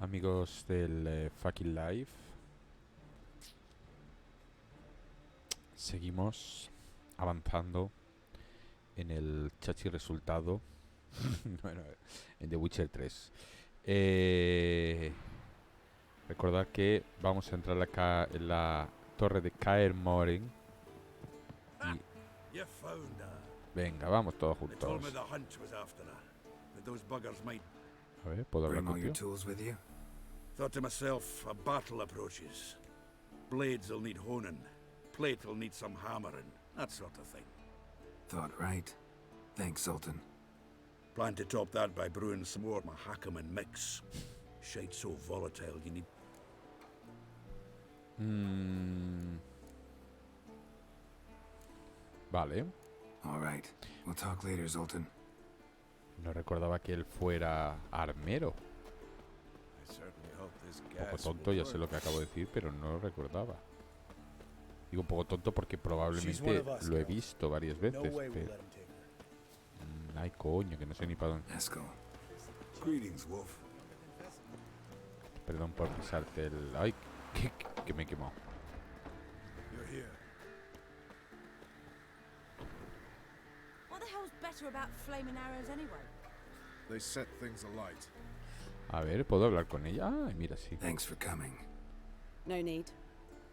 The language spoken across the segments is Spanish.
amigos del Fucking Life. Seguimos avanzando en el chachi resultado. Bueno, en The Witcher 3. Recordad que vamos a entrar acá en la torre de Kaer Morhen. Y venga, vamos todos juntos. A ver, ¿puedo hablar contigo? Thought to myself, a battle approaches. Blades'll need honing, plate'll need some hammering, that sort of thing. Thought right. Thanks, Sultan. Plan to top that by brewing some more Mahakaman mix. Shite so volatile, you need... Vale. All right. We'll talk later, Sultan. No recordaba que él fuera armero. Un poco tonto, ya sé lo que acabo de decir, pero no lo recordaba. Digo un poco tonto porque probablemente lo he visto varias veces. Pero... ay, coño, que no sé ni para dónde. Greetings, Wolf. Perdón por pisarte el... ay, que me he quemado. What the hell's better about flaming arrows anyway? They set things alight. A ver, ¿puedo hablar con ella? Ay, mira, sí. Thanks for coming. No need.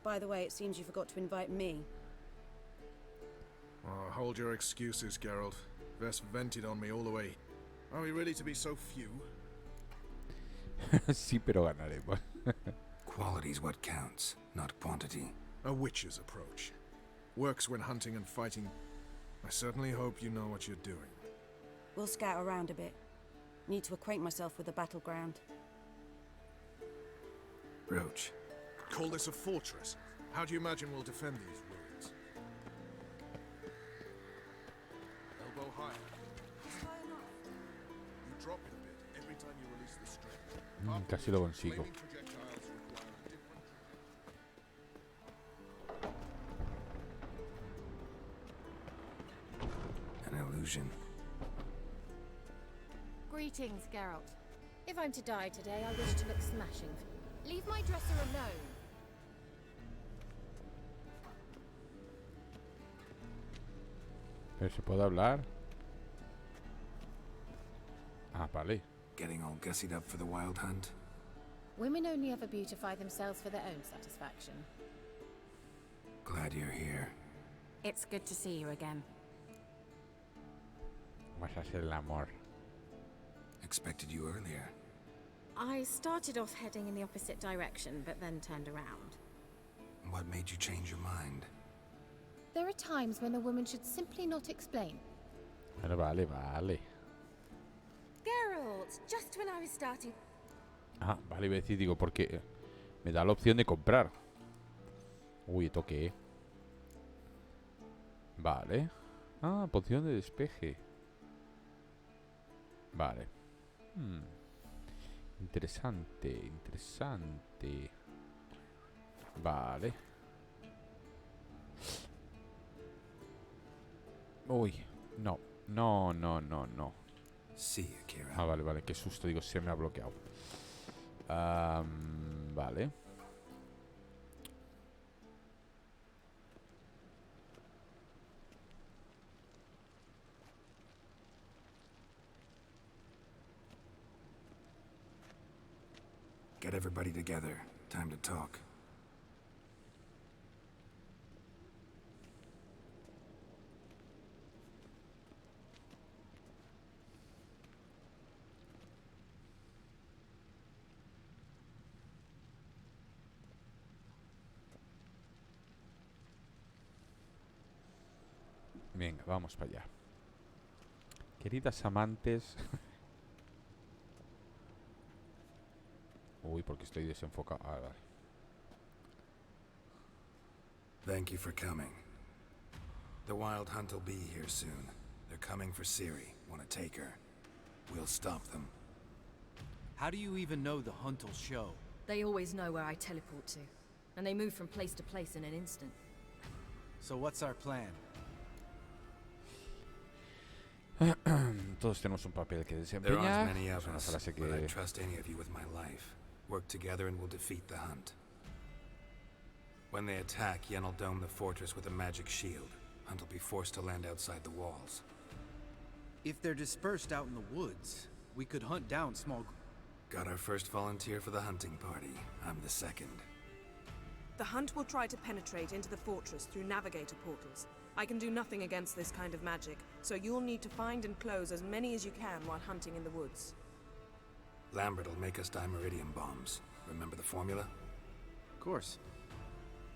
By the way, it seems you forgot to invite me. Oh, hold your excuses, Geralt. Vess vented on me all the way. Are we really to be so few? Sí, pero ganaremos. Quality's what counts, not quantity. A witch's approach. Works when hunting and fighting. I certainly hope you know what you're doing. We'll scout around a bit. Need to acquaint myself with the battleground. Roach. Call this a fortress? How do you imagine we'll defend these ruins? Elbow higher. You drop it a bit every time you release the string. Casi lo consigo. Flaming projectiles require a different... An illusion. Greetings, Geralt. If I'm to die today, I wish to look smashing. Leave my dresser alone. ¿Pero se puede hablar? Ah, vale. Getting all gussied up for the wild hunt? Women only ever beautify themselves for their own satisfaction. Glad you're here. It's good to see you again. Vamos a hacer el amor. Expected you earlier. I started off heading in the opposite direction, but then turned around. What made you change your mind? There are times when a woman should simply not explain. Bueno, vale, vale. Geralt, just when I was starting... Ah, vale, iba a decir, digo, porque me da la opción de comprar. Uy, toqué. Vale. Ah, poción de despeje. Vale. Interesante, interesante. Vale. Uy, no. No, no, no, no. See you, Kira. Ah, vale, vale, qué susto, digo, se me ha bloqueado. Vale. Get everybody together. Time to talk. Venga, vamos para allá. Queridas amantes. Uy, porque estoy desenfocado. Ah, vale. Thank you for coming. The Wild Hunt will be here soon. They're coming for Ciri. Want to take her? We'll stop them. How do you even know the hunt will show? They always know where I teleport to, and they move from place to place in an instant. So what's our plan? Todos tenemos un papel que There desempeñar. aren't many of Es una us, frase but I que... trust any of you with my life. Work together and we'll defeat the Hunt. When they attack, Yen will dome the fortress with a magic shield. Hunt will be forced to land outside the walls. If they're dispersed out in the woods, we could hunt down small... Got our first volunteer for the hunting party. I'm the second. The Hunt will try to penetrate into the fortress through navigator portals. I can do nothing against this kind of magic, so you'll need to find and close as many as you can while hunting in the woods. Lambert will make us dimeridium bombs. Remember the formula? Of course.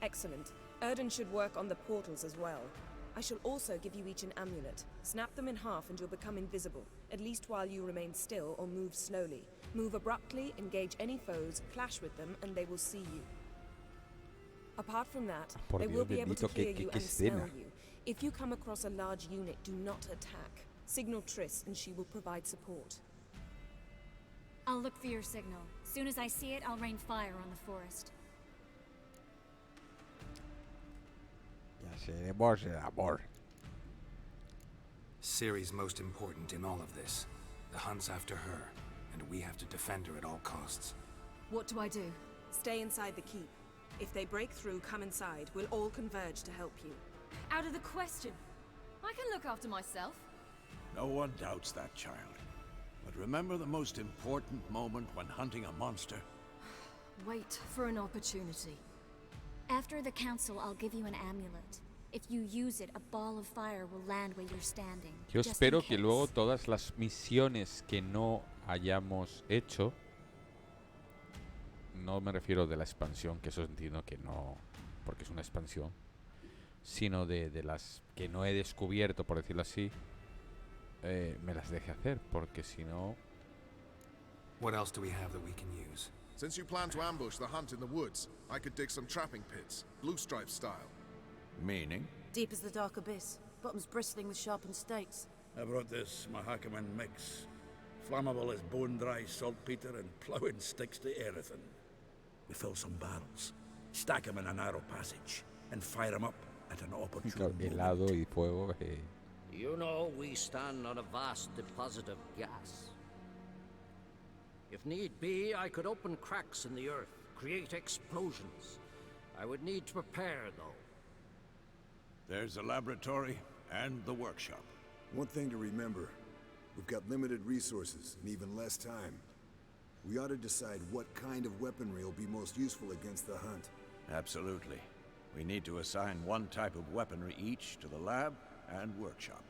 Excellent. Erden should work on the portals as well. I shall also give you each an amulet. Snap them in half and you'll become invisible, at least while you remain still or move slowly. Move abruptly, engage any foes, clash with them, and they will see you. Apart from that, they will be able to hear you and smell you. If you come across a large unit, do not attack. Signal Triss and she will provide support. I'll look for your signal. Soon as I see it, I'll rain fire on the forest. Ya seremos el amor. Ciri's most important in all of this. The Hunt's after her, and we have to defend her at all costs. What do I do? Stay inside the keep. If they break through, come inside. We'll all converge to help you. Out of the question. I can look after myself. No one doubts that, child. But remember the most important moment when hunting a monster? Wait for an opportunity. After the council, I'll give you an amulet. If you use it, a ball of fire will land where you're standing. Yo espero que luego todas las misiones que no hayamos hecho, no me refiero de la expansión, que eso entiendo que no, porque es una expansión, sino de las que no he descubierto, por decirlo así, me las deje hacer, porque si no... What else do we have that we can use? Since you plan to ambush the Hunt in the woods, I could dig some trapping pits, blue stripe style. Meaning? Deep as the dark abyss, bottoms bristling with sharpened stakes. I brought this Mahakaman mix. Flammable as bone-dry saltpeter and ploughing sticks to everything. We fill some barrels, stack them in a narrow passage, and fire them up at an opportune helado moment. y fuego. You know, we stand on a vast deposit of gas. If need be, I could open cracks in the earth, create explosions. I would need to prepare, though. There's the laboratory and the workshop. One thing to remember, we've got limited resources and even less time. We ought to decide what kind of weaponry will be most useful against the Hunt. Absolutely. We need to assign one type of weaponry each to the lab and workshop.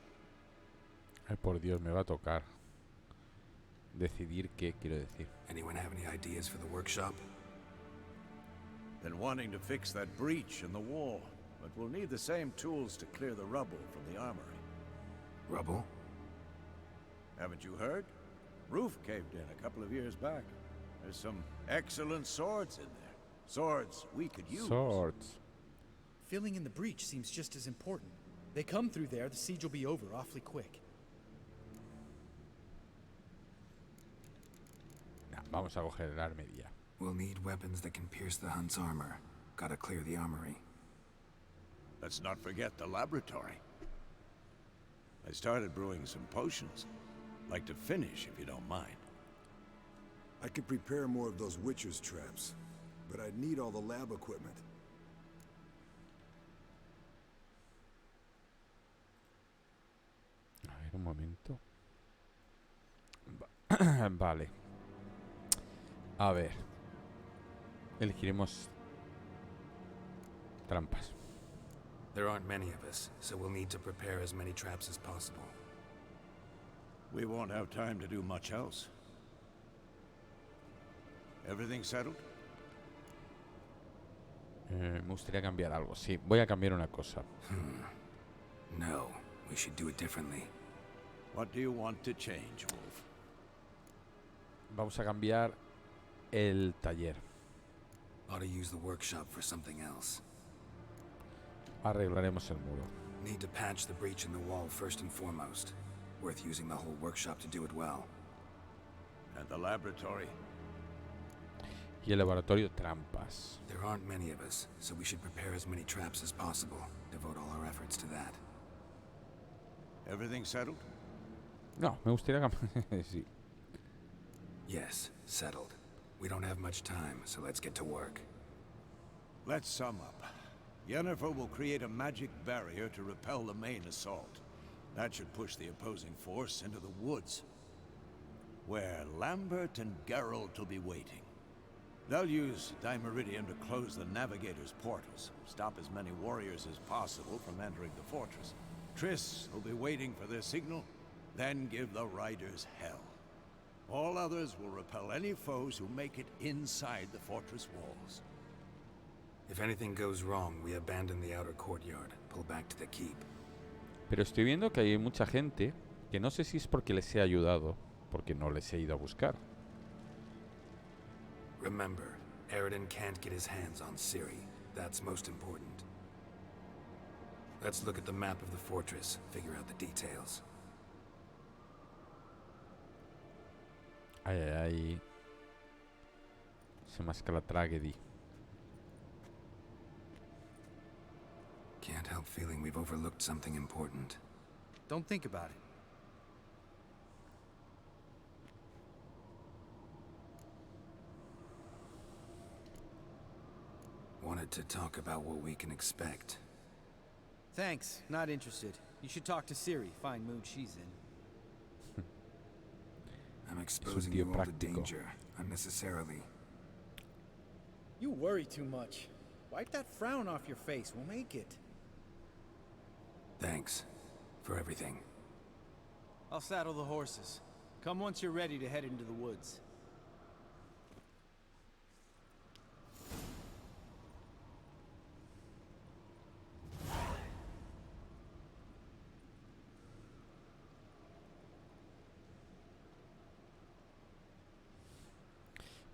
Ay, por Dios, me va a tocar decidir qué quiero decir. Anyone have any ideas for the workshop? Been wanting to fix that breach in the wall, but we'll need the same tools to clear the rubble from the armory. Rubble? Haven't you heard? Roof caved in a couple of years back. There's some excellent swords in there. Swords we could use. Swords. Filling in the breach seems just as important. They come through there, the siege will be over awfully quick. Nah, vamos a coger el armería. We'll need weapons that can pierce the Hunt's armor. Gotta clear the armory. Let's not forget the laboratory. I started brewing some potions. Like to finish, if you don't mind. I could prepare more of those Witcher's traps, but I'd need all the lab equipment. A ver, un momento. Vale. A ver. Elegiremos trampas. There aren't many of us, so we'll need to prepare as many traps as possible. We won't have time to do much else. Everything settled? Me gustaría cambiar algo. Sí, voy a cambiar una cosa. No, we should do it differently. What do you want to change, Wolf? Vamos a cambiar el taller. Ought to use the workshop for something else. Arreglaremos el muro. Need to patch the breach in the wall first and foremost. Worth using the whole workshop to do it well. And the laboratory? Y el laboratorio, trampas. There aren't many of us, so we should prepare as many traps as possible. Devote all our efforts to that. Everything settled? No, me gustaría cambiar. Sí. Yes, settled. We don't have much time, so let's get to work. Let's sum up. Yennefer will create a magic barrier to repel the main assault. That should push the opposing force into the woods, where Lambert and Geralt will be waiting. They'll use Dimeridium to close the Navigator's portals, stop as many warriors as possible from entering the fortress. Triss will be waiting for their signal, then give the riders hell. All others will repel any foes who make it inside the fortress walls. If anything goes wrong, we abandon the outer courtyard, pull back to the keep. Pero estoy viendo que hay mucha gente que no sé si es porque les he ayudado, porque no les he ido a buscar. Remember, Aroden can't get his hands on Ciri. That's most important. Let's look at the map of the fortress, figure out the details. Ay, ay, ay. Se masca la tragedy. Can't help feeling we've overlooked something important. Don't think about it. Wanted to talk about what we can expect. Thanks, not interested. You should talk to Ciri, find mood she's in. I'm exposing you all to danger, unnecessarily. You worry too much. Wipe that frown off your face, we'll make it. Thanks for everything. I'll saddle the horses. Come once you're ready to head into the woods.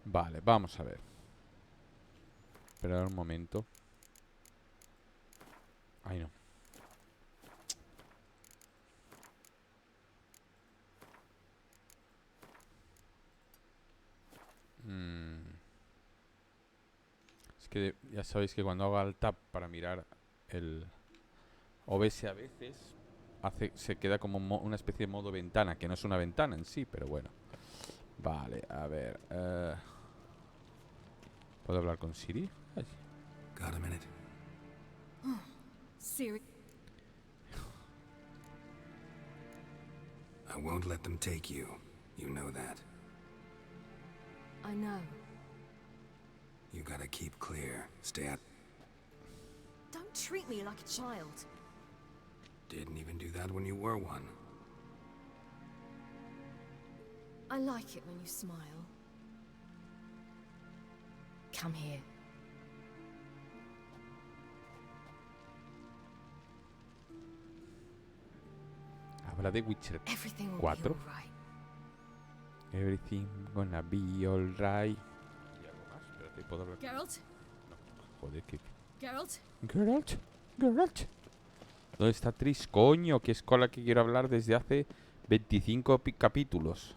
Vale, vamos a ver. Esperad un momento. Ay, no. Es que ya sabéis que cuando hago al tab para mirar el OBS a veces se queda como una especie de modo ventana, que no es una ventana en sí, pero bueno. Vale, a ver. ¿Puedo hablar con Ciri? Ay. Got a minute. Ciri. I won't let them take you. You know that. I know. You gotta keep clear. Stay out. Don't treat me like a child. Didn't even do that when you were one. I like it when you smile. Come here. Habla de Witcher Everything will 4. be all right. Everything gonna be alright. ¿Y algo más? Espérate, ¿puedo hablar? Geralt? No, joder, que... Geralt? Geralt, Geralt. ¿Dónde está Triss? Coño, que es con la que quiero hablar desde hace 25 capítulos.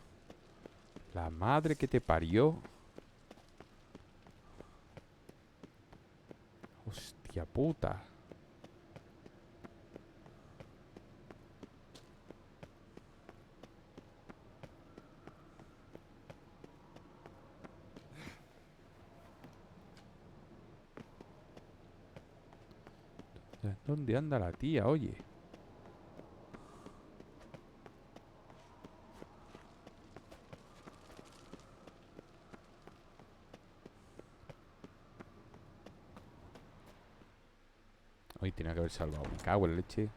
La madre que te parió. Hostia puta. ¿Dónde anda la tía, oye? Hoy tenía que haber salvado. Me cago en la leche.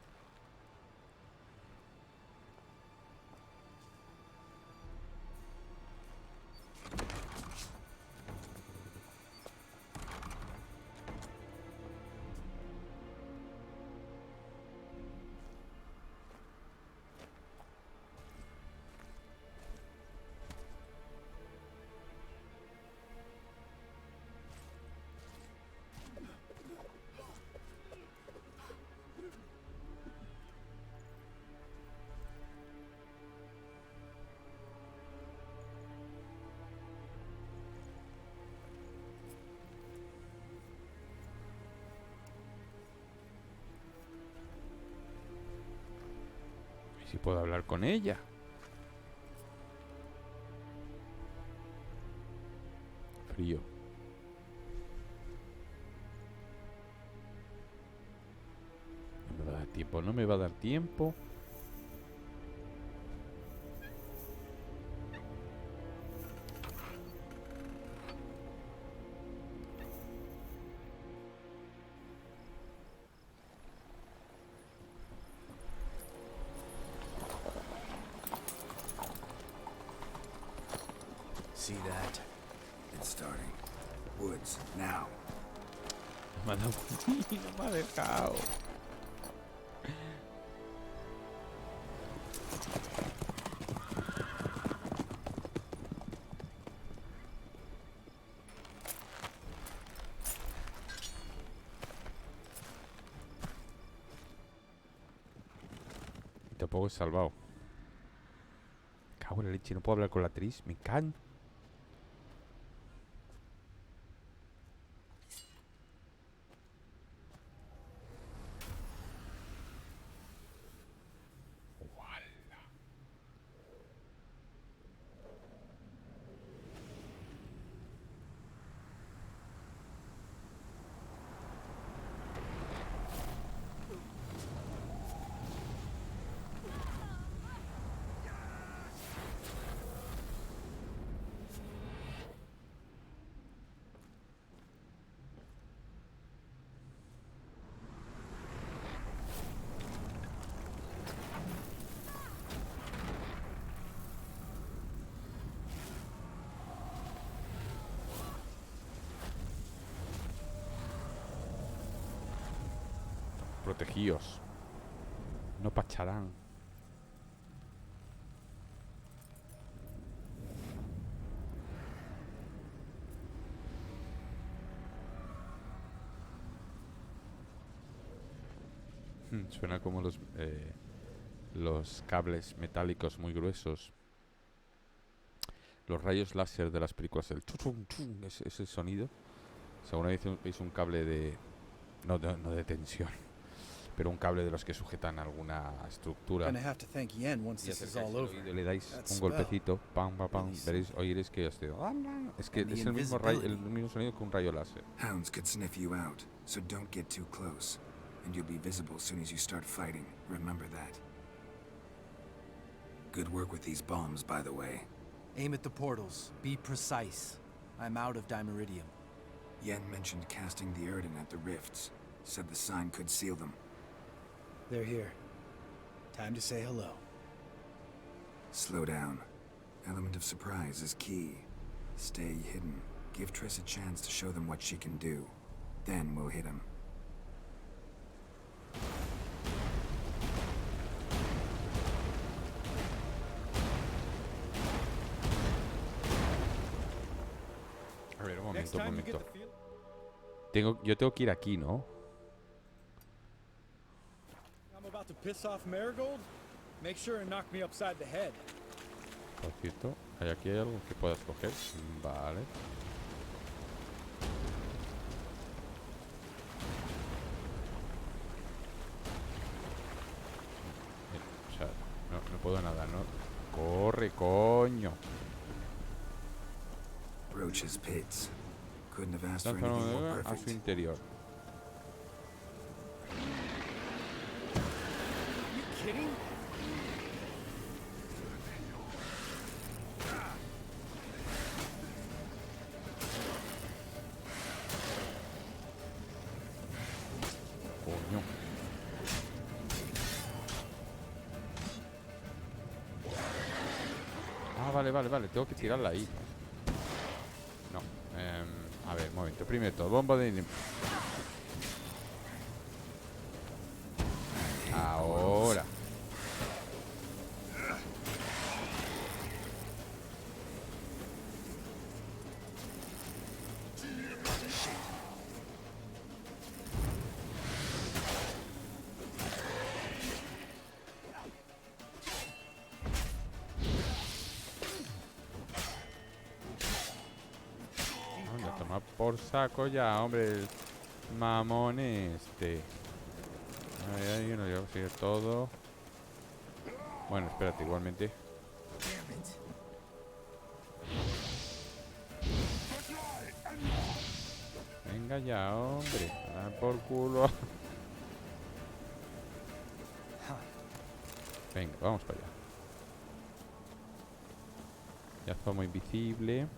Si puedo hablar con ella. frío. No me va a dar tiempo, no me va a dar tiempo. See that? It's starting. Woods, now. No me ha dejado. Y tampoco he salvado. Cago en la leche, no puedo hablar con la actriz. Me cago. Protegidos. No pacharán. Suena como los cables metálicos muy gruesos. Los rayos láser de las películas. El chum, chum, ese sonido. O sea, una vez hice un cable de... No de tensión. Pero un cable de los que sujetan alguna estructura. Gonna have to thank Yen once this is all over. Le dais un golpecito, pam, pam, pam, veréis, oiréis que es que es el mismo sonido que un rayo láser. Hounds could sniff you out, so don't get too close. And you'll be visible as soon as you start fighting. Remember that. Good work with these bombs, by the way. Aim at the portals. Be precise. I'm out of dimeridium. Yen mentioned casting the Erden at the rifts. Said the sign could seal them. They're here. Time to say hello. Slow down. Element of surprise is key. Stay hidden. Give Triss a chance to show them what she can do. Then we'll hit him. A ver, un momento. Yo tengo que ir aquí, ¿no? About to piss off Marigold? Make sure and knock me upside the head. Por cierto, aquí hay algo que puedas coger. Vale. O sea, no puedo nada, ¿no? Corre, coño. Roach's pits. Couldn't have asked for anything more perfect. A su interior. Kidding? Coño. Ah, vale. Tengo que tirarla ahí. No. A ver, un momento. Primero todo, bomba de... Ahora. Toma por saco ya, hombre, el mamón este. Ahí no llevo a seguir todo. Bueno, espérate, igualmente. Venga ya, hombre. A dar por culo. Venga, vamos para allá. Ya somos invisible.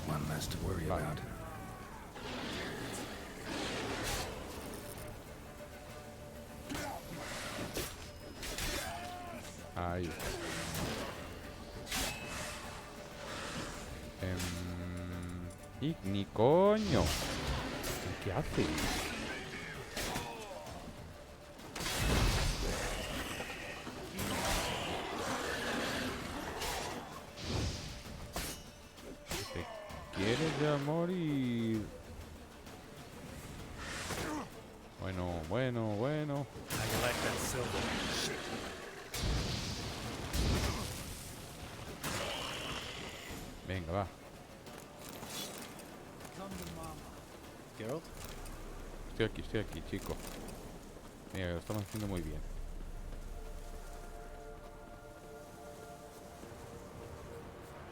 One less to worry about. Ahí. Igni, coño. ¿Qué hace? ¿Te quieres ya morir? Bueno. Venga, va. Geralt? Estoy aquí, chico. Mira, lo estamos haciendo muy bien.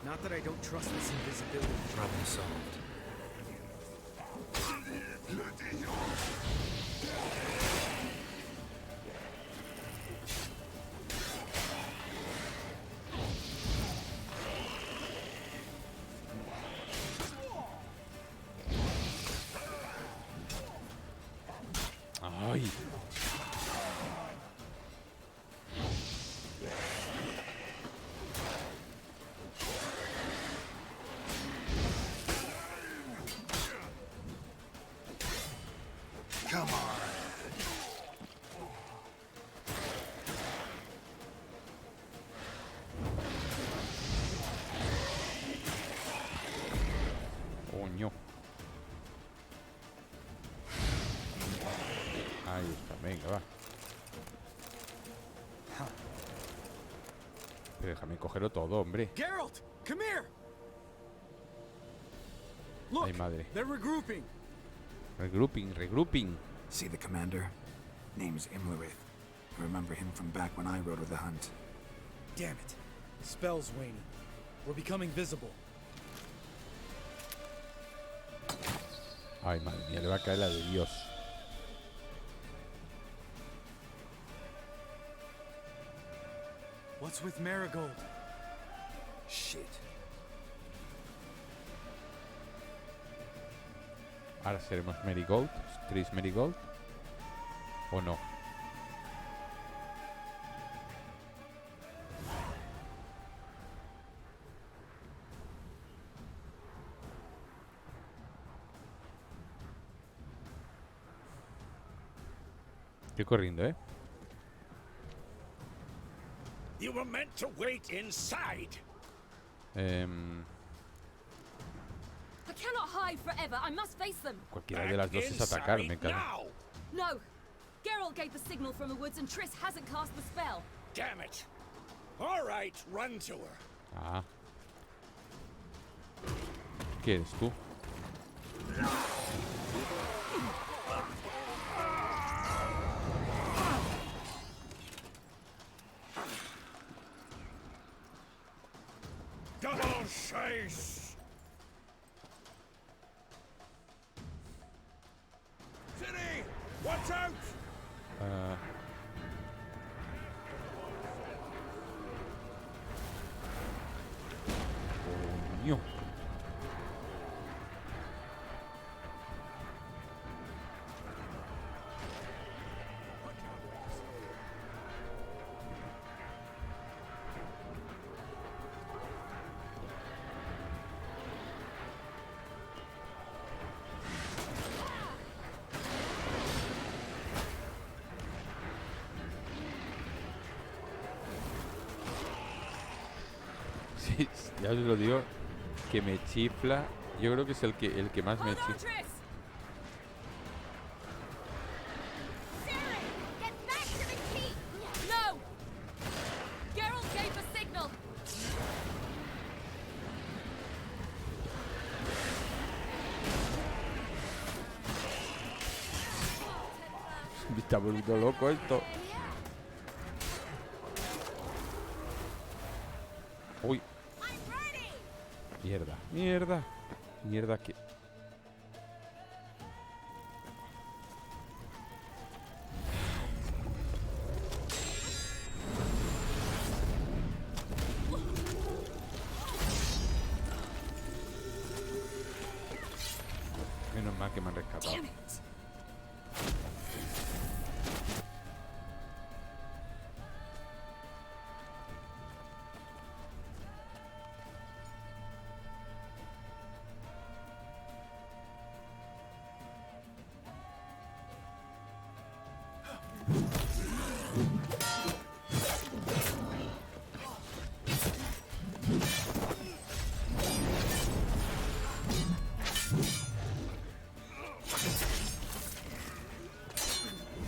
Not that I don't trust this invisibility. Problem solved. Ay. Come on. Coño. Ahí está, venga, va. Pero déjame cogerlo todo, hombre. Geralt, come here. Look, Ay, madre. they're regrouping. Regrouping. See the commander? Name's Imlerith. I remember him from back when I rode with the hunt. Damn it. Spell's waning. We're becoming visible. Ay, madre mía, le va a caer la de Dios. What's with Marigold? Shit. Ahora seremos Marigold. Tris Marigold. ¿O no? Estoy corriendo, ¿eh? You were meant to wait inside. I cannot hide forever. I must face them. Cualquiera de las dos es atacarme, cara. No. Geralt gave the signal from the woods and Triss hasn't cast the spell. Damn it. All right, run to her. Ah. ¿Qué eres tú? Double chase. City, watch out. Coño. Sí, ya os lo digo, que me chifla. Yo creo que es el que más me chifla. No! Geralt gave the signal. Me está volviendo loco esto. Uy. Mierda, mierda. Mierda que... Menos mal que me han rescatado.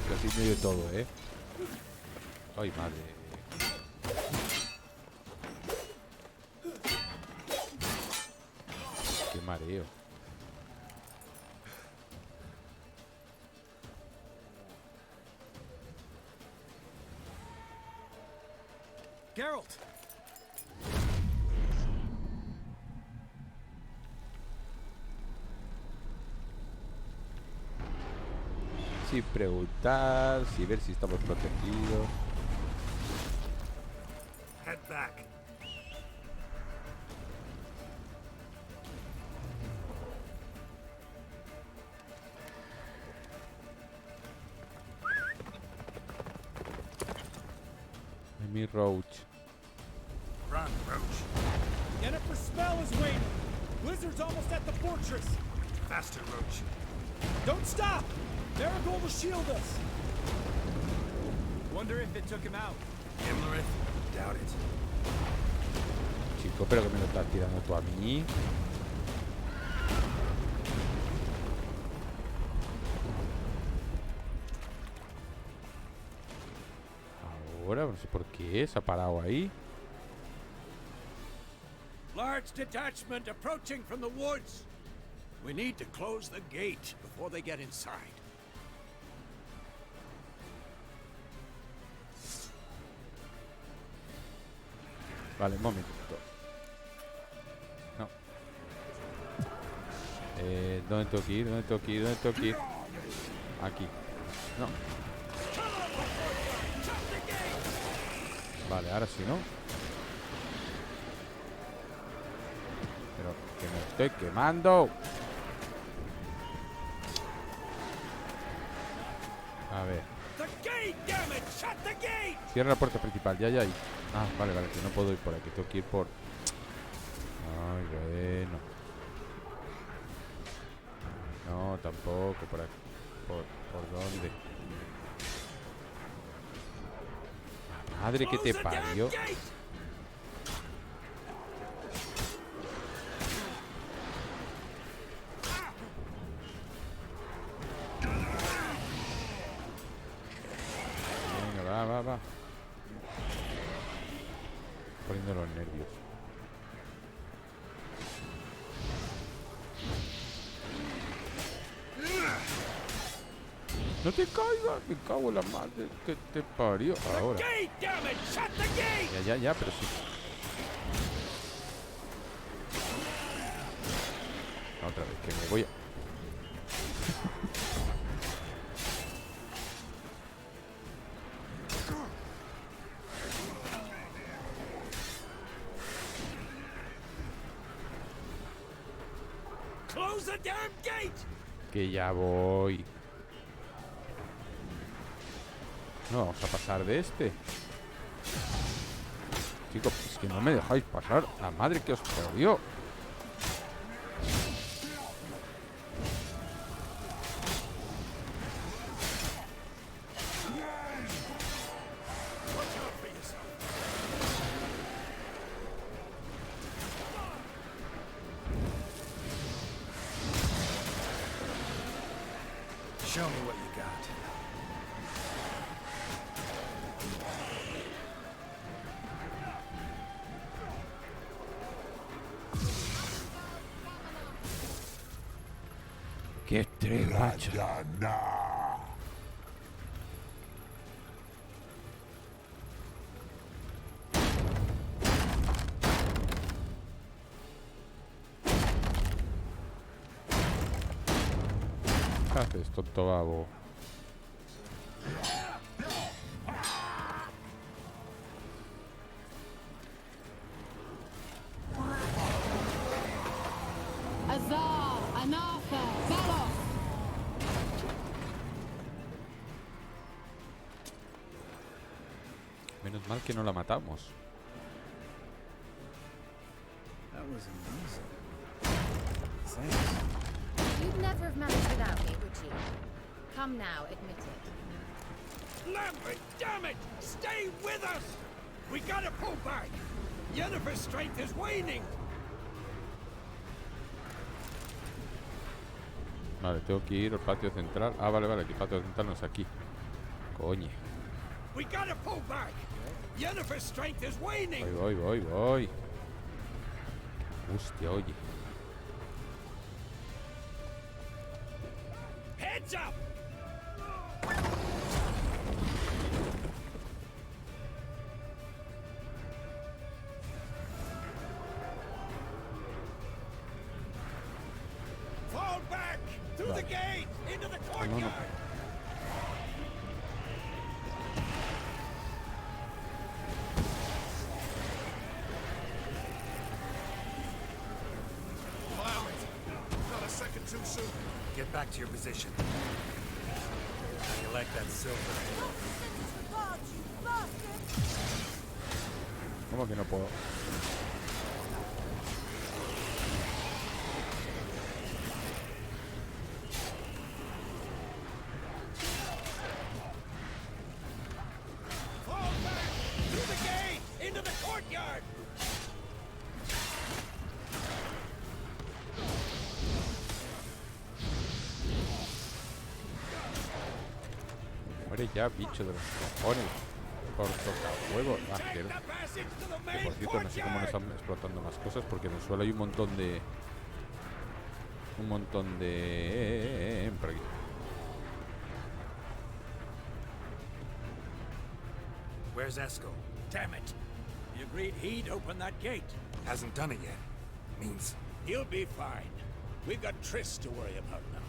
Casi medio todo, ¿eh? Ay, madre. Qué mareo. Geralt! Sin preguntar, sin ver si estamos protegidos. Head back. Mi Roach. Run, Roach. Yennefer's spell is waning! Blizzard's almost at the fortress! Faster, Roach. Don't stop! Marigold will shield us! Wonder if it took him out. Imlerith? Doubt it. Chico, pero que me lo estás tirando tú a mí. Ahora, no sé por qué se ha parado ahí. Large detachment approaching from the woods. We need to close the gate before they get inside. Vale, un momentito. No. ¿Dónde tengo que ir? ¿Dónde tengo que ir? ¿Dónde tengo que ir? Aquí. No. Vale, ahora sí, ¿no? Pero que me estoy quemando. A ver. Cierra la puerta principal, ya. Ah, vale, que no puedo ir por aquí, tengo que ir por... Ay, bueno. No, tampoco, por aquí. ¿Por dónde? Madre que te parió. Venga, va. Poniendo los nervios. No te caigas, me cago en la madre que te parió. Ahora. Ya, pero sí. Otra vez, que me voy a... Que ya voy. No vamos a pasar de este. Chicos, es que no me dejáis pasar. La madre que os jodió. Show me what you got. ¡Qué trebacho! ¿Qué haces, tonto babo? Menos mal que no la matamos. That was amazing. Thanks. You'd never have managed without me, would you? Come now, admit it. Lambert, damn it! Stay with us! We gotta pull back! Yennefer's strength is waning! Vale, tengo que ir al patio central. Ah, vale, vale, que el patio central no es aquí. Coño. We gotta pull back! Yennefer's strength is waning! Voy. Hostia, oye. Heads up! Fall back! Through the gate! Into the courtyard! Too soon. Get back to your position. How do you like that silver? ¿Cómo que no puedo? Fall back! Through the gate! Into the courtyard! Muere ya, bicho de los cojones. Por tocar huevos. Ah, que por cierto, no sé cómo nos están explotando más cosas, porque en el suelo hay un montón de... por aquí. Where's Esco? Damn it! He agreed he'd open that gate. Hasn't done it yet. Means He'll be fine. We've got Triss to worry about now.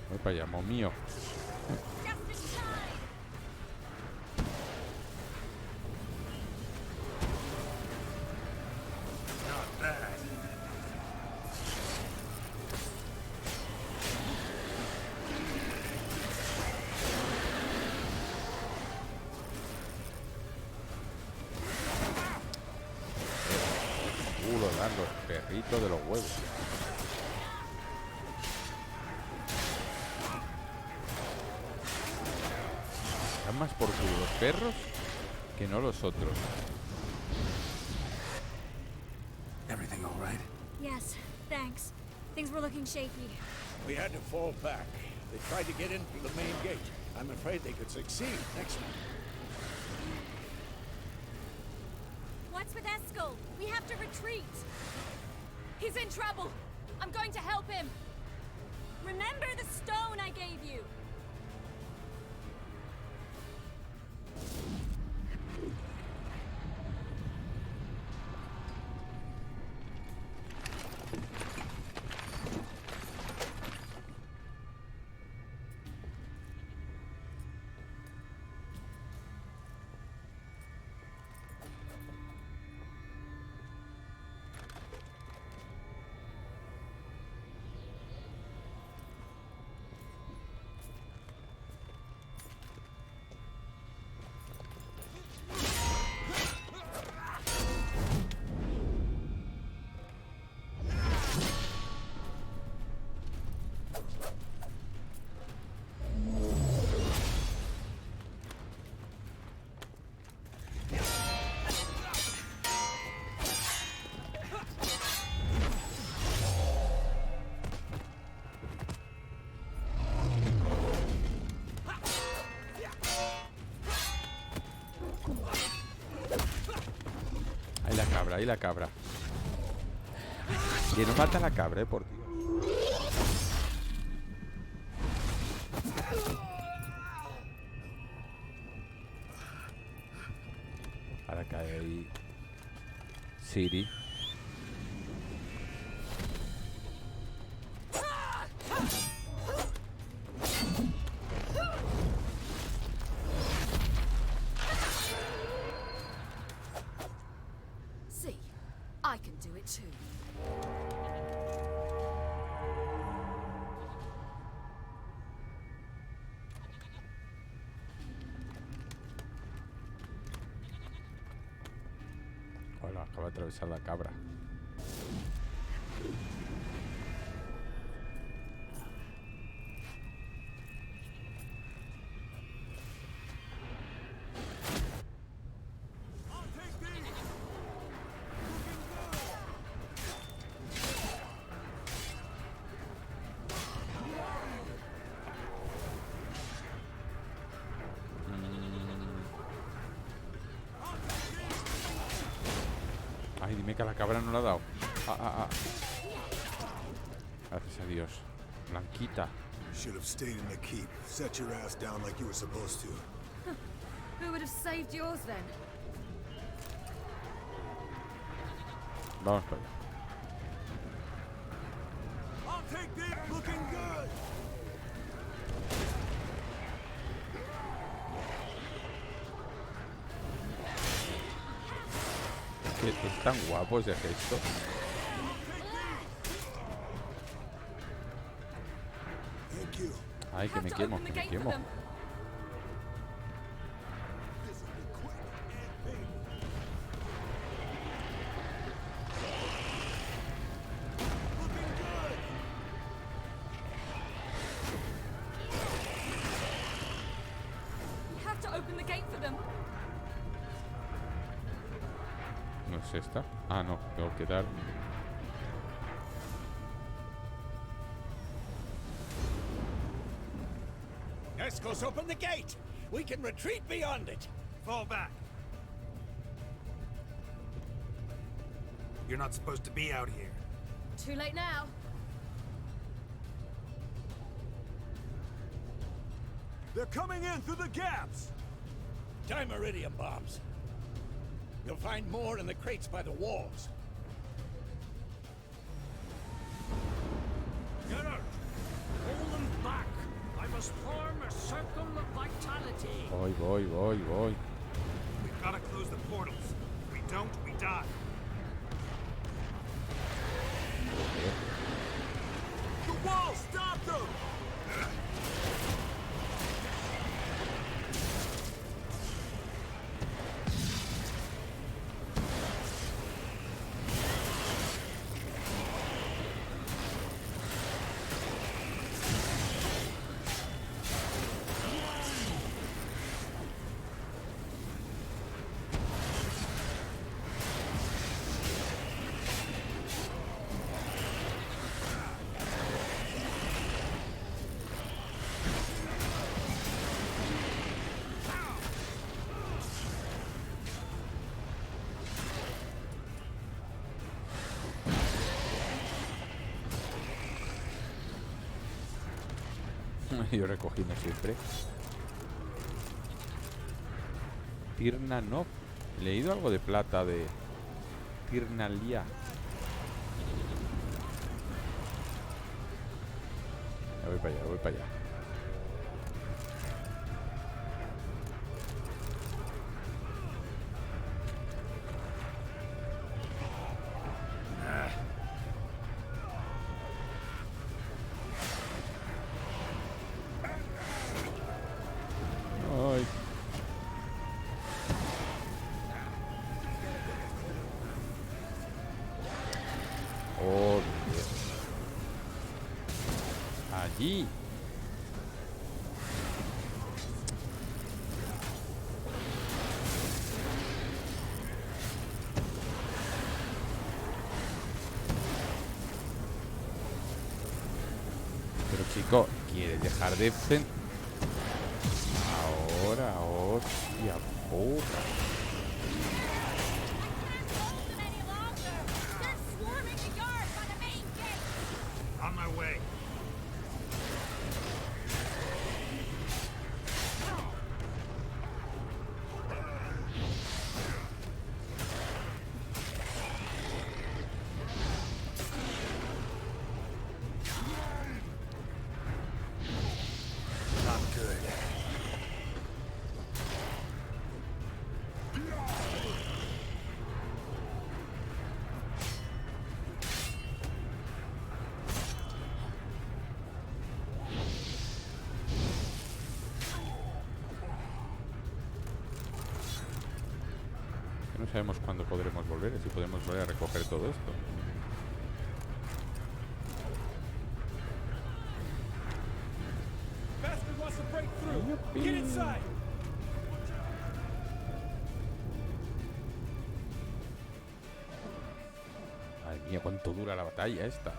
Voy para allá, amo mío. not bad. Culo dando perrito de los huevos. Dan más por culo los perros que no los otros. Everything all right? Yes, thanks. Things were looking shaky. We had to fall back. They tried to get in through the main gate. I'm afraid they could succeed next time. What's with Eskel? We have to retreat. He's in trouble. I'm going to help him. Remember the stone I gave you? Ahí la cabra. Que no mata a la cabra, por Dios. ahora cae ahí Ciri. See, I can do it too. Hola, acaba de atravesar la cabra. Ay, dime que a la cabra no la ha dado. Gracias a Dios. Blanquita. Should have stayed in the keep. Set your ass down like you were supposed to. Who would have saved yours then? Vamos para allá. I'll take this. Looking good. Que es tan guapo ese gesto. Ay, que me quemo, que me quemo. We have to open the gate for them. ¿No es esta? Ah, no, tengo que dar. Escos, open the gate! We can retreat beyond it! Fall back. You're not supposed to be out here. Too late now. They're coming in through the gaps! Time iridium bombs. You'll find more in the crates by the walls. Get out! Hold them back! I must form a circle of vitality. Voy. We've got to close the portals. If we don't, we die. The wall! Stop them! Yo recogiendo siempre. Tirnanov. He leído algo de plata de Tirnalia. Voy para allá. Ay. Oh, Dios. Allí. Pero chico, ¿quieres dejar de... Ahora, hostia puta. On my way. sabemos cuándo podremos volver, si podemos volver a recoger todo esto. Madre mía, cuánto dura la batalla esta.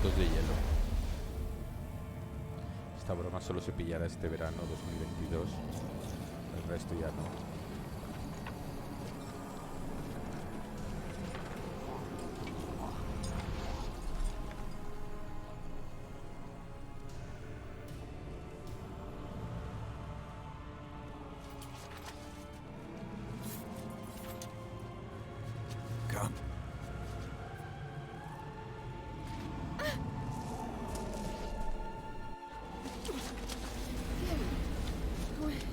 De hielo. Esta broma solo se pillará este verano 2022. El resto ya no.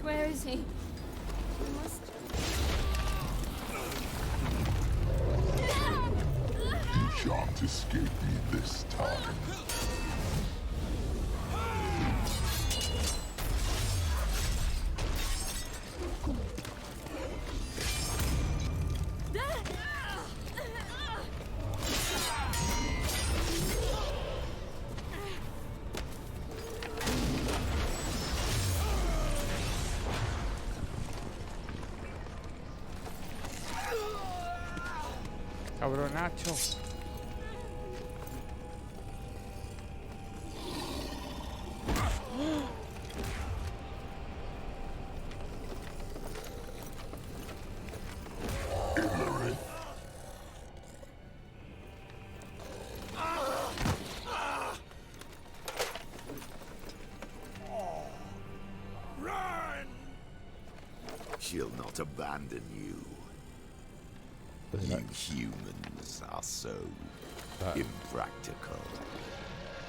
Where is he? You shan't escape me this time. Cabronacho. She'll not abandon you. You humans are so impractical.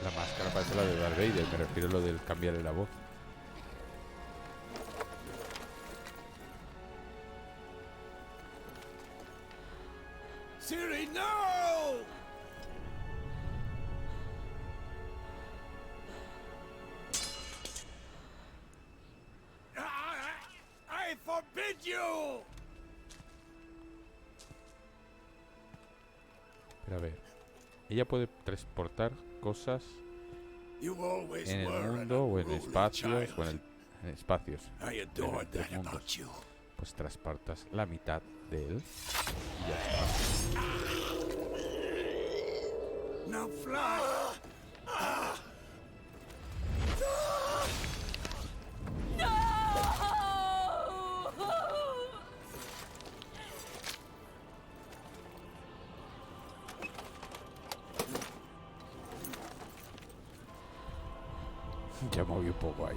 La máscara parece la de Darth Vader, me refiero a lo del cambiarle la voz. Siri, no! I forbid you! Pero a ver, ella puede transportar cosas en el mundo o en espacios o en espacios de los mundos. Pues transportas la mitad de él y ya está. Now fly! Ya moví un poco ahí,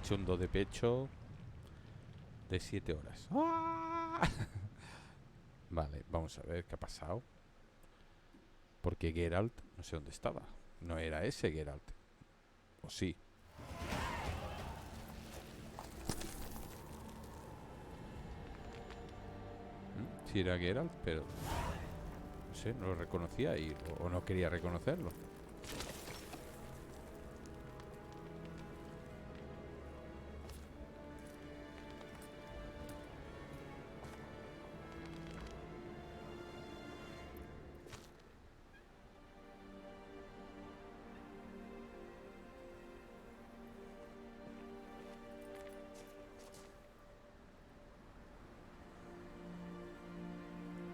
hecho un do de pecho de 7 horas. Vale, vamos a ver qué ha pasado. Porque Geralt, no sé dónde estaba. No era ese Geralt. ¿O sí? Sí era Geralt, pero no sé, no lo reconocía o no quería reconocerlo.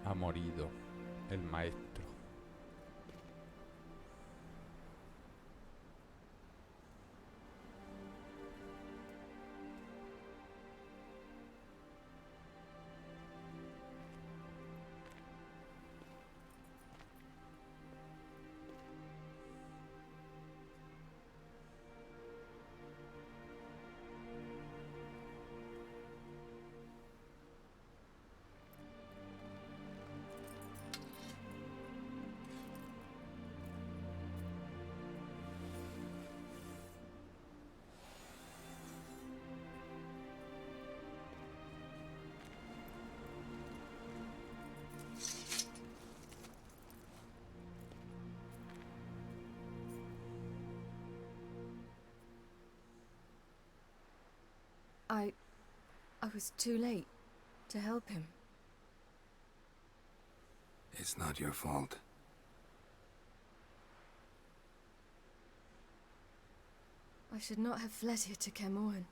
Ha morido el maestro. I was too late to help him. It's not your fault. I should not have fled here to Camoin.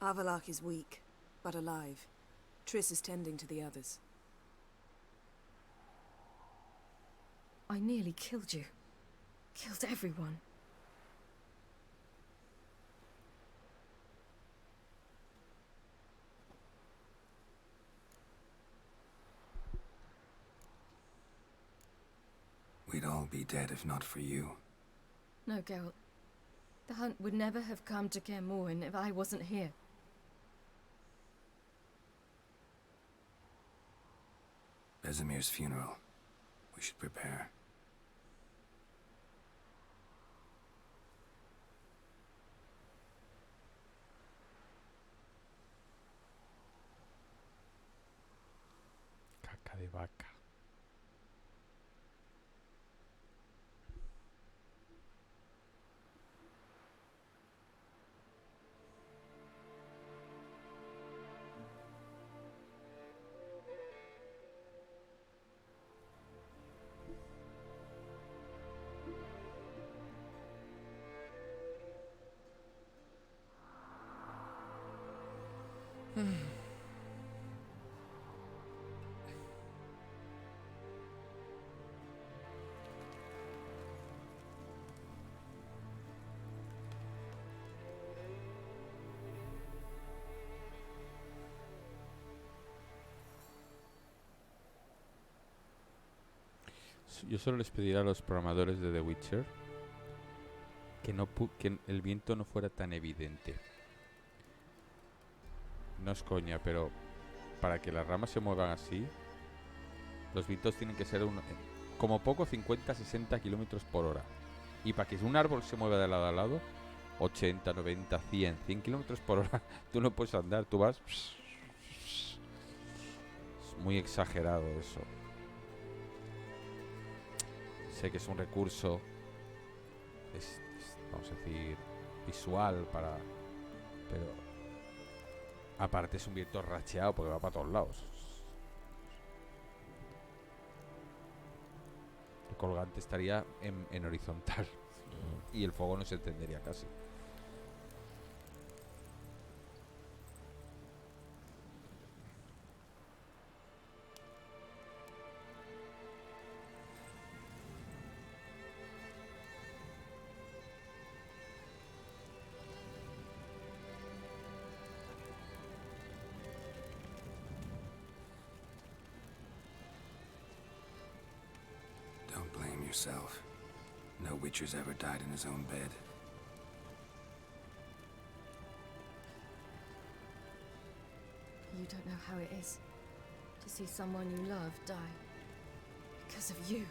Avalok is weak, but alive. Triss is tending to the others. I nearly killed you. Killed everyone. We'd all be dead if not for you. No, Geralt. The hunt would never have come to Kaer Morhen if I wasn't here. Vesemir's funeral. We should prepare. Caca de vaca. Yo solo les pediría a los programadores de The Witcher que el viento no fuera tan evidente. No es coña, pero para que las ramas se muevan así, los vientos tienen que ser como poco 50-60 kilómetros por hora. Y para que un árbol se mueva de lado a lado, 80, 90, 100 kilómetros por hora, tú no puedes andar, tú vas... Es muy exagerado eso. Sé que es un recurso, vamos a decir, visual pero aparte es un viento racheado porque va para todos lados. El colgante estaría en horizontal y el fuego no se entendería casi. Don't blame yourself. No Witcher's ever died in his own bed. You don't know how it is to see someone you love die. Because of you.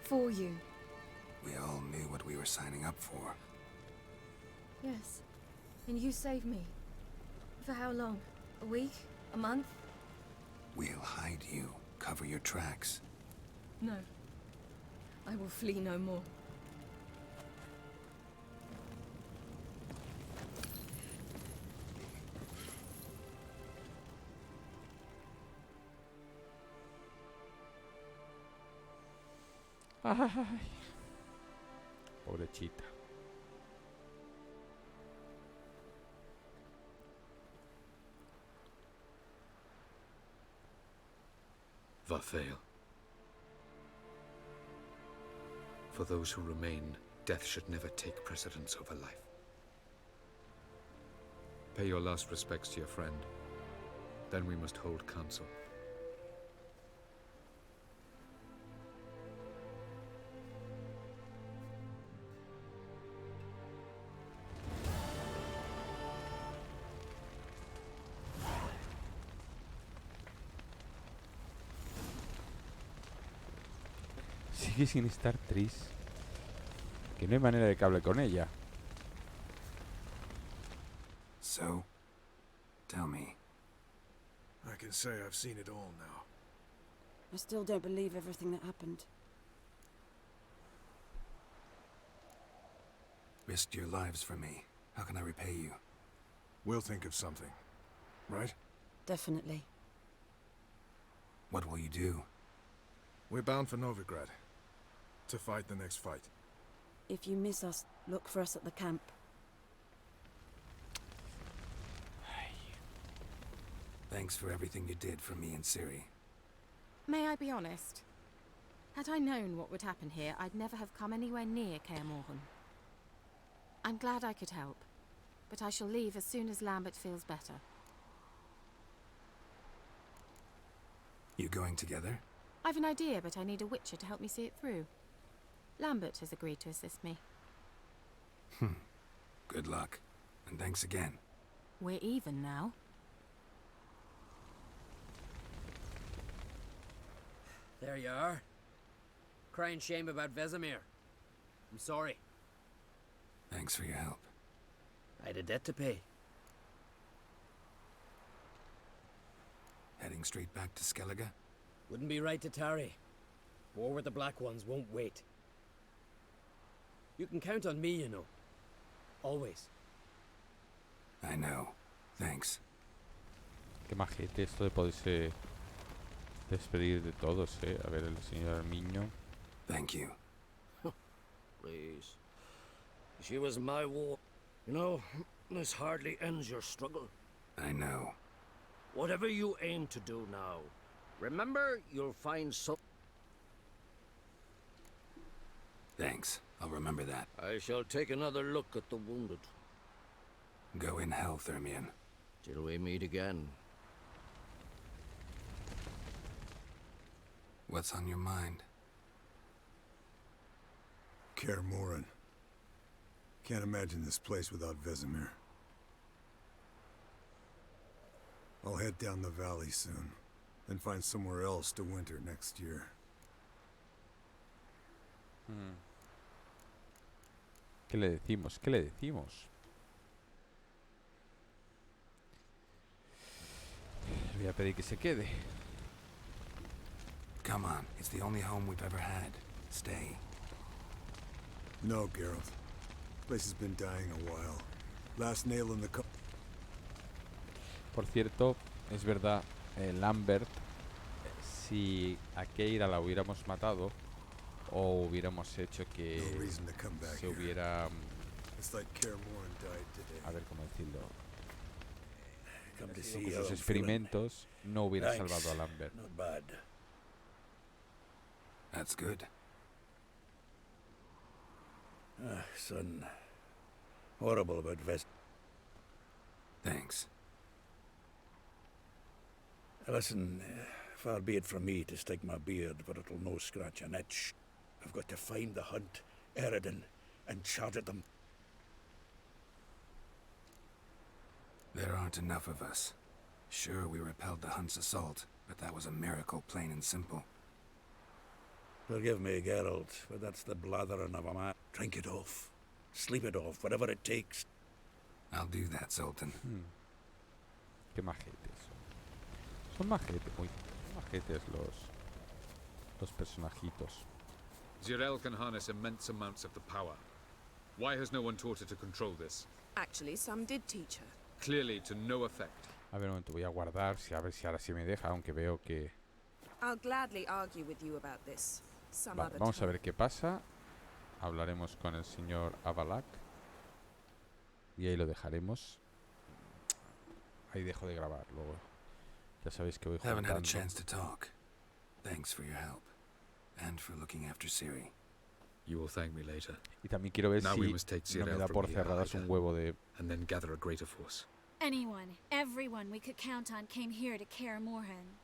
For you. We all knew what we were signing up for. Yes. And you saved me. For how long? A week? A month? We'll hide you. Cover your tracks. No. I will flee no more. Ay, pobrecita. Va fail. For those who remain, death should never take precedence over life. Pay your last respects to your friend. Then we must hold council. Sigue sin estar Tris. Que no hay manera de que hable con ella. So, tell me. I can say I've seen it all now. I still don't believe everything that happened. Risked your lives for me. How can I repay you? We'll think of something. Right? Definitely. What will you do? We're bound for Novigrad. To fight the next fight. If you miss us, look for us at the camp. Thanks for everything you did for me and Ciri. May I be honest? Had I known what would happen here, I'd never have come anywhere near Kaer Morhen. I'm glad I could help, but I shall leave as soon as Lambert feels better. You going together? I've an idea, but I need a Witcher to help me see it through. Lambert has agreed to assist me. Good luck, and thanks again. We're even now. There you are. Crying shame about Vesemir. I'm sorry. Thanks for your help. I had a debt to pay. Heading straight back to Skellige? Wouldn't be right to tarry. War with the Black Ones won't wait. You can count on me, you know. Always. I know. Thanks. Qué majete esto de poderse despedir de todos, A ver, el señor Armiño. Thank you. Please. She was my war. You know, this hardly ends your struggle. I know. Whatever you aim to do now, remember you'll find some... Thanks. I'll remember that. I shall take another look at the wounded. Go in hell, Thermion. Till we meet again. What's on your mind? Kaer Morhen. Can't imagine this place without Vesemir. I'll head down the valley soon, then find somewhere else to winter next year. ¿Qué le decimos? ¿Qué le decimos? Le voy a pedir que se quede. Come on, it's the only home we've ever had. Stay. No, Geralt. Place has been dying a while. Last nail in the co... Por cierto, es verdad, Lambert, si a Keira la hubiéramos matado o hubiéramos hecho que se hubiera... A ver cómo decirlo. Con sus experimentos no hubiera salvado a Lambert. Not bad. That's good. Son. Horrible about Vest. Thanks. Listen, far be it from me to stick my beard, but it'll no scratch an itch. I've got to find the hunt, Eredin, and charge at them. There aren't enough of us. Sure, we repelled the hunt's assault, but that was a miracle, plain and simple. Forgive me, Geralt, but that's the blathering of a man. Drink it off. Sleep it off, whatever it takes. I'll do that, Sultan. Qué majetes son. Son majetes, muy majetes los personajitos. Zirael can harness immense amounts of the power. Why has no one taught her to control this? Actually, some did teach her. Clearly to no effect. A ver, un momento, voy a guardar, a ver si ahora sí me deja, aunque veo que... I'll gladly argue with you about this. Some Vale, other vamos a time. ver qué pasa. Hablaremos con el señor Avalak. Y ahí lo dejaremos. Ahí dejo de grabar luego. Ya sabéis que voy Haven't had a juntando. chance to talk. Thanks for your help. And for looking after Ciri. You will thank me later. Y también quiero ver Now we must si take no me Zirael da from por here, cerradas un Ida, huevo de... and then gather a greater force. Anyone, everyone we could count on came here to Kaer Morhen.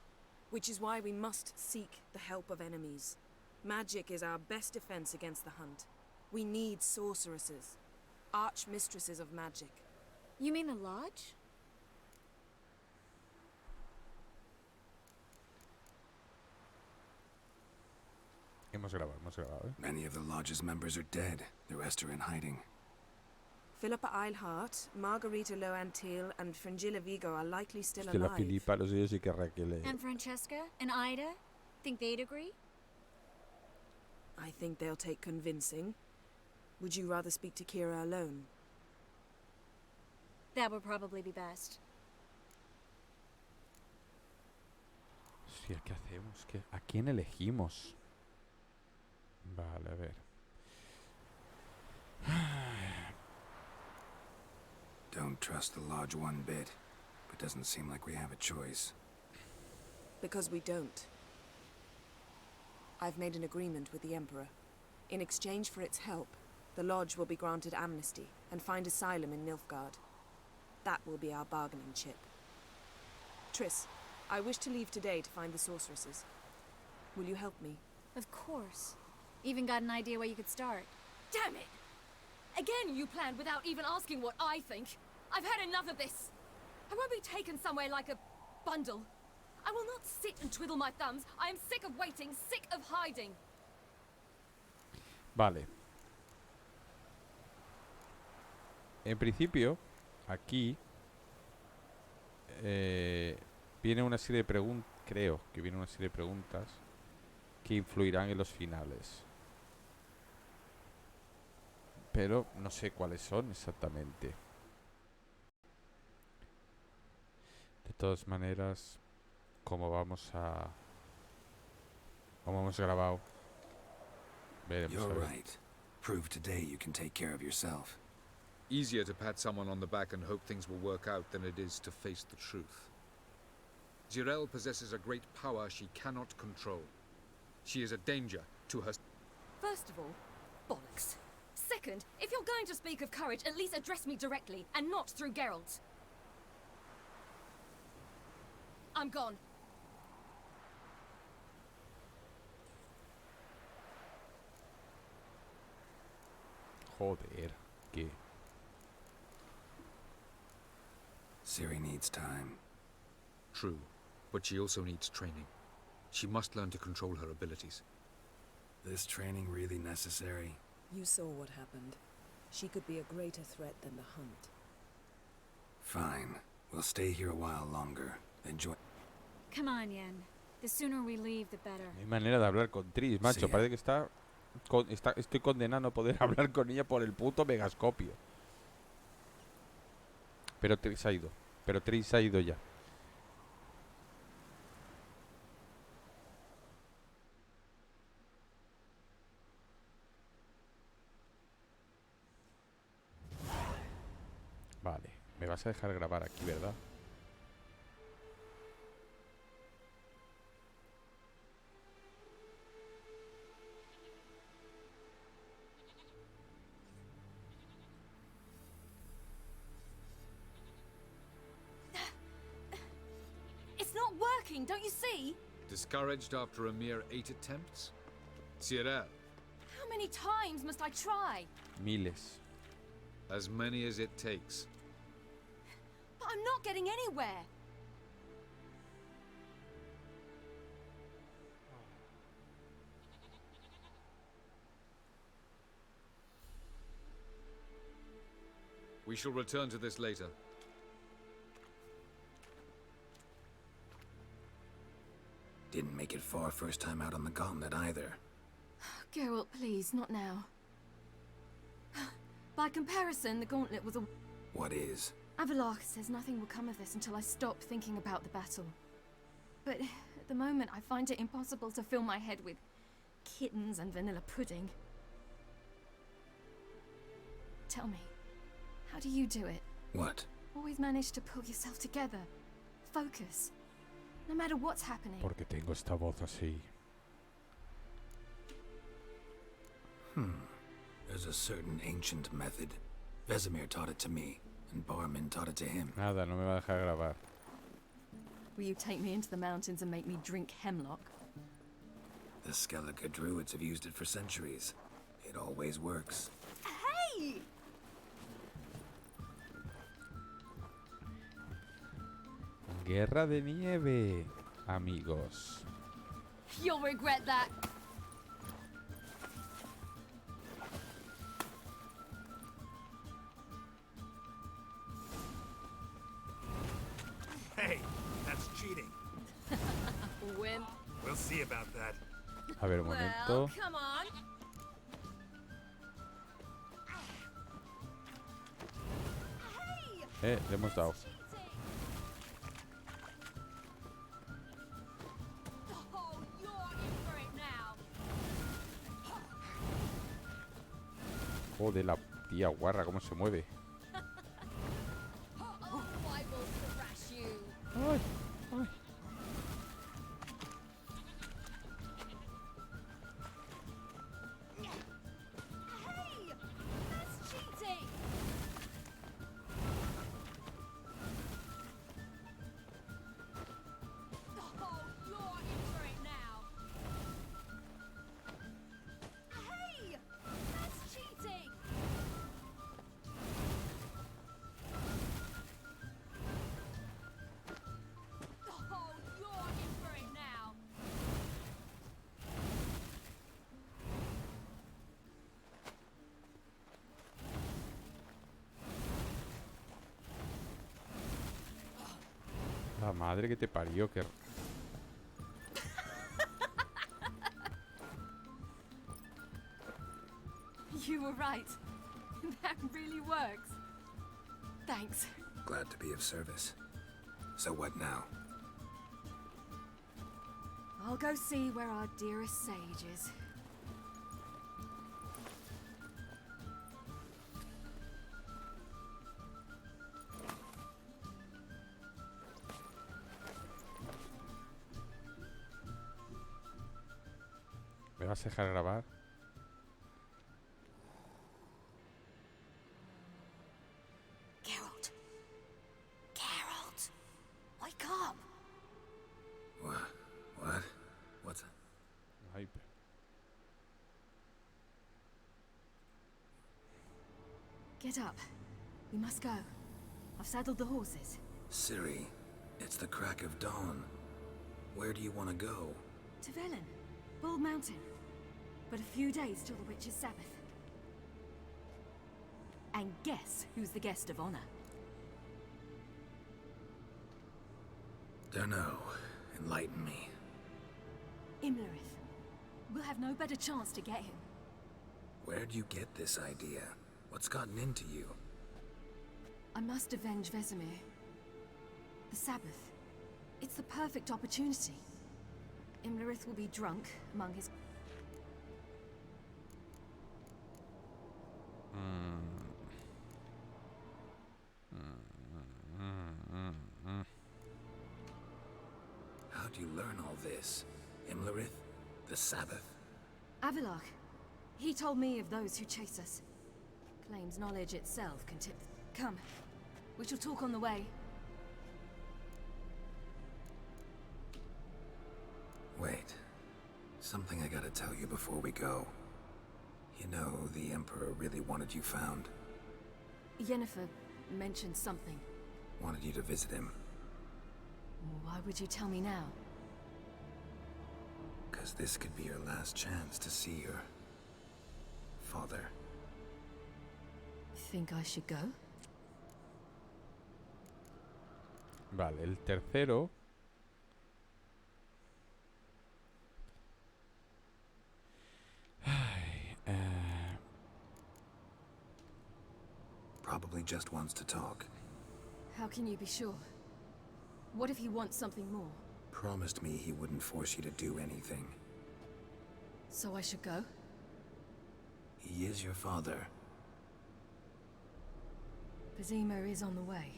Which is why we must seek the help of enemies. Magic is our best defense against the hunt. We need sorceresses. Archmistresses of magic. You mean the Lodge? Hemos grabado, ¿eh? Many of the Lodge's members are dead. The rest are in hiding. Philippa Eilhart, Margarita Loantil, and Fringilla Vigo are likely still Es que la alive. Filipa, los ellos sí que Raquel... And Francesca? And Ida? Think they'd agree? I think they'll take convincing. Would you rather speak to Kira alone? That would probably be best. Hostia, ¿qué hacemos? ¿A quién elegimos? Vale, a ver. Don't trust the Lodge one bit, but doesn't seem like we have a choice. Because we don't. I've made an agreement with the Emperor. In exchange for its help, the Lodge will be granted amnesty and find asylum in Nilfgaard. That will be our bargaining chip. Triss, I wish to leave today to find the sorceresses. Will you help me? Of course. Even got an idea where you could start. Damn it! Again you planned without even asking what I think. I've had enough of this. I won't be taken somewhere like a bundle. I will not sit and twiddle my thumbs. I am sick of waiting, sick of hiding. Vale. En principio, aquí viene una serie de preguntas, creo que viene una serie de preguntas que influirán en los finales. Pero no sé cuáles son exactamente. De todas maneras, como hemos grabado, veremos. You're a ver. right. Prove today you can take care of yourself. Easier to pat someone on the back and hope things will work out than it is to face the truth. Zirael possesses a great power she cannot control. She is a danger to her... First of all, bollocks. Second, if you're going to speak of courage, at least address me directly, and not through Geralt. I'm gone. Joder, que... Ciri needs time. True, but she also needs training. She must learn to control her abilities. This training really necessary? You saw what happened. She could be a greater threat than the hunt. Fine. We'll stay here a while longer. Enjoy. Come on, Yen. The sooner we leave, the better. No hay manera de hablar con Triss, macho. Sí, Parece que estoy condenado a no poder hablar con ella por el puto megascopio. Pero Triss ha ido. Ya. Vale. Me vas a dejar grabar aquí, ¿verdad? It's not working, don't you see? Discouraged after a mere 8 attempts? Zirael, How many times must I try? Miles. As many as it takes. But I'm not getting anywhere. We shall return to this later. Didn't make it far first time out on the gauntlet either. Geralt, please, not now. By comparison, the gauntlet was a... What is? Avalok says nothing will come of this until I stop thinking about the battle. But at the moment, I find it impossible to fill my head with kittens and vanilla pudding. Tell me, how do you do it? What? Always manage to pull yourself together. Focus. No matter what's happening. Porque tengo esta voz así. There's a certain ancient method. Vesemir taught it to me, and Barman taught it to him. Nada, no me va a dejar grabar. Will you take me into the mountains and make me drink hemlock? The Skellige druids have used it for centuries. It always works. Hey! Guerra de nieve, amigos. You'll regret that. Hey, that's cheating. Wimp. We'll see about that. A ver, un momento. Well, come on. Le hemos dado. Oh, you're in for it now. Joder, la tía guarra, cómo se mueve. Oh, I will thrash you. Ay, ay. Hey, that's cheating. Oh, you're in for it now. Hey, that's cheating. Oh, you're in for it now. La madre que te parió, que... You were right. That really works. Thanks. Glad to be of service. So what now? I'll go see where our dearest sage is. ¿Me vas a dejar grabar? Geralt. Geralt. Wake up. What? What's that? Ay, Get up. We must go. I've saddled the horses. Ciri, it's the crack of dawn. Where do you want to go? To Velen. Bald Mountain. But a few days till the Witch's Sabbath. And guess who's the guest of honor? Dunno. Enlighten me. Imlerith. We'll have no better chance to get him. Where'd you get this idea? What's gotten into you? I must avenge Vesemir. The Sabbath. It's the perfect opportunity. Imlerith will be drunk among his... How'd you learn all this? Imlerith? The Sabbath? Avalok. He told me of those who chase us. Claims knowledge itself can tip... Come. We shall talk on the way. Wait. Something I gotta tell you before we go. You know, the Emperor really wanted you found. Yennefer mentioned something. Wanted you to visit him. Why would you tell me now? Because this could be your last chance to see your father. Think I should go? Vale, el tercero. Probably just wants to talk. How can you be sure? What if he wants something more? Promised me he wouldn't force you to do anything. So I should go? He is your father. Vizima is on the way.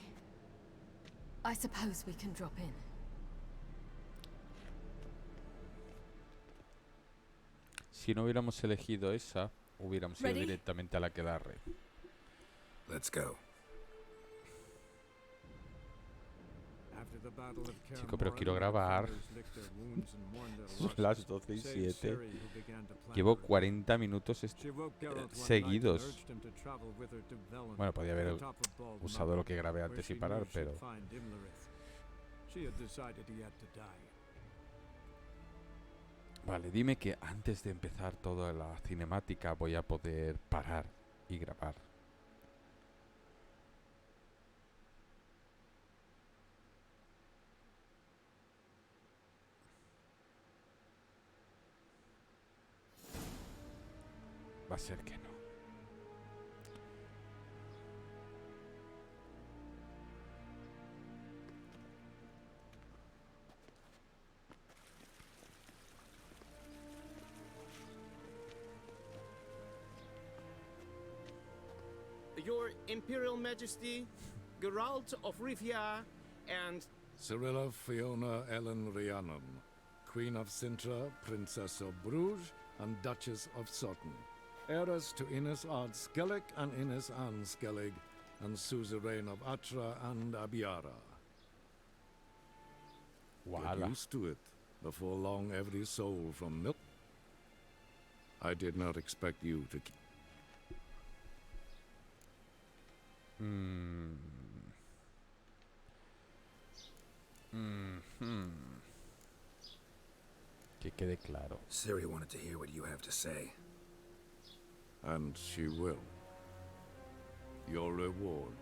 I suppose we can drop in. Si no hubiéramos elegido esa, hubiéramos ido directamente a la Aquelarre. Let's go. Chico, pero quiero grabar. Son las 12 y 7. Llevo 40 minutos seguidos. Bueno, podía haber usado lo que grabé antes y parar, pero... Vale, dime que antes de empezar toda la cinemática voy a poder parar y grabar. Va a ser que no. Your Imperial Majesty, Geralt of Rivia, and... Cyrilla Fiona Ellen Rhiannon, Queen of Sintra, Princess of Bruges, and Duchess of Sutton. Heiress to Innes Ard Skellig and Innes Anne Skellig, and suzerain of Atra and Abiara. Get used to it. Before long, every soul from milk. I did not expect you to keep. Que quede claro. Ciri wanted to hear what you have to say. And she will. Your reward.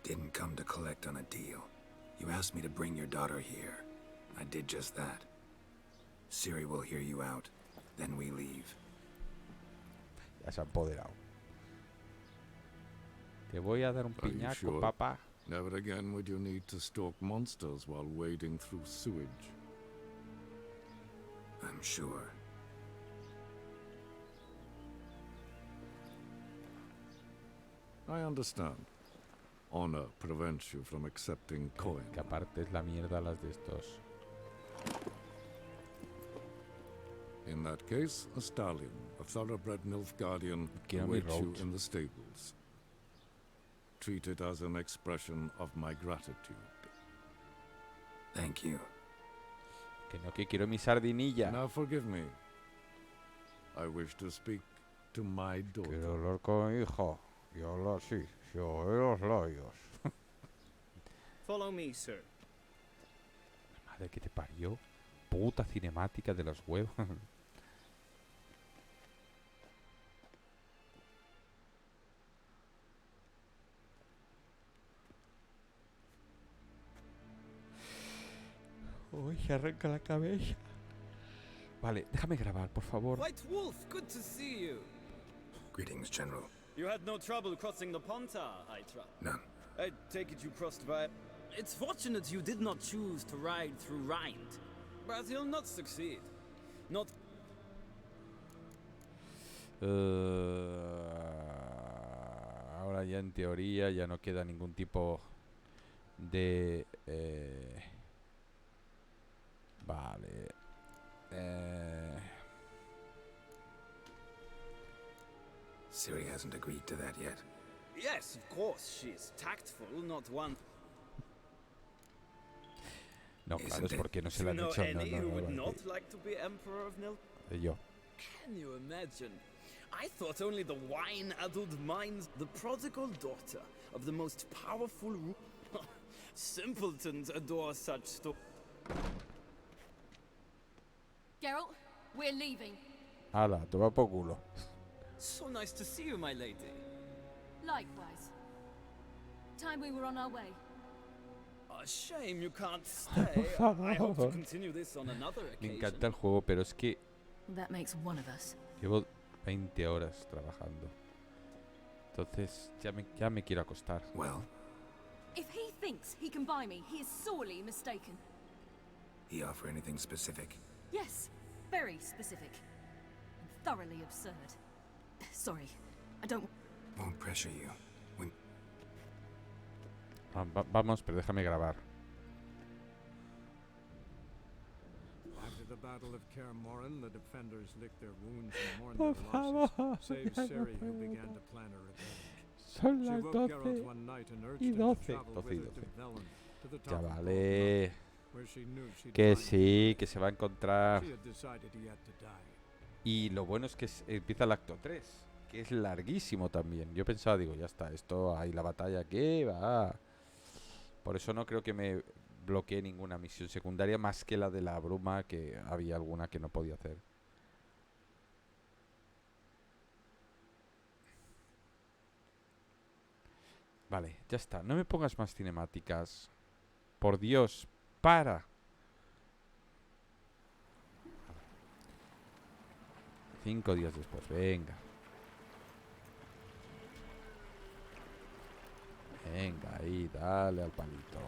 Didn't come to collect on a deal. You asked me to bring your daughter here. I did just that. Ciri will hear you out. Then we leave. Ya se ha apoderado. Te voy a dar un piñaco, sure? papá. Never again would you need to stalk monsters while wading through sewage. I'm sure. I understand. Honor prevents you from accepting coin. Que aparte es la mierda las de estos. In that case, a stallion, a thoroughbred Nilfgaardian, Quiero mi awaits you road. in the stables. Treat it as an expression of my gratitude. Thank you. Que no, que quiero mi sardinilla. Now forgive me. I wish to speak to my daughter. Quiero hablar con mi hijo. Y habla así. Se oye los labios. Follow me, sir. Madre que te parió. Puta cinemática de los huevos. Uy, se arranca la cabeza. Vale, déjame grabar, por favor. White Wolf, good to see you. Greetings, General. You had no trouble crossing the Ponta, I trust. None. I take it you crossed by... It's fortunate you did not choose to ride through Rind, but you'll not succeed. Not... Ahora ya en teoría ya no queda ningún tipo de... Vale. Ciri hasn't agreed to that yet. Yes, of course. She's tactful, not one. No, claro, es porque no se le han hecho. Do you know any who would not like to be Emperor of Nil? Yo. Can you imagine? I thought only the wine-addled minds, the prodigal daughter of the most powerful simpletons adore such stuff. Geralt, we're leaving. Hala, toma por culo. So nice to see you, my lady. Likewise. Time we were on our way. A shame you can't stay. I hope to continue this on another Me occasion. encanta el juego, pero es que That makes one of us. llevo 20 horas trabajando. Entonces ya me quiero acostar. Well, If he thinks he can buy me, he is sorely mistaken. he offer anything specific? Yes, very specific. And thoroughly absurd. Sorry, I don't... Won't pressure you. When Vamos, pero déjame grabar. After the Battle of Kaer Morhen, the defenders licked their wounds and mourned their losses, save Ciri, who began to plan a revenge. Son She las woke 12 Geralt one night and urged y him to 12. travel 12 y with her 12. to Velen, to the Ya top of vale. where she knew she'd Que find sí, que se va a encontrar. She had decided he had to die. Y lo bueno es que empieza el acto 3, que es larguísimo también. Yo pensaba, digo, ya está, esto, hay la batalla que va. Por eso no creo que me bloqueé ninguna misión secundaria más que la de la bruma, que había alguna que no podía hacer. Vale, ya está. No me pongas más cinemáticas. Por Dios, para. 5 días después, venga. Venga, ahí, dale al palito.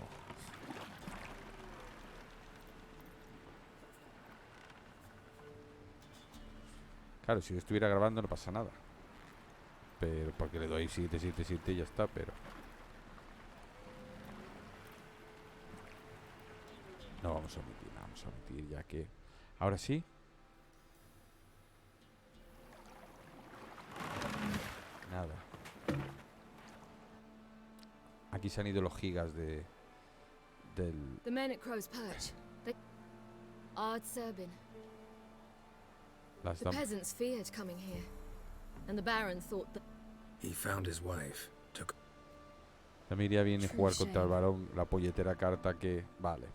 Claro, si yo estuviera grabando no pasa nada. Pero porque le doy 777 y ya está, pero... No vamos a omitir, vamos a omitir, ya que... Ahora sí. Nada. Aquí se han ido los gigas del... The men at Crow's Perch. They... Ard Serbin. Las The dam- peasants feared coming here. And the Baron thought that... he found his wife, took Ya me iría bien jugar contra el varón, la polletera carta que... Vale.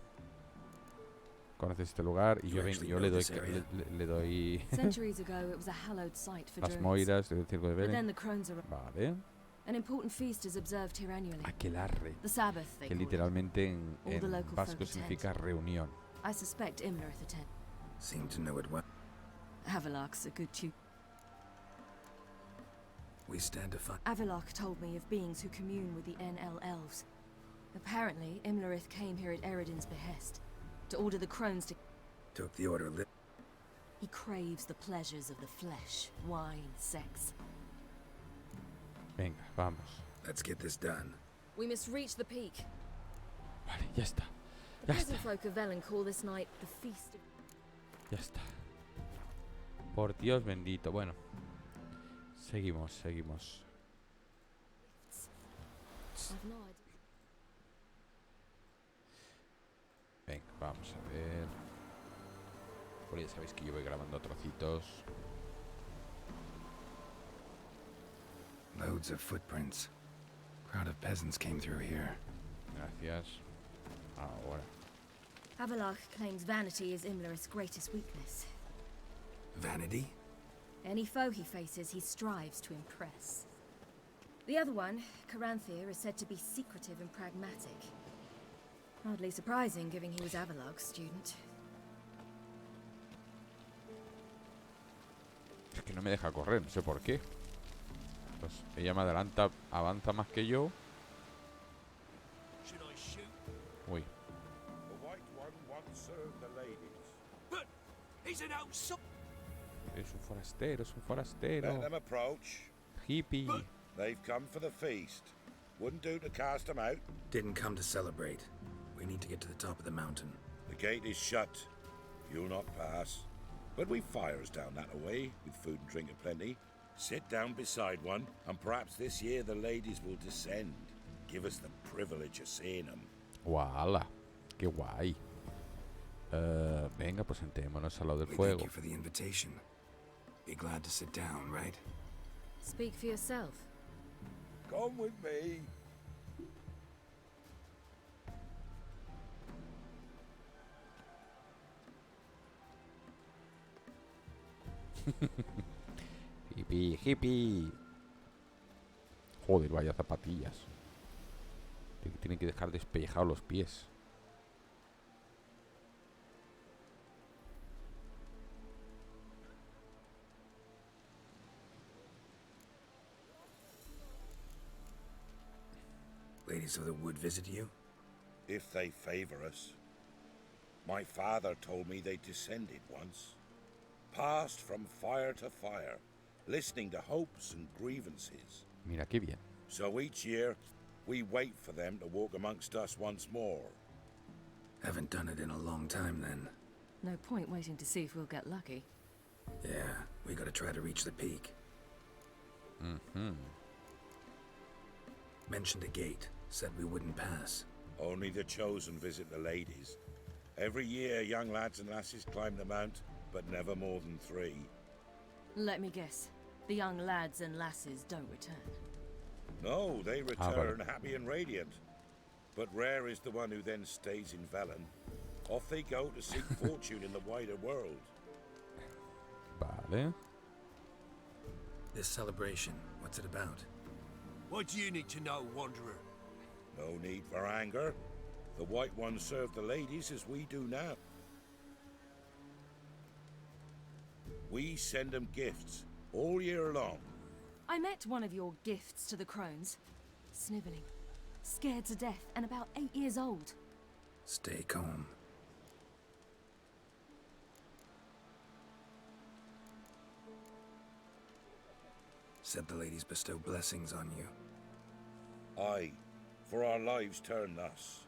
Conoces este lugar y yo le doy... Le doy... Centuries ago, it was a hallowed site for las druids. moiras del circo de But then Belén. the crones are... Vale. An important feast is observed here annually. Aquelarre. The Sabbath, they Que call it. literalmente en All the local vasco folk significa attend. reunión. I suspect Imlerith attend. seemed to know it well. Havelark's a good tutor. We stand to find. Avilark told me of beings who commune with the NL elves. Apparently, Imlerith came here at Eredin's behest, to order the crones to... Took the order He craves the pleasures of the flesh, wine, sex. Venga, vamos. Let's get this done. We must reach the peak. Vale, ya está. The Ya peasant está. folk of Velen call this night the Feast of... Ya está. Por Dios bendito. Bueno. Seguimos, seguimos. I've no idea. Venga, vamos a ver. Bueno, ya sabéis que yo voy grabando trocitos. Loads of footprints. Crowd of peasants came through here. Gracias. Ahora. Havelark claims vanity is Imlerith's greatest weakness. Vanity? Any foe he faces, he strives to impress. The other one, Caranthir, is said to be secretive and pragmatic. Hardly surprising, given he was Avilark's student. Es que no me deja correr, no sé por qué. Pues ella me avanza más que yo. Should I shoot? Uy. The white one once served the ladies. But he's an outside. Es un forastero, es un forastero. Let them approach. Hippie. They've come for the feast. Wouldn't do to cast them out. Didn't come to celebrate. We need to get to the top of the mountain. The gate is shut. You'll not pass. But we've fires down that away, with food and drink aplenty. Sit down beside one, and perhaps this year the ladies will descend. Give us the privilege of seeing them. ¡Wala! ¡Qué guay! Venga, pues sentémonos al lado del We fuego. thank you for the invitation. Be glad to sit down, right? Speak for yourself. Come with me. Hippie, hippie. Joder, vaya zapatillas. Tienen que dejar despellejados los pies. Ladies of the Wood visit you? If they favor us. My father told me they descended once. Passed from fire to fire, listening to hopes and grievances. Mira qué bien. So each year, we wait for them to walk amongst us once more. Haven't done it in a long time, then. No point waiting to see if we'll get lucky. Yeah, we gotta try to reach the peak. Mm-hmm. Mentioned a gate. Said we wouldn't pass. Only the chosen visit the ladies. Every year, young lads and lasses climb the mount, but never more than 3. Let me guess. The young lads and lasses don't return. No, they return happy and radiant. But rare is the one who then stays in Velen. Off they go to seek fortune in the wider world. Vale. This celebration, what's it about? What do you need to know, Wanderer? No need for anger. The White Ones serve the ladies as we do now. We send them gifts all year long. I met one of your gifts to the crones. Snivelling. Scared to death and about 8 years old. Stay calm. Said the ladies bestow blessings on you. Aye, for our lives turn thus.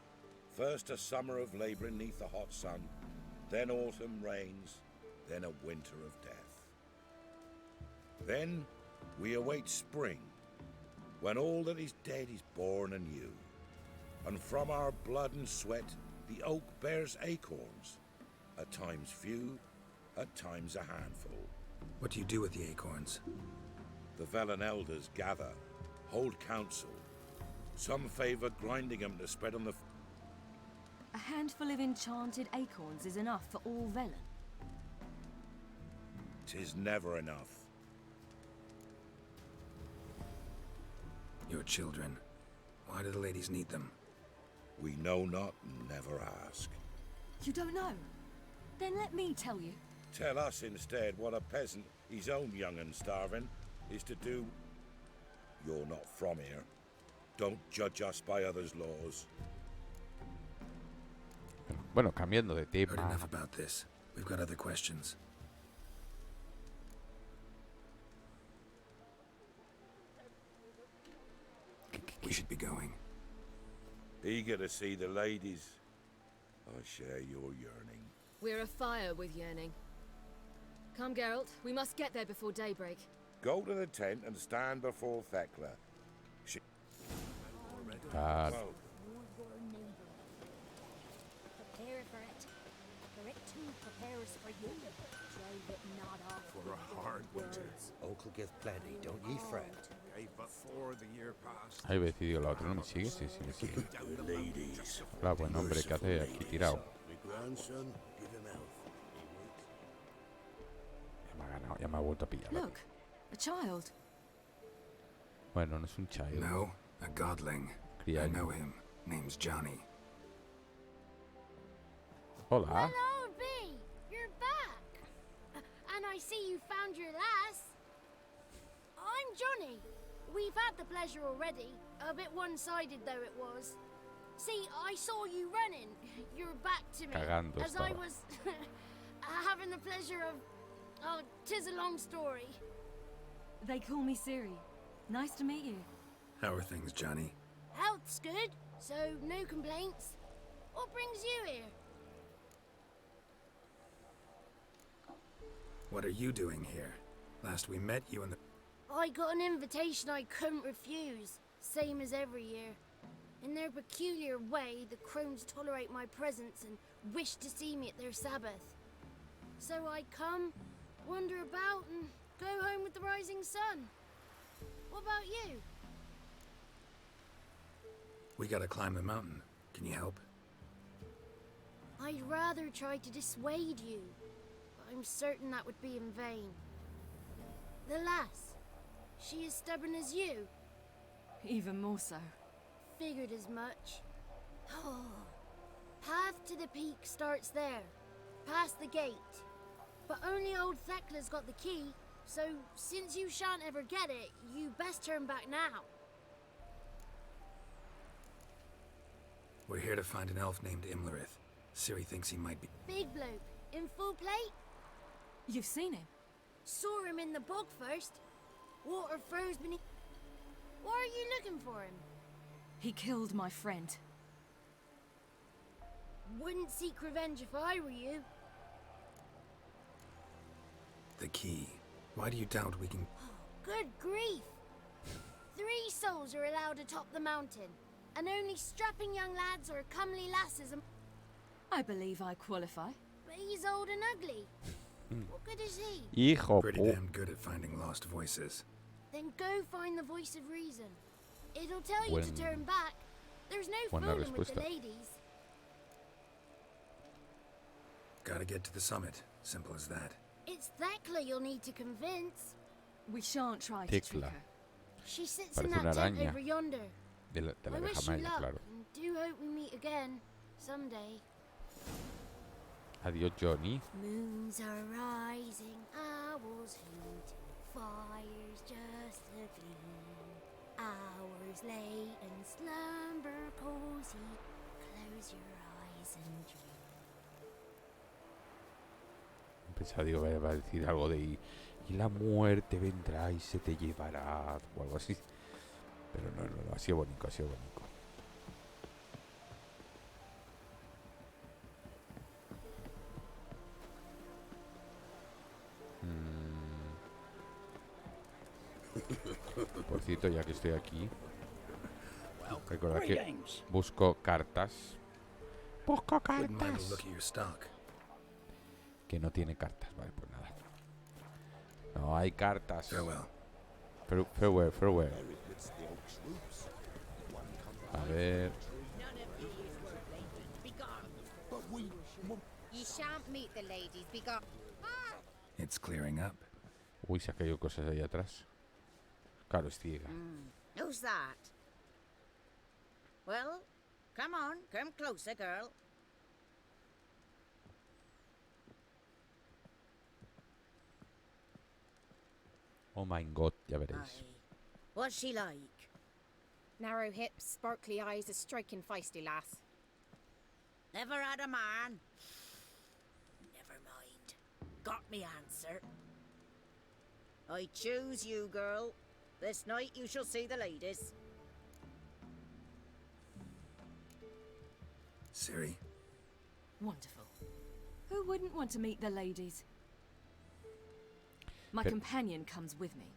First a summer of labouring neath the hot sun, then autumn rains, then a winter of death. Then we await spring, when all that is dead is born anew. And from our blood and sweat the oak bears acorns, at times few, at times a handful. What do you do with the acorns? The Velen elders gather, hold council. Some favour grinding them to spread on the... A handful of enchanted acorns is enough for all Velen. 'Tis never enough. Your children. Why do the ladies need them? We know not and never ask. You don't know? Then let me tell you. Tell us instead what a peasant, his own young and starving, is to do. You're not from here. Don't judge us by others' laws. Bueno, cambiando de tema. Heard enough about this. We've got other questions. We should be going. Eager to see the ladies. I share your yearning. We're afire with yearning. Come, Geralt. We must get there before daybreak. Go to the tent and stand before Thekla. Prepare for it. For it too prepares for you. Drive it not off. For a hard winter. Uncle give plenty, don't ye fret. Before the year passed. Ahí he decidido la otra, ¿no me sigue? Sí, sí, me sigue. Claro, buen hombre, ¿qué hace aquí tirado? Ya me ha ganado, ya me ha vuelto a pillar. Look, a child. Bueno, no es un child. No, a godling. I know him. Name's Johnny. Hola. Hello, B. You're back. And I see you found your lass. I'm Johnny. We've had the pleasure already. A bit one-sided though it was. See, I saw you running. Your back to me. Cagando as I was having the pleasure of... Oh, 'tis a long story. They call me Ciri. Nice to meet you. How are things, Johnny? Health's good, so no complaints. What brings you here? What are you doing here? Last we met, you and the... I got an invitation I couldn't refuse, same as every year. In their peculiar way, the crones tolerate my presence and wish to see me at their Sabbath. So I come, wander about, and go home with the rising sun. What about you? We gotta climb the mountain. Can you help? I'd rather try to dissuade you, but I'm certain that would be in vain. The lass, she as stubborn as you? Even more so. Figured as much. Path to the peak starts there, past the gate. But only old Thekla's got the key, so since you shan't ever get it, you best turn back now. We're here to find an elf named Imlerith. Ciri thinks he might be... Big bloke, in full plate? You've seen him? Saw him in the bog first. Water froze beneath... Why are you looking for him? He killed my friend. Wouldn't seek revenge if I were you. The key. Why do you doubt we can... Good grief! 3 souls are allowed atop the mountain, and only strapping young lads or comely lasses and... I believe I qualify. But he's old and ugly. What good is he? Pretty damn good at finding lost voices. Then go find the voice of reason. It'll tell you to turn back. There's no fooling with the ladies. Gotta get to the summit. Simple as that. It's Thekla you'll need to convince. We shan't try to trick her. She sits in that tent over yonder. De la I wish abeja you maya, luck, claro. and do hope we meet again someday. Adiós, Johnny. Moons are rising, owls hoot, fires just a gleam. Hours late and slumber cozy, close your eyes and dream. Pensaba, digo, va a decir algo de y la muerte vendrá y se te llevará o algo así. Pero no, ha sido bonito, ha sido bonito. Por cierto, ya que estoy aquí, recordad que busco cartas. Busco cartas. Que no tiene cartas, vale, pues nada. No hay cartas. Farewell. A ver. You shan't meet the ladies. Be gone. It's clearing up. Uy, se ha caído cosas ahí atrás. Claro, es ciega. Who's that? Well, come on, come closer, girl. Oh my god, ya veréis. What's she like? Narrow hips, sparkly eyes, a striking feisty lass. Never had a man. Never mind. Got me answer. I choose you, girl. This night you shall see the ladies. Ciri? Wonderful. Who wouldn't want to meet the ladies? My companion comes with me.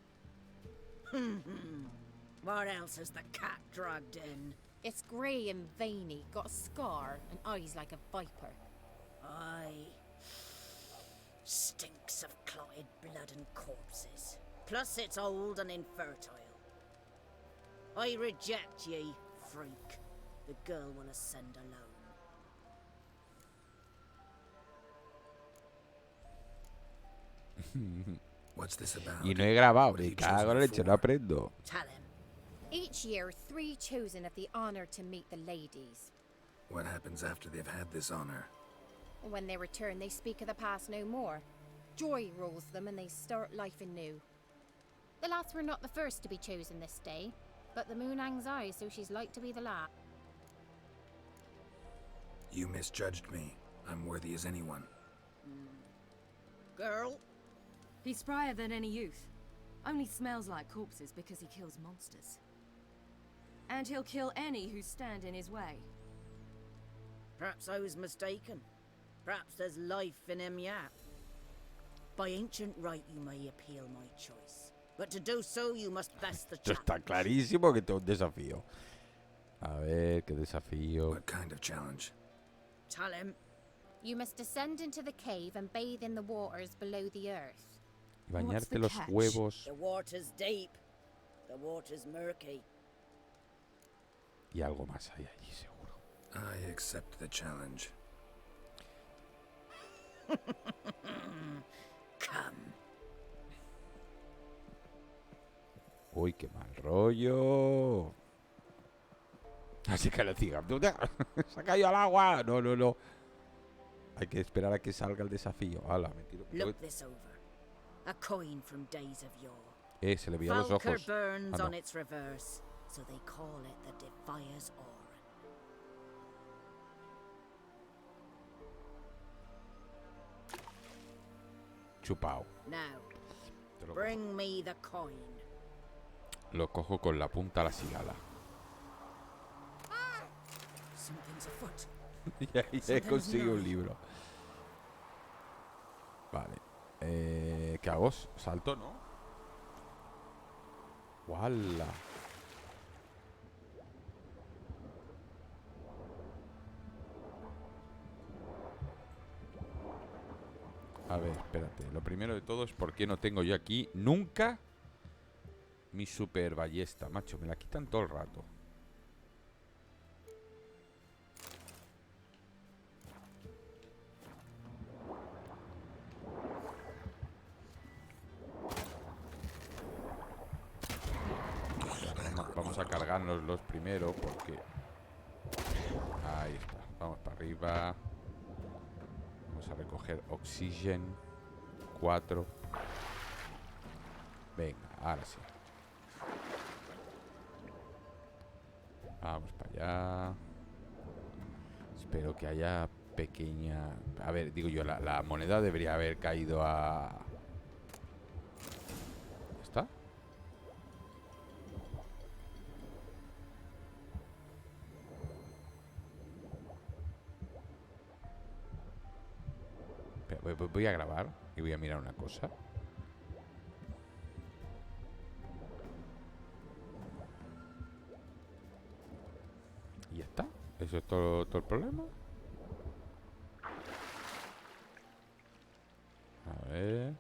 What else has the cat dragged in? It's grey and veiny, got a scar, and eyes like a viper. Aye. Stinks of clotted blood and corpses. Plus it's old and infertile. I reject ye, freak. The girl will ascend alone. What's this about? Y no he grabado, me cago en la leche, no aprendo. Tell him. Each year, 3 chosen have the honor to meet the ladies. What happens after they've had this honor? When they return, they speak of the past no more. Joy rules them and they start life anew. The lass were not the first to be chosen this day, but the moon hangs high, so she's like to be the last. You misjudged me. I'm worthy as anyone. Girl? He's sprier than any youth. Only smells like corpses because he kills monsters. And he'll kill any who stand in his way. Perhaps I was mistaken. Perhaps there's life in him yet. By ancient right you may appeal my choice. but to do so you must best the Esto está clarísimo que tengo un desafío. A ver, ¿qué desafío? What kind of challenge? Tell him. You must descend into the cave and bathe in the waters below the earth. Y bañarte los huevos. The water's deep. The water's murky. Y algo más hay allí, seguro. I accept the challenge. Come. Uy, qué mal rollo. Así que le diga, se ha caído al agua. No, no, no. Hay que esperar a que salga el desafío. Hala, mentira. Look this over. A coin from days of yore. Se le veía los ojos. Burns no. on its reverse, so they call it the Defier's Oran. Chupao. Now, bring me the coin. Lo cojo con la punta a la cigala. Something's afoot. Y ahí he conseguido un libro. Vale. ¿Qué hago? ¿Salto, no? ¡Wala! A ver, espérate. Lo primero de todo es por qué no tengo yo aquí nunca mi super ballesta, macho. Me la quitan todo el rato. Vamos a cargarnos primero porque... Ahí está. Vamos para arriba. Vamos a recoger oxígeno. 4. Venga, ahora sí. Vamos para allá. Espero que haya pequeña... A ver, digo yo, la moneda debería haber caído a... ¿Está? Voy a grabar y voy a mirar una cosa. Y ya está. Eso es todo el problema. A ver.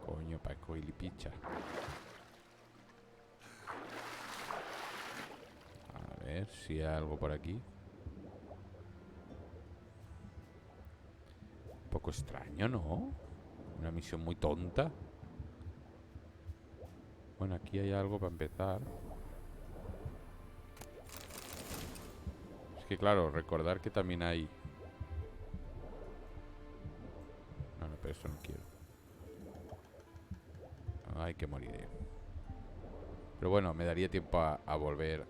Coño, Paco y Lipicha. A ver si hay algo por aquí. Un poco extraño, ¿no? Una misión muy tonta. Bueno, aquí hay algo para empezar. Es que claro, recordar que también hay... No, no, pero eso no quiero. Ay, que moriré. Pero bueno, me daría tiempo a volver.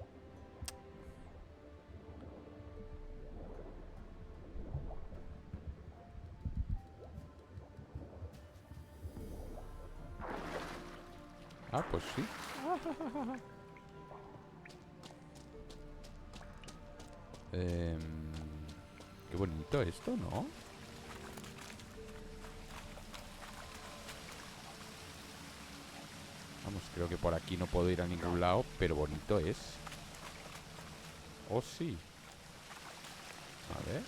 Ah, pues sí. Qué bonito esto, ¿no? Vamos, creo que por aquí no puedo ir a ningún lado, pero bonito es. Oh, sí. A ver.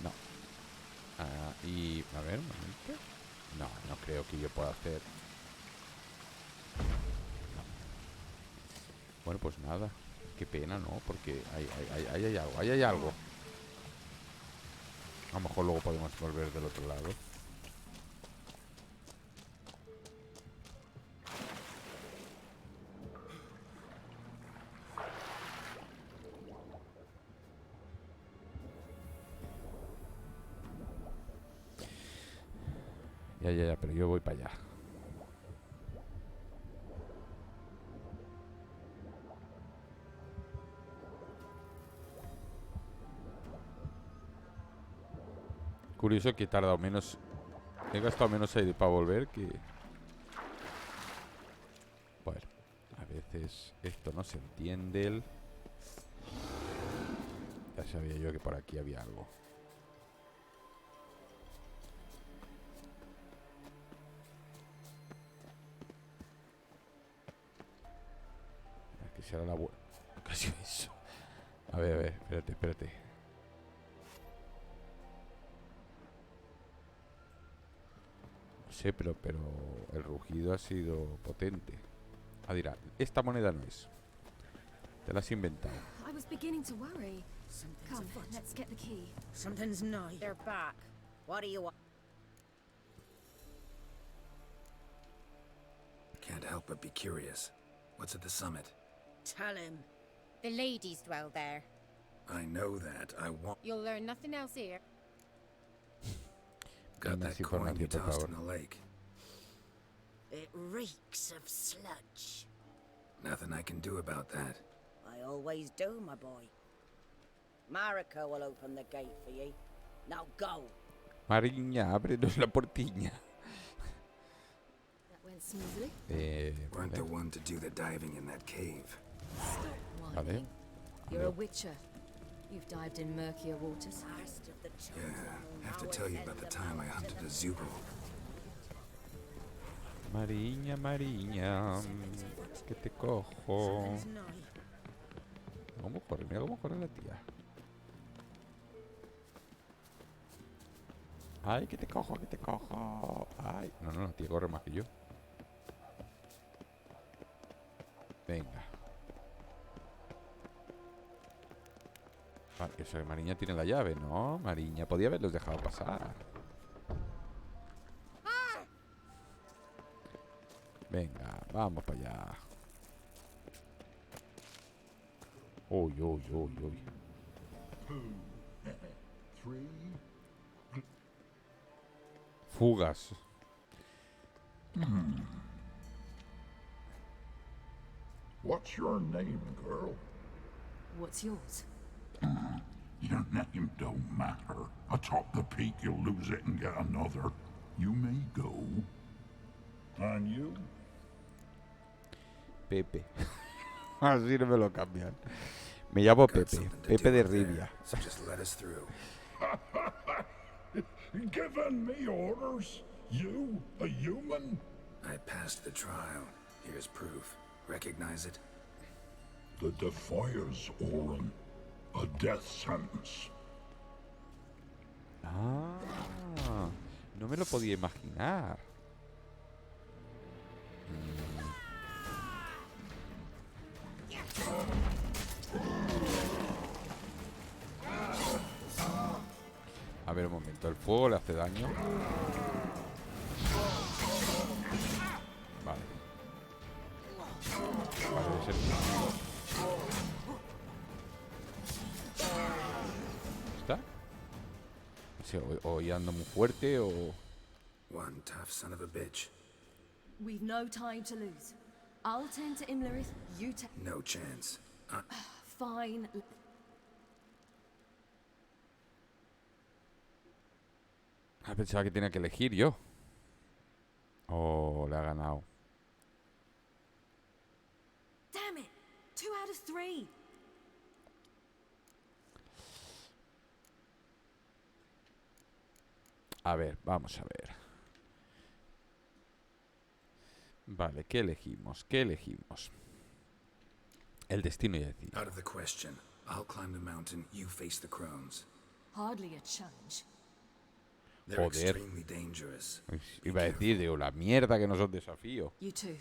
No. Y... A ver, un momento. No, no creo que yo pueda hacer. No. Bueno, pues nada. Qué pena, ¿no? Porque hay algo. Ahí hay algo. A lo mejor luego podemos volver del otro lado. Ya, pero yo voy para allá. Curioso que he tardado menos. He gastado menos aire para volver que... veces esto no se entiende. Ya sabía yo que por aquí había algo. Que será la buena. Casi eso. A ver, espérate. No sé, pero el rugido ha sido potente. Ah, dirá, esta moneda no es. Te la has inventado. I was beginning to worry. Come, let's get the key. Something's nigh. They're back. What do you want? Can't help but be curious. What's at the summit? Tell him. The ladies dwell there. I know that. I want... You'll learn nothing else here. Got that coin you tossed in the lake. It reeks of sludge. Nothing I can do about that. I always do, my boy. Mariko will open the gate for you. Now go. Mariña, ábrenos la portiña. That went smoothly. Weren't the one to do the diving in that cave. Stop whining. You're a witcher. You've dived in murkier waters. Yeah, have to tell you about the time I hunted a Zubro. Mariña, que te cojo. Mira cómo corre la tía. Ay, que te cojo. Ay, no, la tía corre más que yo. Venga. Vale, eso de Mariña tiene la llave, ¿no? Mariña, podía haberlos dejado pasar. Venga, vamos para allá. Uy. Fugas. What's your name, girl? What's yours? Your name don't matter. Atop the peak, you'll lose it and get another. You may go. And you? Pepe. Así no me lo cambian. Me llamo Pepe. Pepe de Rivia. So just let us through. Giving me orders? You, a human? I passed the trial. Here's proof. Recognize it? The Defiers, Orin. A death sentence. Ah, no me lo podía imaginar. A ver, un momento. ¿El fuego le hace daño? Vale. Debe ser. ¿Está? No sé, o ando muy fuerte o... One tough son of a bitch. We've no time to lose. I'll tend to Imlerith, you take... No chance. Fine. Pensaba que tenía que elegir yo. Oh, le ha ganado. Damn it! 2 out of 3. A ver, vamos a ver. Vale, ¿qué elegimos? El destino ya decía. Out of the question. I'll climb the mountain, you face the crones. Hardly a challenge. They're Joder. extremely dangerous. Iba a decir, digo, la mierda que no son desafío. You too.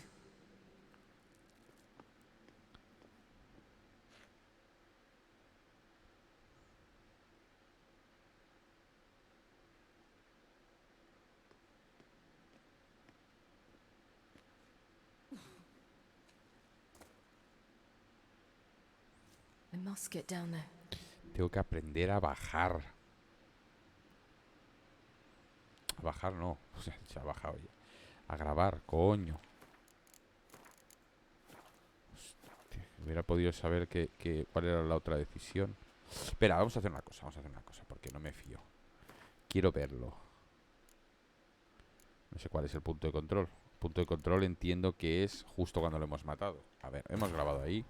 I must get down there. Tengo que aprender a bajar. A bajar no. O sea, se ha bajado ya. A grabar, coño. Hostia, hubiera podido saber cuál era la otra decisión. Espera, vamos a hacer una cosa, porque no me fío. Quiero verlo. No sé cuál es el punto de control. punto de control entiendo que es justo cuando lo hemos matado. A ver, hemos grabado ahí.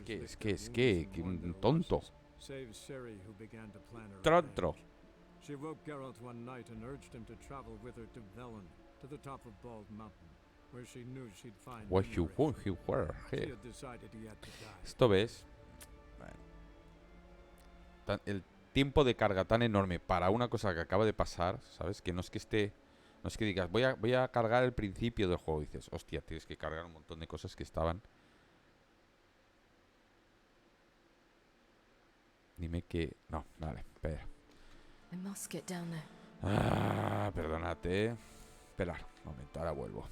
Es que un tonto. Trontro. She woke Geralt one night and urged him to travel with her to Velen, to the top of Bald Mountain, where she knew she'd find She had decided he had to die. Esto ves. Bueno. El tiempo de carga tan enorme para una cosa que acaba de pasar, ¿sabes? Que no es que esté... No es que digas, voy a cargar el principio del juego. Y dices, hostia, tienes que cargar un montón de cosas que estaban... Dime que... No, vale, espera. Ah, perdónate. Esperar, un momento, ahora vuelvo.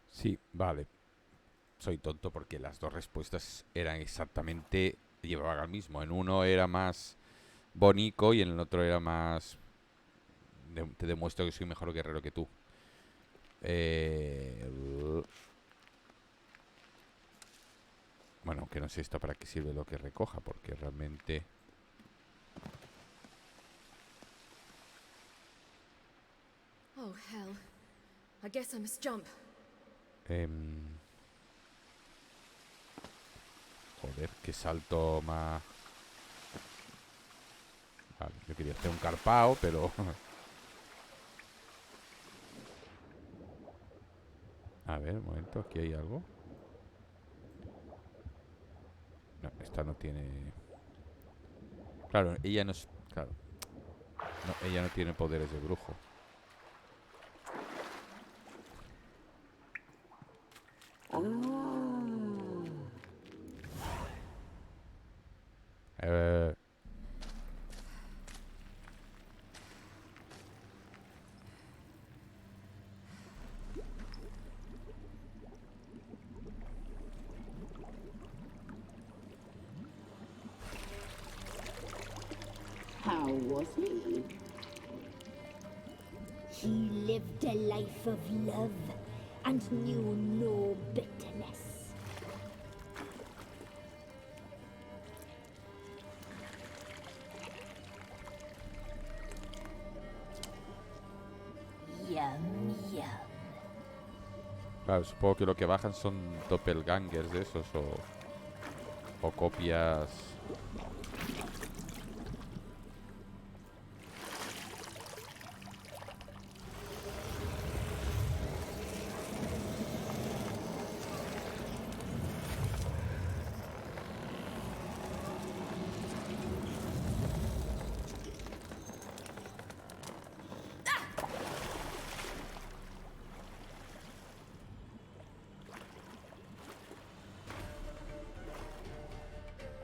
Sí, vale. Soy tonto porque las dos respuestas eran exactamente... Llevaban al mismo. En uno era más bonito y en el otro era más... Te demuestro que soy mejor guerrero que tú. Bueno, que no sé esto para qué sirve lo que recoja, porque realmente... Oh, hell. I guess I must jump. Joder, qué salto más... Vale, yo quería hacer un carpao, pero... A ver, un momento, aquí hay algo. No, esta no tiene... Claro, ella no es... Claro. No, ella no tiene poderes de brujo. How was he? He lived a life of love and knew no bitterness. Yum, yum. Claro, supongo que lo que bajan son doppelgangers de esos o copias...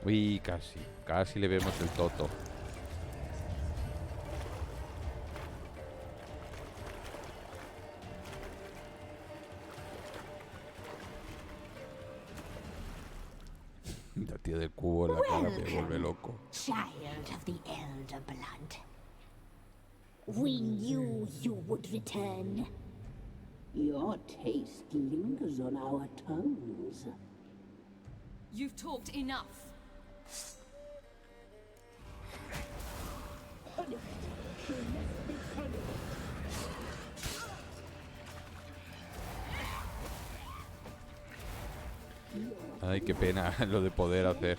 Uy, casi le vemos el toto. La tía del cubo en la cara me vuelve loco. Child of the elder blood. We knew you would return. Your taste lingers on our tongues. You've talked enough. Ay, qué pena lo de poder hacer.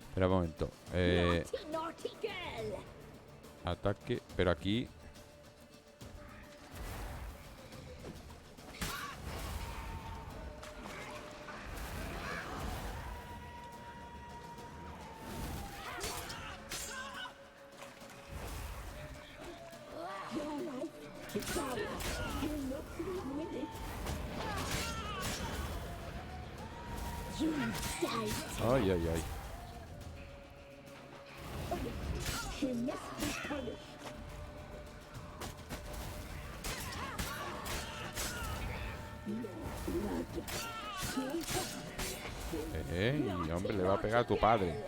Espera un momento. Ataque, pero aquí... Ay, ay, ay. Hombre, le va a pegar a tu padre.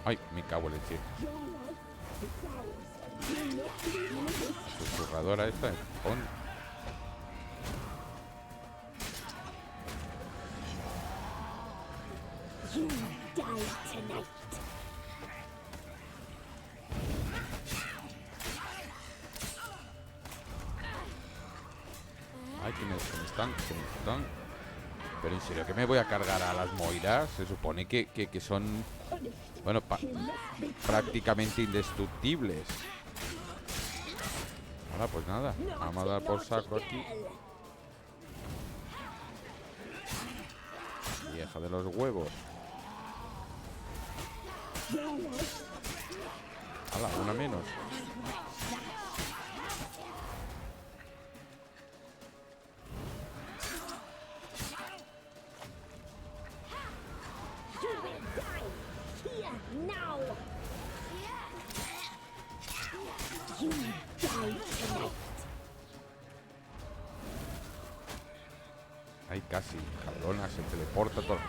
Ay, me cago en leche. Susurradora esta. die tonight. Ay, que me están. Pero en serio, ¿que me voy a cargar a las moiras? Se supone que son, bueno, prácticamente indestructibles. Ahora, pues nada, vamos a dar por saco aquí. Vieja de los huevos. Hala, una menos. Ay, casi, cabrona, se teleporta todo.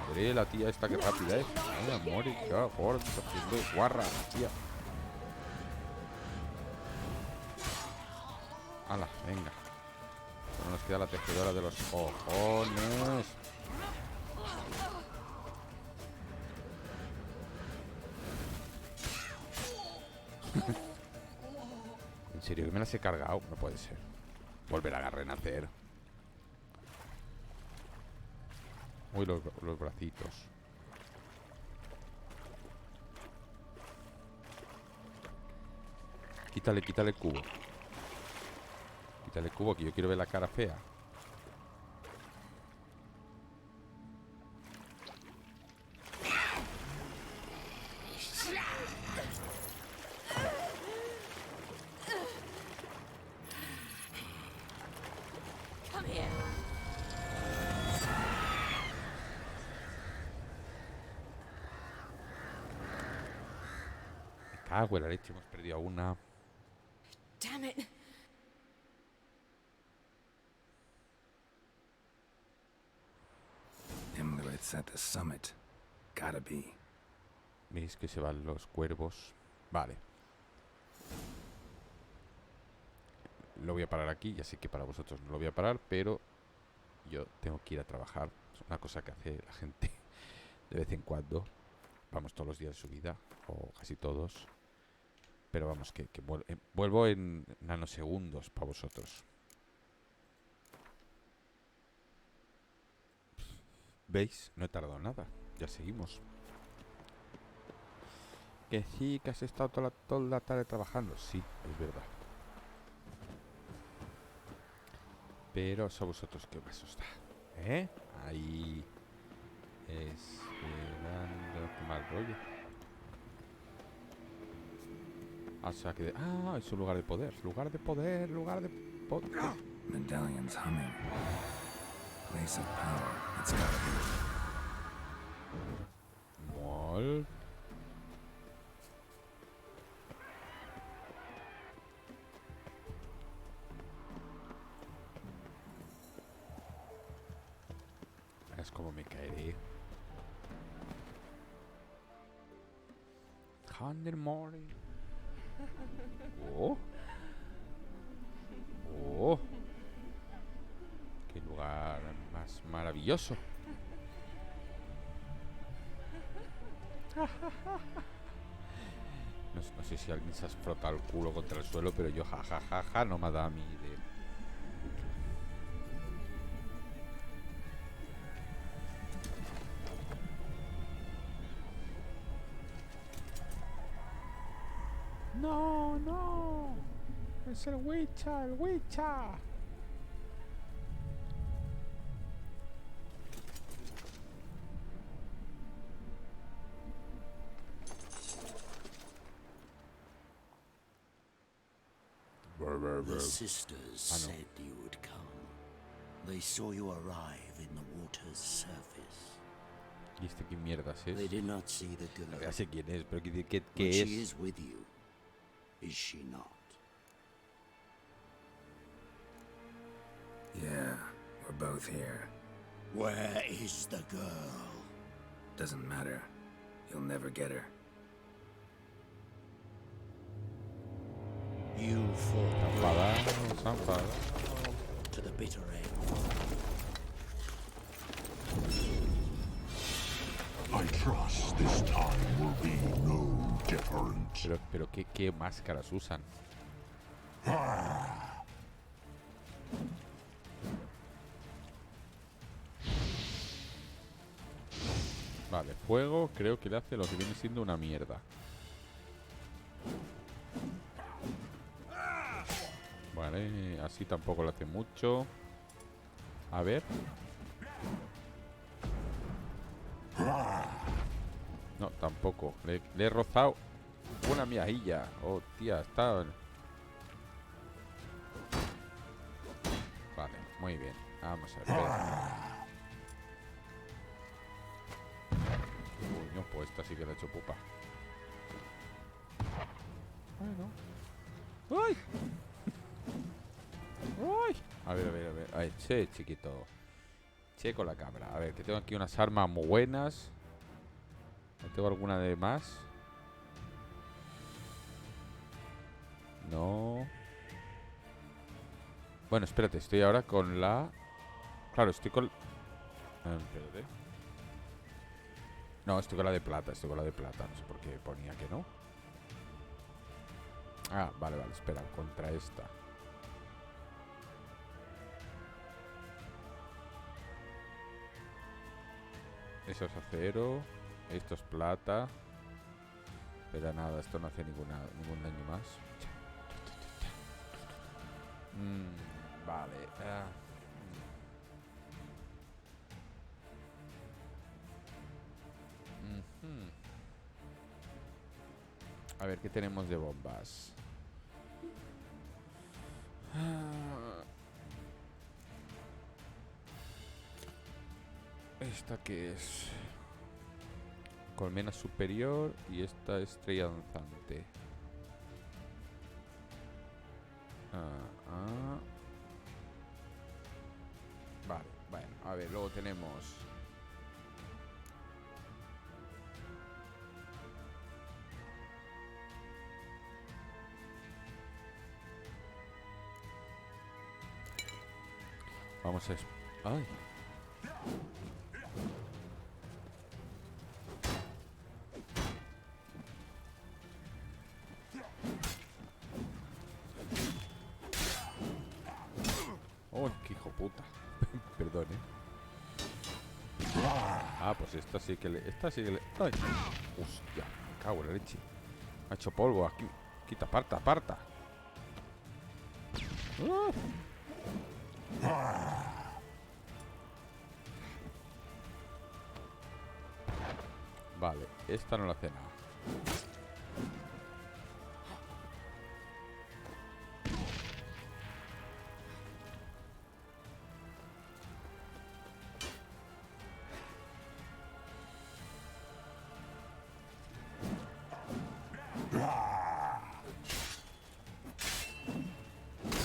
Madre, la tía esta que rápida es. Ay, amor, y qué gorda, haciendo guarra, tía. Hala, venga. Solo nos queda la tejedora de los cojones. ¿En serio que me las he cargado? No puede ser. Volver a renacer. Uy, los bracitos. Quítale el cubo. Quítale el cubo, que yo quiero ver la cara fea. Me cago en la leche, hemos perdido a una. Damn it. It's at the summit. Gotta be. ¿Veis que se van los cuervos? Vale. Lo voy a parar aquí. Ya sé que para vosotros no lo voy a parar, pero yo tengo que ir a trabajar. Es una cosa que hace la gente de vez en cuando. Vamos todos los días de su vida, o casi todos. Pero vamos, que vuelvo en nanosegundos para vosotros. ¿Veis? No he tardado nada. Ya seguimos. Que sí, que has estado toda la tarde trabajando. Sí, es verdad. Pero a vosotros qué más os da. ¿Eh? Ahí. Esperando. Qué mal rollo. O sea que... Ah, es un lugar de poder. Lugar de poder. Medallion's humming. Place of power. It's gotta be. Mol. Es como me caeré. Thunder Morning. Oh. Oh. Qué lugar más maravilloso. No sé si alguien se ha frotado el culo contra el suelo, pero yo jajajaja no me ha dado a mí de... No, no. Es el Witcher, The sisters said you would come. They saw you arrive in the water's surface. ¿Y este qué mierdas es? They did not see the girl. Ya sé quién es, pero ¿qué But es? she is with you, is she not? Yeah, we're both here. Where is the girl? Doesn't matter. You'll never get her. You fought to the bitter end. I trust this time will be no different. Pero ¿qué máscaras usan? Vale, fuego creo que le hace lo que viene siendo una mierda. Vale, así tampoco le hace mucho. A ver. No, tampoco. Le he rozado una miajilla. Oh, tía, está... Vale, muy bien. Vamos a ver. Coño, pues esta sí que la he hecho pupa. Bueno. ¡Uy! ¡Uy! A ver. A ver, che, chiquito. Che con la cámara. A ver, que tengo aquí unas armas muy buenas. ¿No tengo alguna de más? No. Bueno, espérate, estoy ahora con la... Claro, estoy con... espérate. No, estoy con la de plata, No sé por qué ponía que no. Ah, vale, espera, contra esta. Eso es acero. Esto es plata. Pero nada, esto no hace ningún daño más. Vale. A ver, ¿qué tenemos de bombas? ¿Esta qué es? Colmena superior y esta estrella danzante. Vale, bueno, a ver, luego tenemos... Vamos a... ¡Ay! ¡Oh, qué hijo puta! Perdón, Ah, pues esta sí que le... ¡Ay! ¡Hostia! Me cago en la leche. Ha hecho polvo aquí. Quita, aparta. Vale, esta no la hace nada.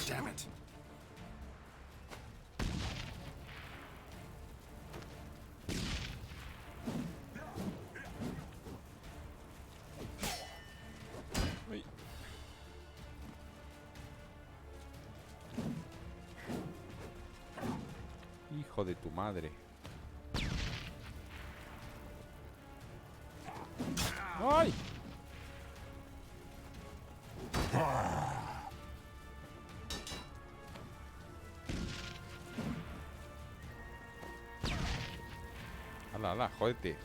Damn it. Hijo de tu madre. ¡Ay! ¡Hala, jódete!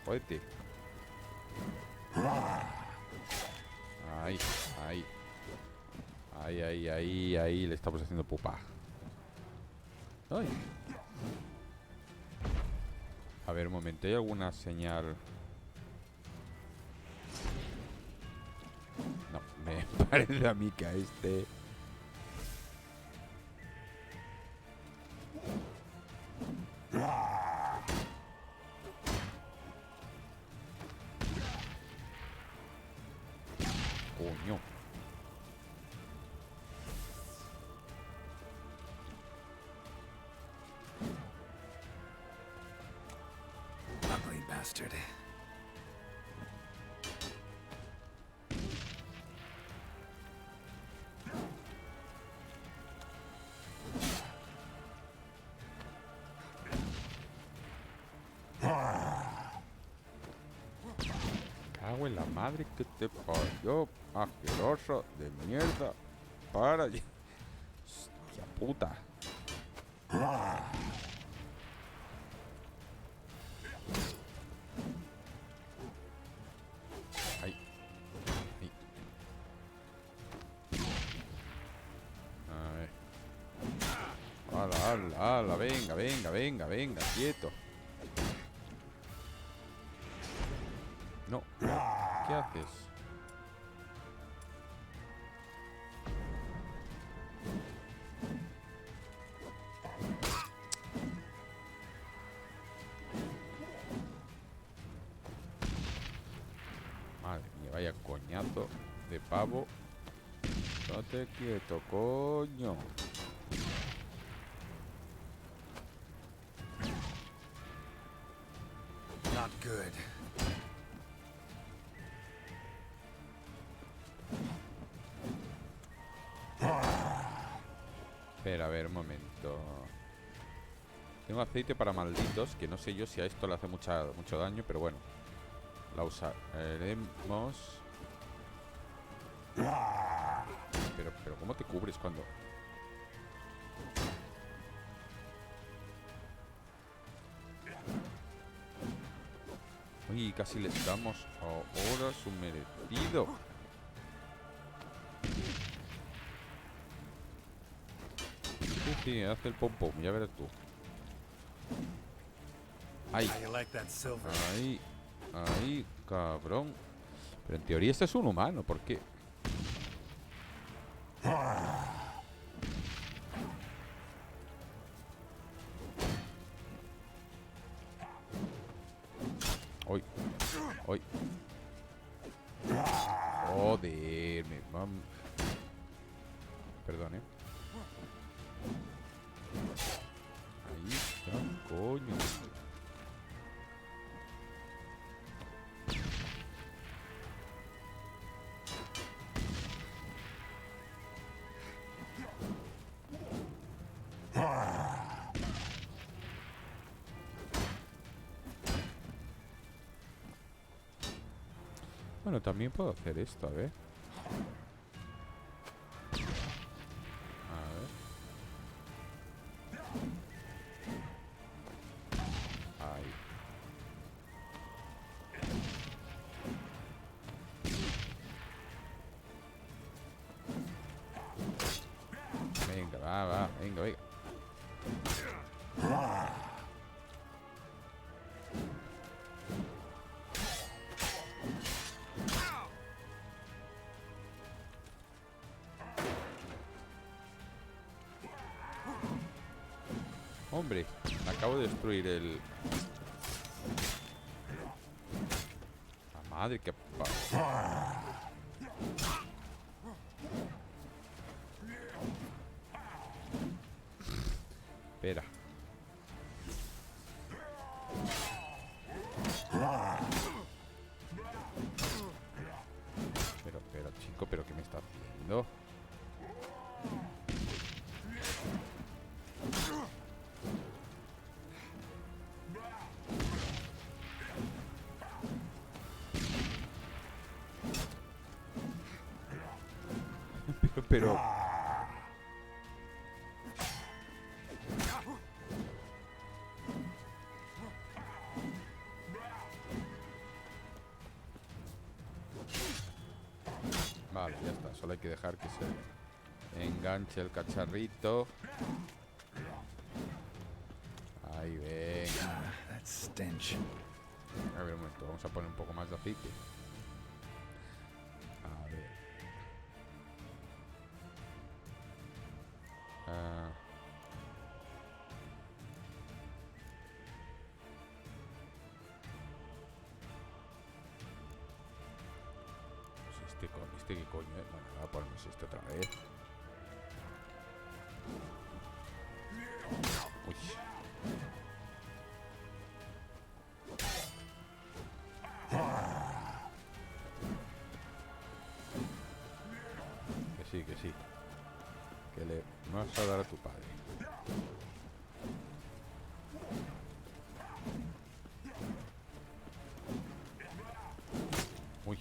Ahí, le estamos haciendo pupa. ¡Ay! A ver, un momento, ¿hay alguna señal? No, me parece a mí que a este... Coño. Ugly bastard. cago en la madre que te parió, asqueroso de mierda. Para allí. Hostia puta. Ahí. Ahí. A ver. Ala, ala, ala, venga, venga, venga, venga, quieto. No, ¿qué haces? Madre mía, vaya coñazo de pavo. Estate quieto, coño. Not good. Espera, a ver, un momento. Tengo aceite para malditos, que no sé yo si a esto le hace mucho daño, pero bueno. La usaremos. Pero ¿cómo te cubres cuando...? Uy, casi les damos ahora su merecido. Sí, hace el pom pom, ya verás tú. Ahí. Ahí. Ahí, cabrón. Pero en teoría este es un humano, ¿por qué? Hoy. Hoy. Joder, perdón, Ahí está, coño. Bueno, también puedo hacer esto, a ver. Ahí. Venga, va, venga, venga. Hombre, acabo de destruir el... La madre que... Espera. Pero, chico, ¿pero qué me está haciendo? Pero... Vale, ya está. Solo hay que dejar que se enganche el cacharrito. Ahí, venga. A ver, un momento. Vamos a poner un poco más de aceite. A ver. ¿Este qué coño es? Bueno, voy a ponernos este otra vez. Uy. Que sí. Que le vas a dar a tu padre. Uy.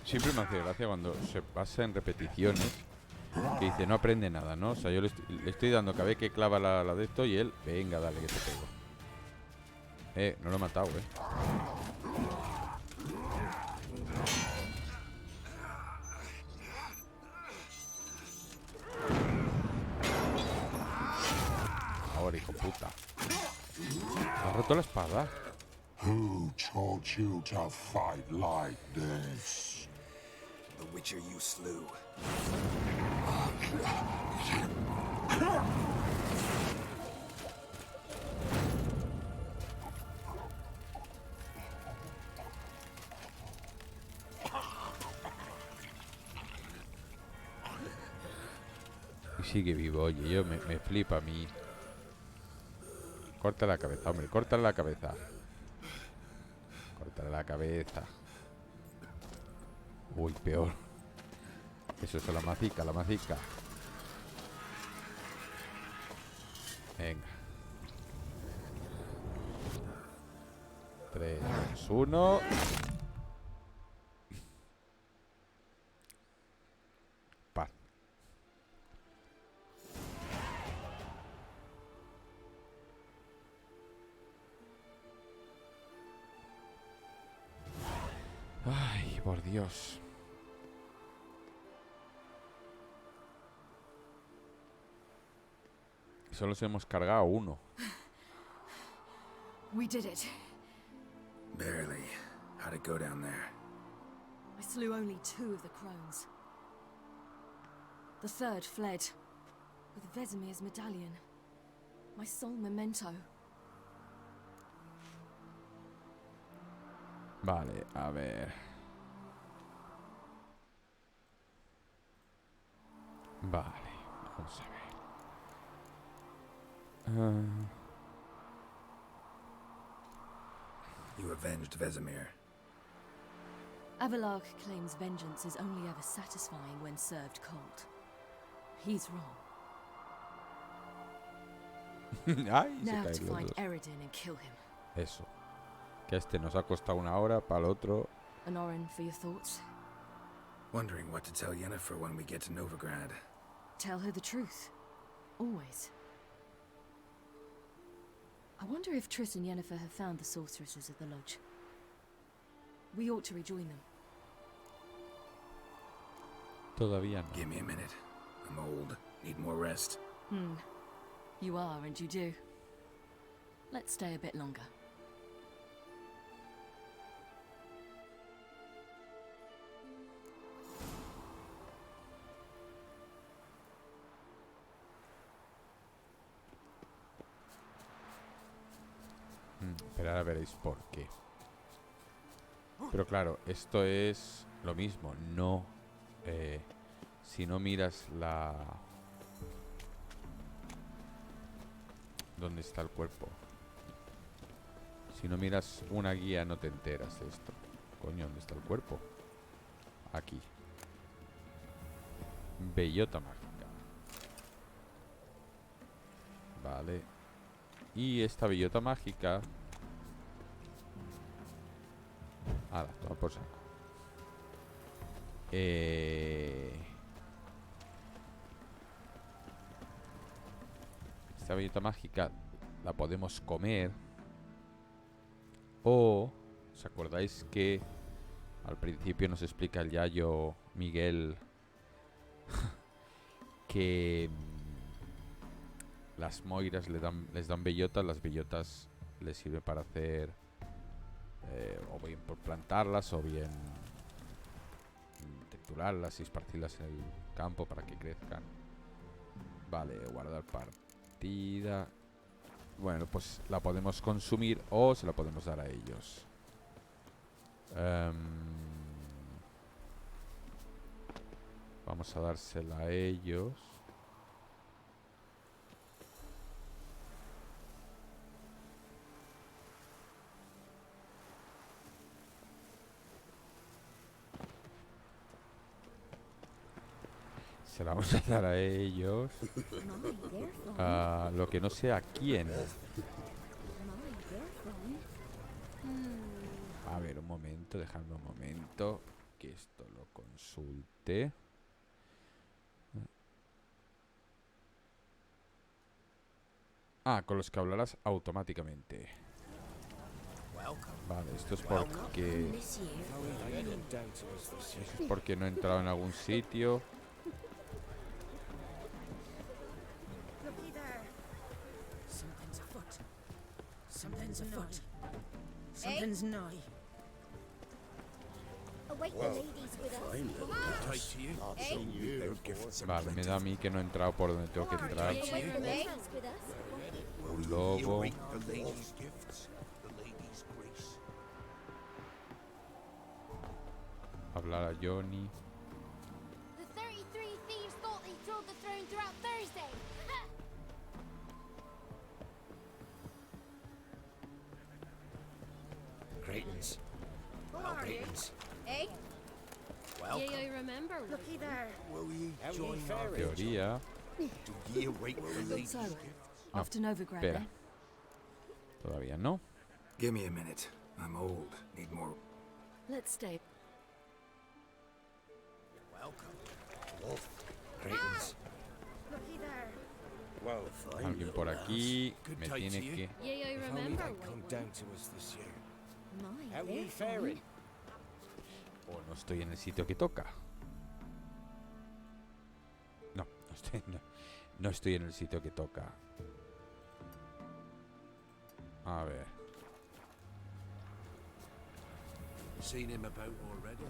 Siempre me hace gracia cuando se pasa en repeticiones. Que dice, no aprende nada, ¿no? O sea, yo le estoy dando cada vez que clava la de esto y él, venga, dale, que te pego. No lo he matado, Ahora, hijo puta. ¿Has roto la espada? Who taught you to fight like this? The Witcher you slew. Y sigue vivo, oye, yo me flipa a mí. Corta la cabeza, hombre, corta la cabeza. Corta la cabeza. Uy, peor. Eso es la macica, la macica. Venga. 3, 2, 1. Paz. Ay, por Dios. Solo se hemos cargado uno. We did it. Barely. How'd it go down there? I slew only 2 of the crones. The third fled with Vesemir's medallion. My sole memento. Vale, a ver. Vale, vamos a ver. You avenged Vesemir. Avalark claims vengeance is only ever satisfying when served cold. He's wrong. Ay, Now se to caen find los dos. Eredin and kill him. Eso. Que a este nos ha costado 1 hora, para el otro. Honorin, for your thoughts. Wondering what to tell Yennefer when we get to Novigrad. Tell her the truth. Always. I wonder if Triss and Yennefer have found the sorceresses at the lodge. We ought to rejoin them. Todavía no. Give me a minute. I'm old. Need more rest. You are, and you do. Let's stay a bit longer. Pero ahora veréis por qué. Pero claro, esto es lo mismo. No. Si no miras la... ¿Dónde está el cuerpo? Si no miras una guía no te enteras de esto. Coño, ¿dónde está el cuerpo? Aquí. Bellota mágica. Vale. Y esta bellota mágica... Ahora, toma por saco. Esta bellota mágica la podemos comer. O... ¿Os acordáis que al principio nos explica el yayo Miguel que las moiras les dan bellotas? Las bellotas les sirven para hacer o bien por plantarlas o bien triturarlas y esparcirlas en el campo para que crezcan. Vale, guardar partida. Bueno, pues la podemos consumir o se la podemos dar a ellos. Vamos a dársela a ellos. Se la vamos a dar a ellos. Lo que no sé a quién. A ver, un momento, dejadme un momento. que esto lo consulte. Ah, con los que hablarás automáticamente. Vale, esto es porque... Eso es porque no he entrado en algún sitio. Looky there. Something's afoot. Something's afoot. Something's nigh. Await the ladies with us. Vale, me da a mí que no he entrado por donde tengo que entrar. Await the ladies with us. Un lobo. Hablar a Johnny. The 33 thieves thought they stole the throne throughout Thursday. Greetings. Who are you? Eh? Welcome. Yeah, I remember. Looky there. Will ye En join our teoría. Do ye await the ladies' So, gifts? off to Novigrad Espera. then. Todavía no. Give me a minute. I'm old. Need more. Let's stay. Welcome. Wolf. Greetings. Looky there. Well, Alguien por aquí me tiene que... Yeah, I If only remember. they'd come down to us this year. My, How they're ye faring? O no estoy en el sitio que toca. No estoy en el sitio que toca. A ver. Seen him about already?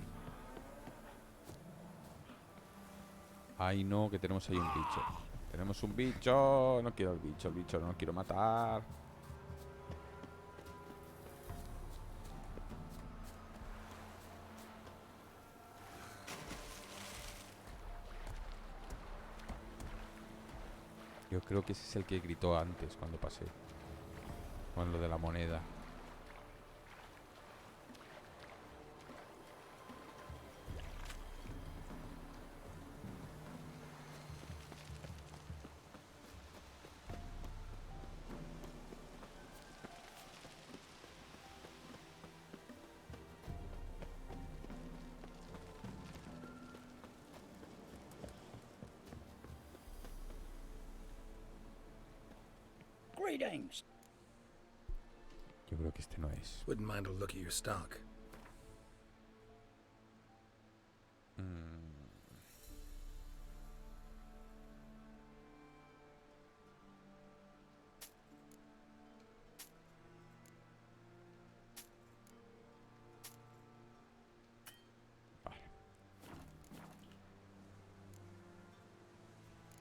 Ay, no, que tenemos ahí un bicho. Tenemos un bicho. No quiero el bicho no lo quiero matar. Yo creo que ese es el que gritó antes cuando pasé. Con lo de la moneda. Greetings. Yo creo que este no es. Wouldn't mind a look at your stock.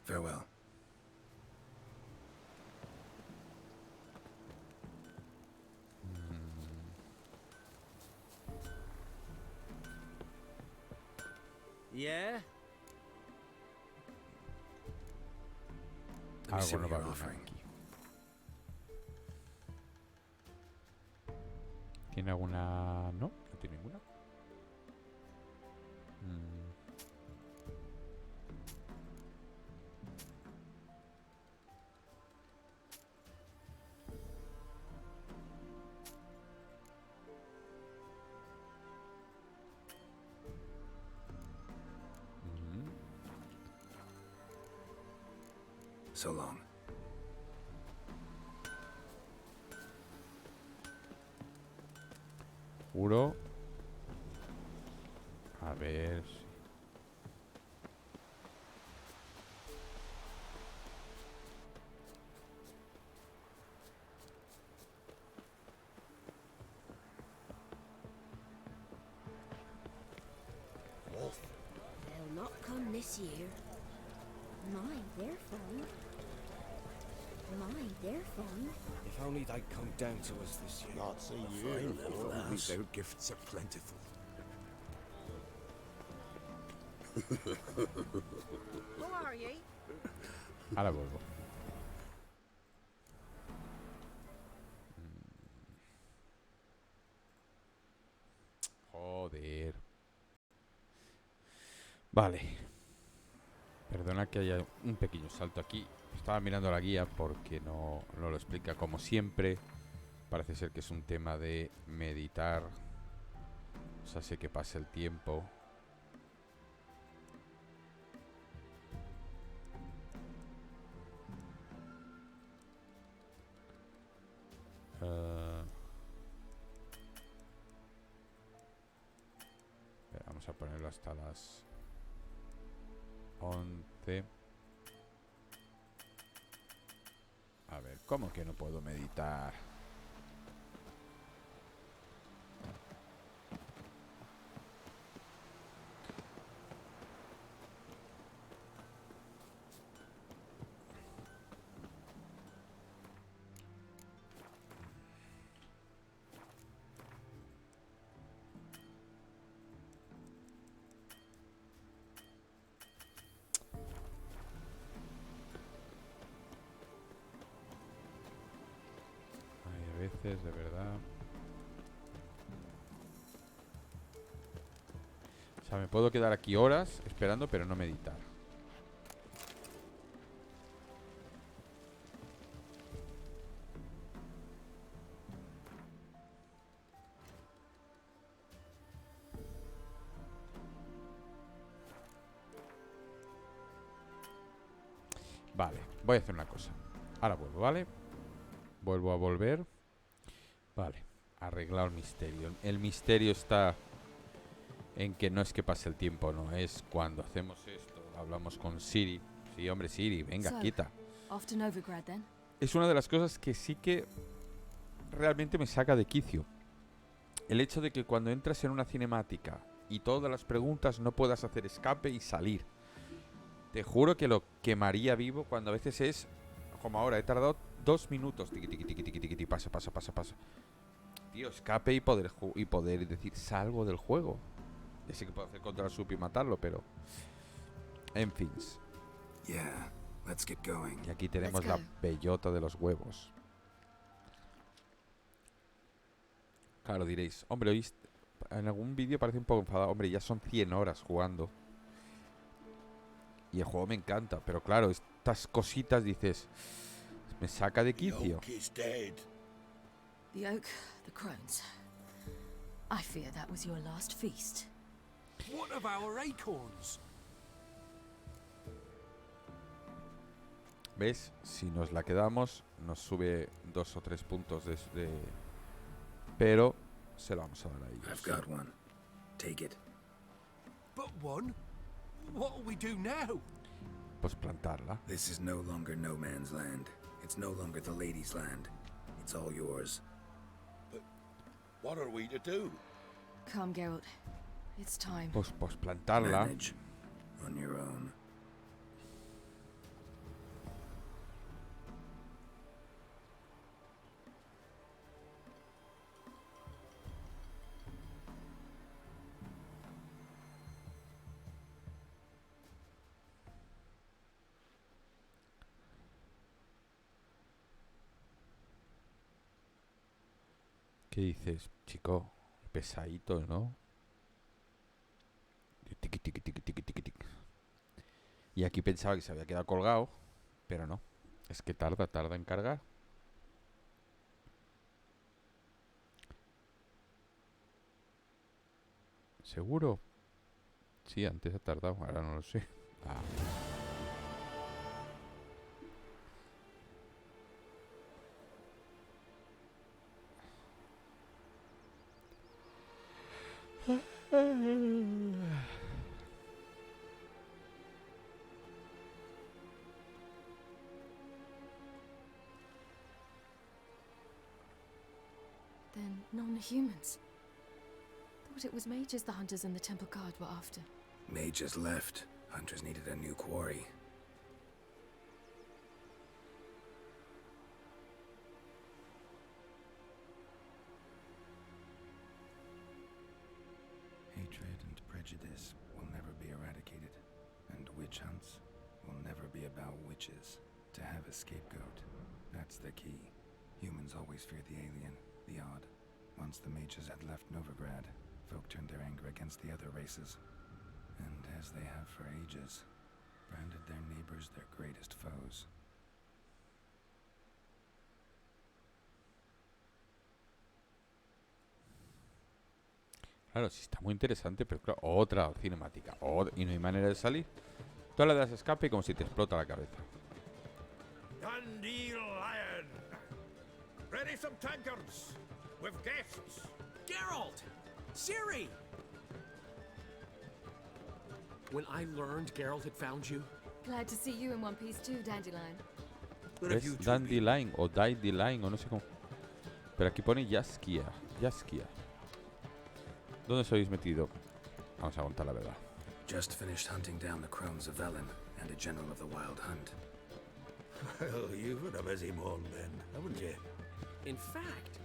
Farewell. Yeah? Let me see Algo no what va you're bien offering. aquí. ¿Tiene alguna...? No, no tiene ninguna. So long. Juro. A ver... Wolf. They'll not come this year. My, they're fine. My, they're fine. If only they'd come down to us this year. Not see A you, fine little little lass. Their gifts are plentiful. Who are ye? Ahora vuelvo. Joder. Vale. Perdona que haya un pequeño salto aquí. Estaba mirando la guía porque no lo explica como siempre. Parece ser que es un tema de meditar. O sea, sé que pasa el tiempo. Vamos a ponerlo hasta las 11. A ver, ¿cómo que no puedo meditar? De verdad. O sea, me puedo quedar aquí horas esperando, pero no meditar. Vale, voy a hacer una cosa. Ahora vuelvo, ¿vale? Vuelvo a volver. Vale, arreglado el misterio. El misterio está en que no es que pase el tiempo, no. Es cuando hacemos esto, hablamos con Siri. Sí, hombre, Siri, venga, quita. Es una de las cosas que sí que realmente me saca de quicio. El hecho de que cuando entras en una cinemática y todas las preguntas no puedas hacer escape y salir. Te juro que lo quemaría vivo cuando a veces es como ahora. He tardado 2 minutos. Tiqui, tiqui, tiqui, tiqui, tiqui, pasa. Tío, escape y poder decir salgo del juego. Ya sé que puedo hacer contra el sub y matarlo, pero en fin. Yeah, let's get going. Y aquí tenemos la bellota de los huevos. Claro, diréis, hombre, hoy en algún vídeo parece un poco enfadado. Hombre, ya son 100 horas jugando. Y el juego me encanta, pero claro, estas cositas dices, me saca de quicio. The oak, the crones. I fear that was your last feast. What of our acorns? ¿Ves? Si nos la quedamos, nos sube 2 o 3 puntos de... Pero se lo vamos a dar a ellos. I've got one. Take it. But one? What'll we do now? Pues plantarla. This is no longer no man's land. It's no longer the lady's land. It's all yours. But what are we to do? Come, Geralt. It's time. Pues plantarla. Manage on your own. ¿Qué dices, chico? Pesadito, ¿no? Tiqui, tiqui, tiqui, tiqui, tiqui, tiqui. Y aquí pensaba que se había quedado colgado, pero no. Es que tarda en cargar. ¿Seguro? Sí, antes ha tardado, ahora no lo sé. Ah. Then non-humans. Thought it was mages the hunters and the temple guard were after. Mages left. Hunters needed a new quarry. Hatred and prejudice will never be eradicated, and witch hunts will never be about witches. To have a scapegoat, that's the key. Humans always fear the alien, the odd. Once the mages had left Novigrad, folk turned their anger against the other races. And as they have for ages, branded their neighbors their greatest foes. Claro, sí está muy interesante, pero claro, otra cinemática. Y no hay manera de salir. Tú le das escape y como si te explota la cabeza. Dundee Lion! Ready some tankards. With guests. Geralt! Ciri! When I learned Geralt had found you... Glad to see you in one piece too, Dandelion. Es Dandelion o Dandelion o no sé cómo. Pero aquí pone Yaskia. Yaskia. ¿Dónde os habéis metido? Vamos a contar la verdad. Just finished hunting down the crones of Velen and a general of the Wild Hunt. Well, you've had a busy morning then, haven't you? In fact,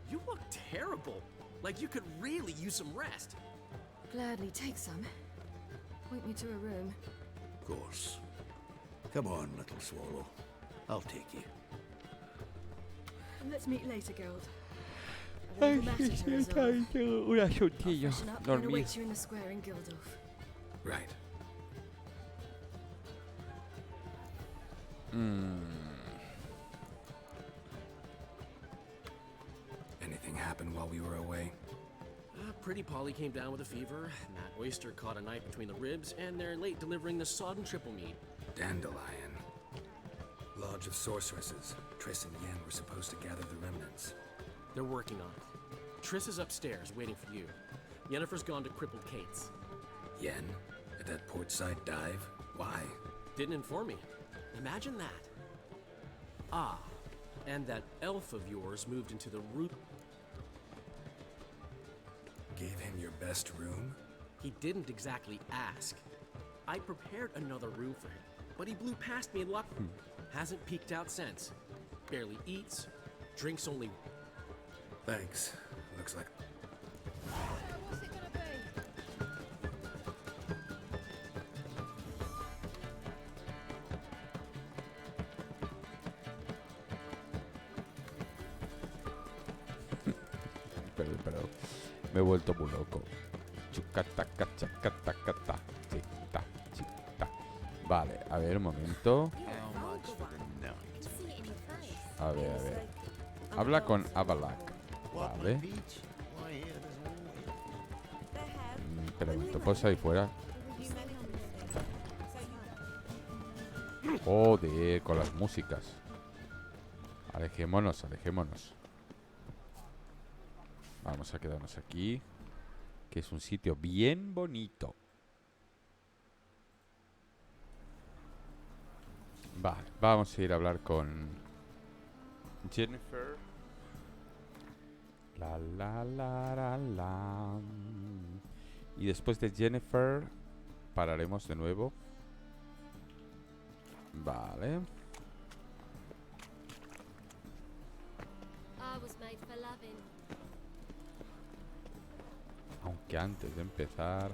you look terrible. Like you could really use some rest. Gladly take some. Point me to a room. Of course. Come on, little swallow. I'll take you. Let's meet later, Geralt. I've a matter to resolve. Una chutilla. Freshen up and Dormir. await you in the square in Gildorf. Right. Anything happen while we were away? Pretty Polly came down with a fever. That oyster caught a knife between the ribs, and they're late delivering the sodden triple meat. Dandelion. Lodge of Sorceresses. Triss and Yen were supposed to gather the remnants. They're working on it. Triss is upstairs, waiting for you. Yennefer's gone to Crippled Kate's. Yen? At that portside dive? Why? Didn't inform me. Imagine that. Ah, and that elf of yours moved into the root... Gave him your best room? He didn't exactly ask. I prepared another room for him, but he blew past me and hasn't peeked out since. Barely eats, drinks only... Thanks. Looks like... What's it gonna be? Perdón. Me he vuelto muy loco. Chucataca, chacatacata. Chita, chita. Vale, a ver, un momento. A ver. Habla con Avalak. Vale. Espera un momento, ¿puedo salir fuera? Joder, con las músicas. Alejémonos. Vamos a quedarnos aquí, que es un sitio bien bonito. Vale, vamos a ir a hablar con Jennifer. La. Y después de Jennifer pararemos de nuevo. Vale. I was made for loving. Aunque antes de empezar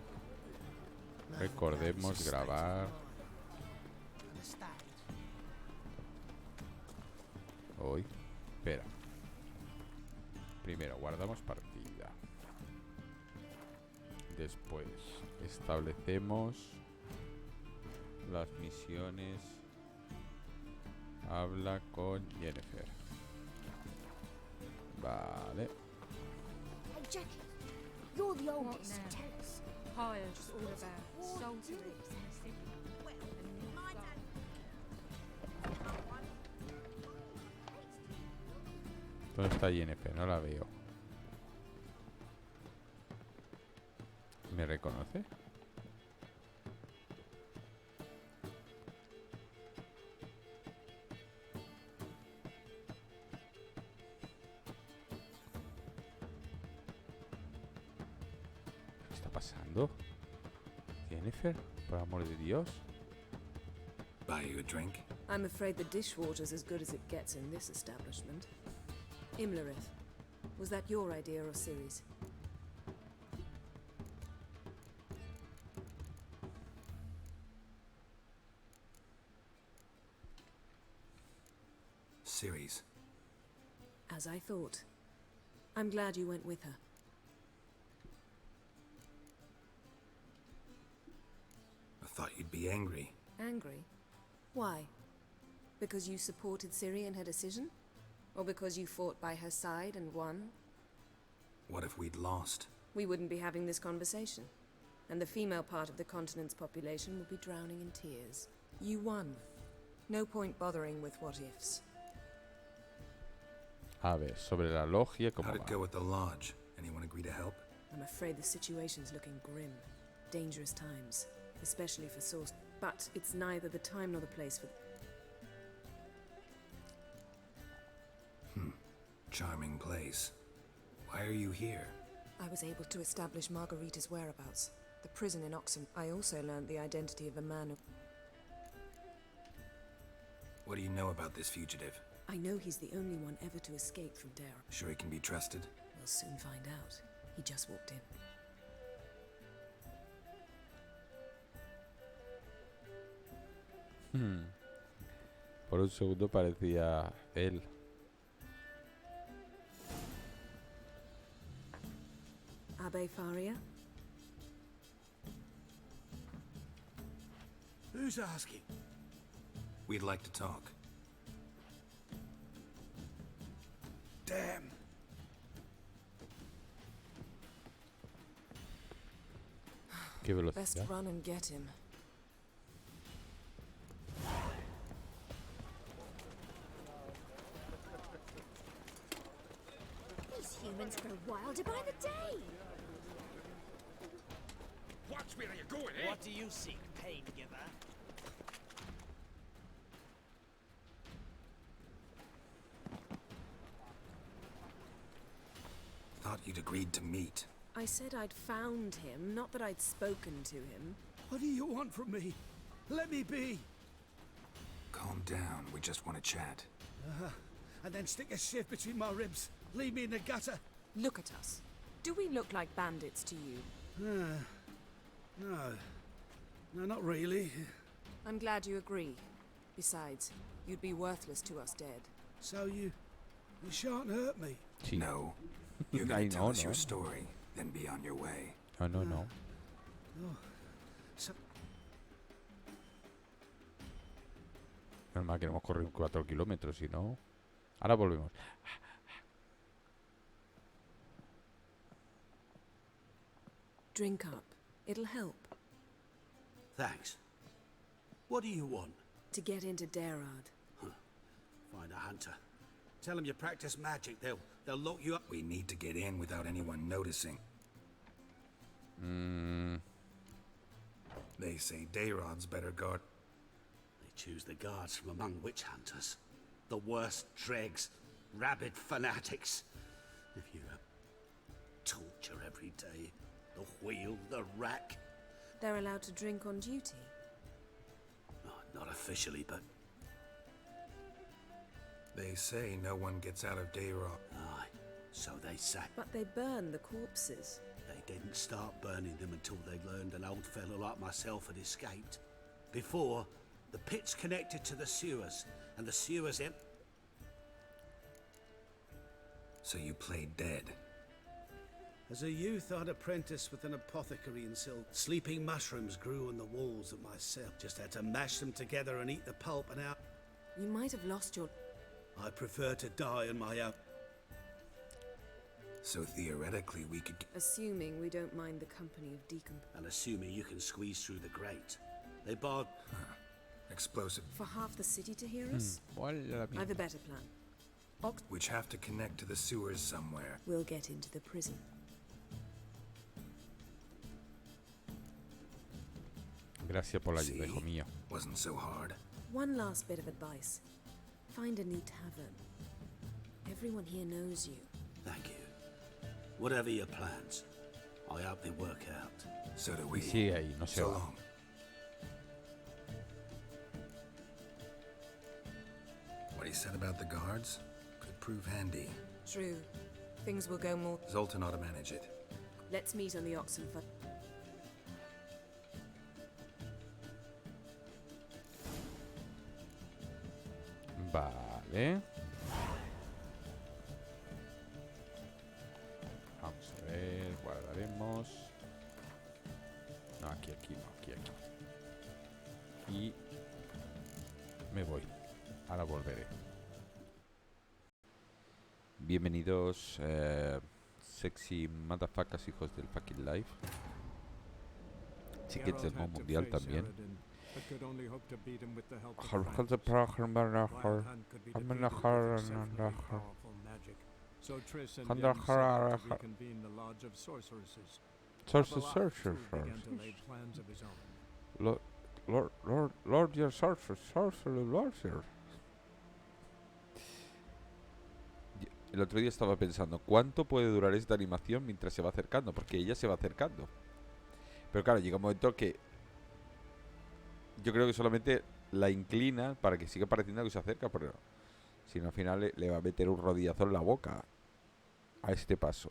recordemos grabar. Hoy, espera. Primero guardamos partida. Después establecemos las misiones. Habla con Yennefer. Vale. Hey, Jackie, you're the oldest. Tell us. Higher, just all about salty lips. ¿Dónde está Yennefer? No la veo. ¿Me reconoce? ¿Qué está pasando? Yennefer, por amor de Dios. Buy you a drink? I'm afraid the dishwater's as good as it gets in this establishment. Imlerith, was that your idea or Ciri's? Ciri's. As I thought. I'm glad you went with her. I thought you'd be angry. Angry? Why? Because you supported Ciri in her decision? Or because you fought by her side and won? What if we'd lost? We wouldn't be having this conversation. And the female part of the continent's population would be drowning in tears. You won. No point bothering with what-ifs. A ver, sobre la logia, ¿cómo How'd it va? go with the lodge? Anyone agree to help? I'm afraid the situation's looking grim. Dangerous times, especially for source. But it's neither the time nor the place for... Charming place. Why are you here? I was able to establish Margarita's whereabouts. The prison in Oxen. I also learned the identity of a man who... What do you know about this fugitive? I know he's the only one ever to escape from Dara. Sure he can be trusted? We'll soon find out. He just walked in. Por un segundo parecía él. Abe Faria? Who's asking? We'd like to talk. Damn. Qué Best velocidad. run and get him. These humans grow wilder by the day. Watch where you're going, eh? What do you seek, pain giver? Thought you'd agreed to meet. I said I'd found him, not that I'd spoken to him. What do you want from me? Let me be. Calm down, we just want to chat. And then stick a sieve between my ribs. Leave me in the gutter. Look at us. Do we look like bandits to you? No. No, not really. I'm glad you agree. Besides, you'd be worthless to us dead. So you shan't hurt me. Sí. No. You're gonna I tell know, us no. your story, then be on your way. No. No. So, Normal que hemos corrido 4 kilómetros, si no... Ahora volvemos. Drink up. It'll help. thanks. What do you want? To get into Darad. Find a hunter. Tell them you practice magic. They'll lock you up. We need to get in without anyone noticing. They say Dayrod's better guard. They choose the guards from among witch hunters. The worst dregs. Rabid fanatics. If you torture every day. The wheel, the rack. They're allowed to drink on duty. Oh, not officially, but... They say no one gets out of Dayrod. Aye, so they say. But they burn the corpses. They didn't start burning them until they learned an old fellow like myself had escaped. Before, the pit's connected to the sewers, and the sewers So you played dead. As a youth, I'd apprenticed with an apothecary in Sil. Sleeping mushrooms grew on the walls of my cell. Just had to mash them together and eat the pulp and out. You might have lost your... I prefer to die on my own. So theoretically we could... Assuming we don't mind the company of decomp... And assuming you can squeeze through the grate. They barred... Explosive. For half the city to hear us? I've a better plan. Which have to connect to the sewers somewhere. We'll get into the prison. Gracias por la ayuda, hijo mío. Wasn't so hard. One last bit of advice. Find a new tavern. Everyone here knows you. Thank you. Whatever your plans, I hope they work out. So do we. Y sigue ahí, no se So va. long. What he said about the guards could prove handy. True. Things will go more... Zoltan ought to manage it. Let's meet on the Oxenford. Vale. Vamos a ver, guardaremos. No, aquí, no, aquí. Y me voy. Ahora volveré. Bienvenidos, sexy motherfuckers, hijos del fucking life. Chiquets del mundo mundial también. magic. So Triss and Under Yen set out to reconvene the Lodge of Sorceresses. Sorcerers. Began to lay plans of his own. Lord, your sorcerer. El otro día estaba pensando, ¿cuánto puede durar esta animación mientras se va acercando? Porque ella se va acercando. Pero claro, llega un momento que yo creo que solamente la inclina para que siga pareciendo que se acerca, pero si no al final le va a meter un rodillazo en la boca a este paso.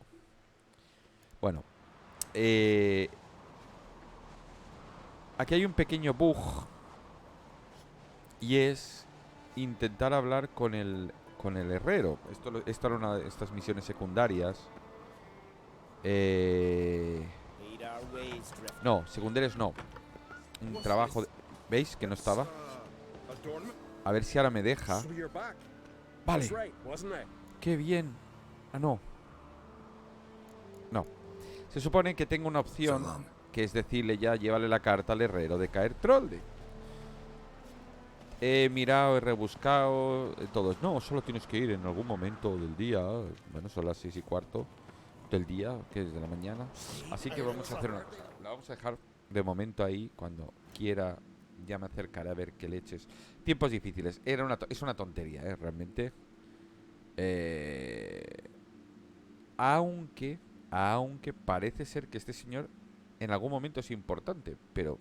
Bueno, aquí hay un pequeño bug y es intentar hablar con el herrero. Esta era una de estas misiones secundarias. No, secundarias no. Un trabajo ¿veis que no estaba? A ver si ahora me deja. Vale. Qué bien. Ah, no. No. Se supone que tengo una opción, que es decirle ya, llévale la carta al herrero de Caer Trolde. He mirado, he rebuscado, todos. No, solo tienes que ir en algún momento del día. Bueno, son las 6:15 del día, que es de la mañana. Así que vamos a hacer una cosa. La vamos a dejar de momento ahí. Cuando quiera ya me acercaré a ver qué leches. Tiempos difíciles. Es una tontería, realmente. Aunque parece ser que este señor en algún momento es importante. Pero,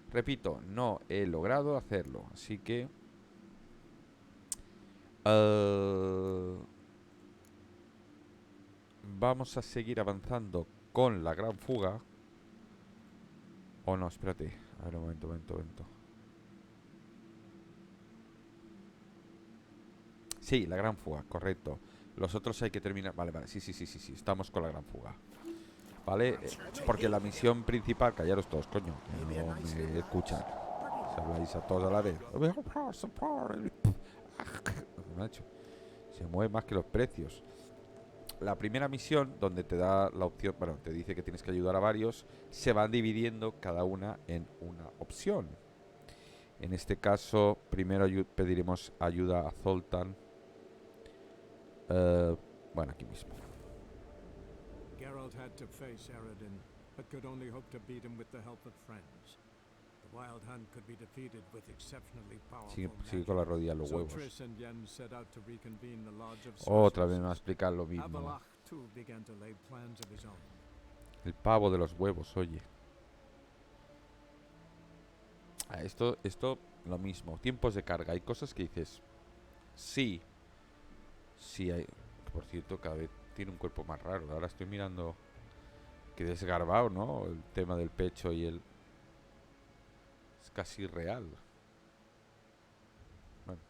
repito, no he logrado hacerlo. Así que vamos a seguir avanzando con la gran fuga. O no, espérate. A ver, un momento. Sí, la gran fuga, correcto. Los otros hay que terminar. Vale, sí. Estamos con la gran fuga. Vale, porque la misión principal. Callaros todos, coño. Que no me escuchan. Si habláis a todos a la vez. Se mueve más que los precios. La primera misión, donde te da la opción, bueno, te dice que tienes que ayudar a varios, se van dividiendo cada una en una opción. En este caso, primero pediremos ayuda a Zoltan. Bueno, aquí mismo. Geralt had to face Eredin, but could only hope to beat him with the help of friends. The Wild Hunt could be defeated with exceptionally powerful Sigue con la rodilla en los huevos. So Triss and Yen set out to reconvene the Lodge of Otra vez me va a explicar lo mismo. Avalach too began to lay plans of his own. El pavo de los huevos, oye. Esto lo mismo. Tiempos de carga. Hay cosas que dices, sí hay. Por cierto, cada vez tiene un cuerpo más raro. Ahora estoy mirando que desgarbado, ¿no? El tema del pecho y el... Es casi real. Bueno.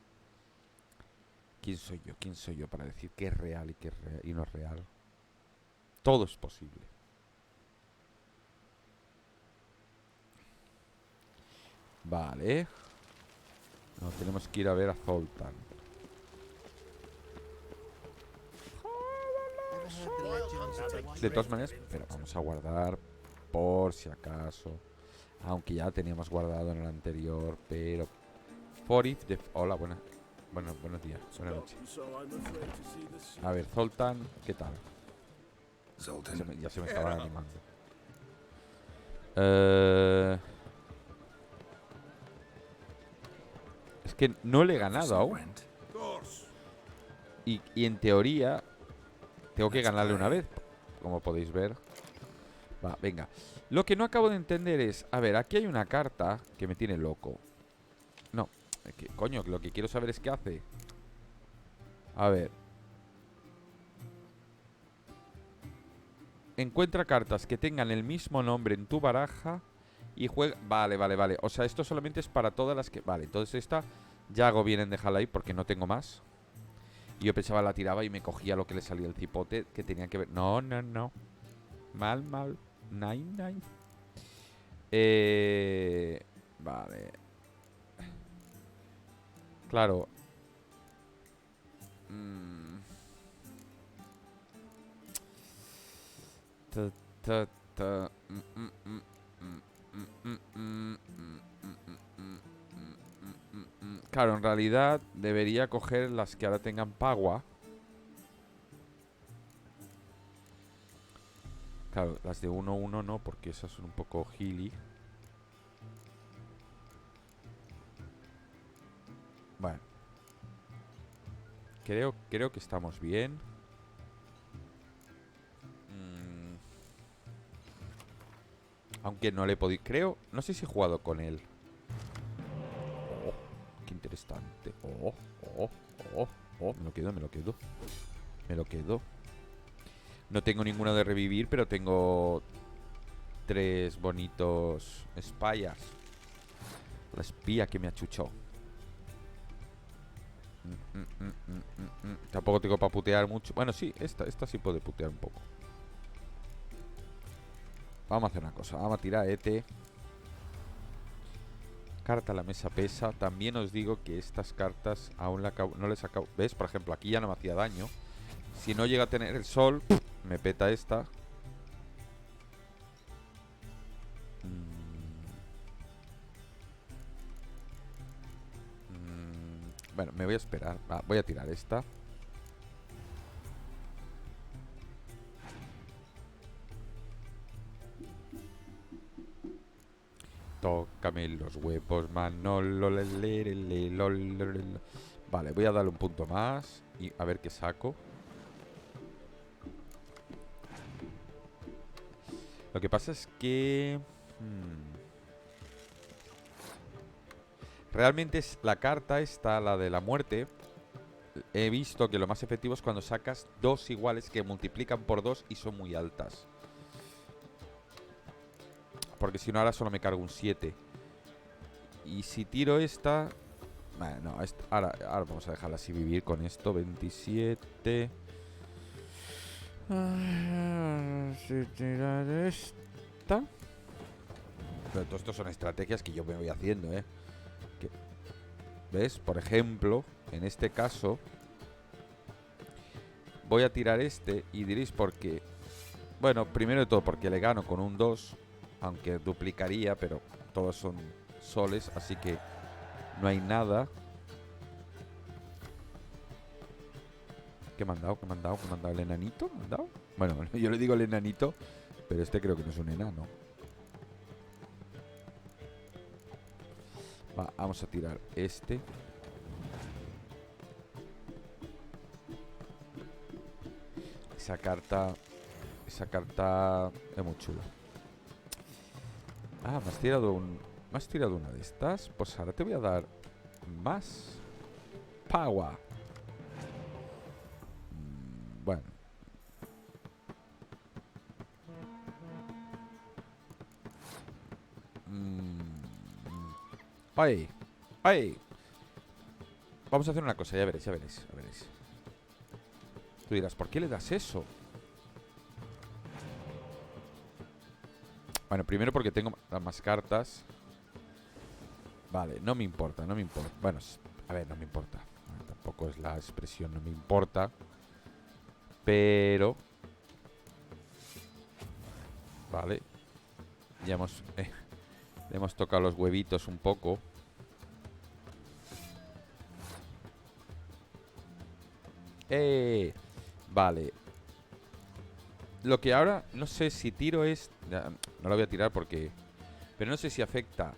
¿Quién soy yo para decir qué es real y no es real? Todo es posible. Vale. No, tenemos que ir a ver a Zoltan. De todas maneras, pero vamos a guardar por si acaso. Aunque ya teníamos guardado en el anterior, pero... Hola, buenos días, buenas noches. A ver, Zoltan, ¿qué tal? Ya se me estaba animando. Es que no le he ganado aún. Y en teoría tengo que ganarle una vez, como podéis ver. Va, venga. Lo que no acabo de entender es... A ver, aquí hay una carta que me tiene loco. No, coño, lo que quiero saber es qué hace. A ver. Encuentra cartas que tengan el mismo nombre en tu baraja y juega... Vale. O sea, esto solamente es para todas las que... Vale, entonces esta ya hago bien en dejarla ahí porque no tengo más. Y yo pensaba la tiraba y me cogía lo que le salía el cipote que tenía que ver... No. Mal. Nine. Vale. Claro. Claro, en realidad debería coger las que ahora tengan pagua. Claro, las de 1-1 no, porque esas son un poco gili. Bueno. Creo que estamos bien. Aunque no le he podido... Creo... No sé si he jugado con él. Oh, qué interesante. Me lo quedo. Me lo quedo. No tengo ninguno de revivir, pero tengo 3 bonitos espallas. La espía que me achuchó. Tampoco tengo para putear mucho. Bueno, sí, esta sí puede putear un poco. Vamos a hacer una cosa. Vamos a tirar ET. Carta a la mesa pesa. También os digo que estas cartas aún no les acabo... ¿Ves? Por ejemplo, aquí ya no me hacía daño. Si no llega a tener el sol, me peta esta. Bueno, me voy a esperar. Voy a tirar esta. Tócame los huevos, Manolo. Vale, voy a darle un punto más y a ver qué saco. Lo que pasa es que... realmente es la carta esta, la de la muerte. He visto que lo más efectivo es cuando sacas 2 iguales que multiplican por 2 y son muy altas. Porque si no ahora solo me cargo un 7. Y si tiro esta... Bueno, no, ahora vamos a dejarla así vivir con esto. 27. Si tirar esta... Pero todo esto son estrategias que yo me voy haciendo, ¿eh? ¿Ves? Por ejemplo, en este caso voy a tirar este y diréis por qué. Bueno, primero de todo porque le gano con un 2, aunque duplicaría, pero todos son soles, así que no hay nada. ¿Qué me han dado? ¿Qué me han dado? ¿Qué me han dado? ¿El enanito? ¿Me han dado? Bueno, yo le digo el enanito, pero este creo que no es un enano. Va, vamos a tirar este. Esa carta es muy chula. Ah, me has tirado una de estas. Pues ahora te voy a dar más power. Bueno. ¡Ay! ¡Ay! Vamos a hacer una cosa, ya veréis. Tú dirás, ¿por qué le das eso? Bueno, primero porque tengo más cartas. Vale, no me importa. Bueno, a ver, no me importa. Tampoco es la expresión, no me importa. Pero... Vale. Ya hemos tocado los huevitos un poco. Vale. Lo que ahora no sé si tiro es... No lo voy a tirar porque... Pero no sé si afecta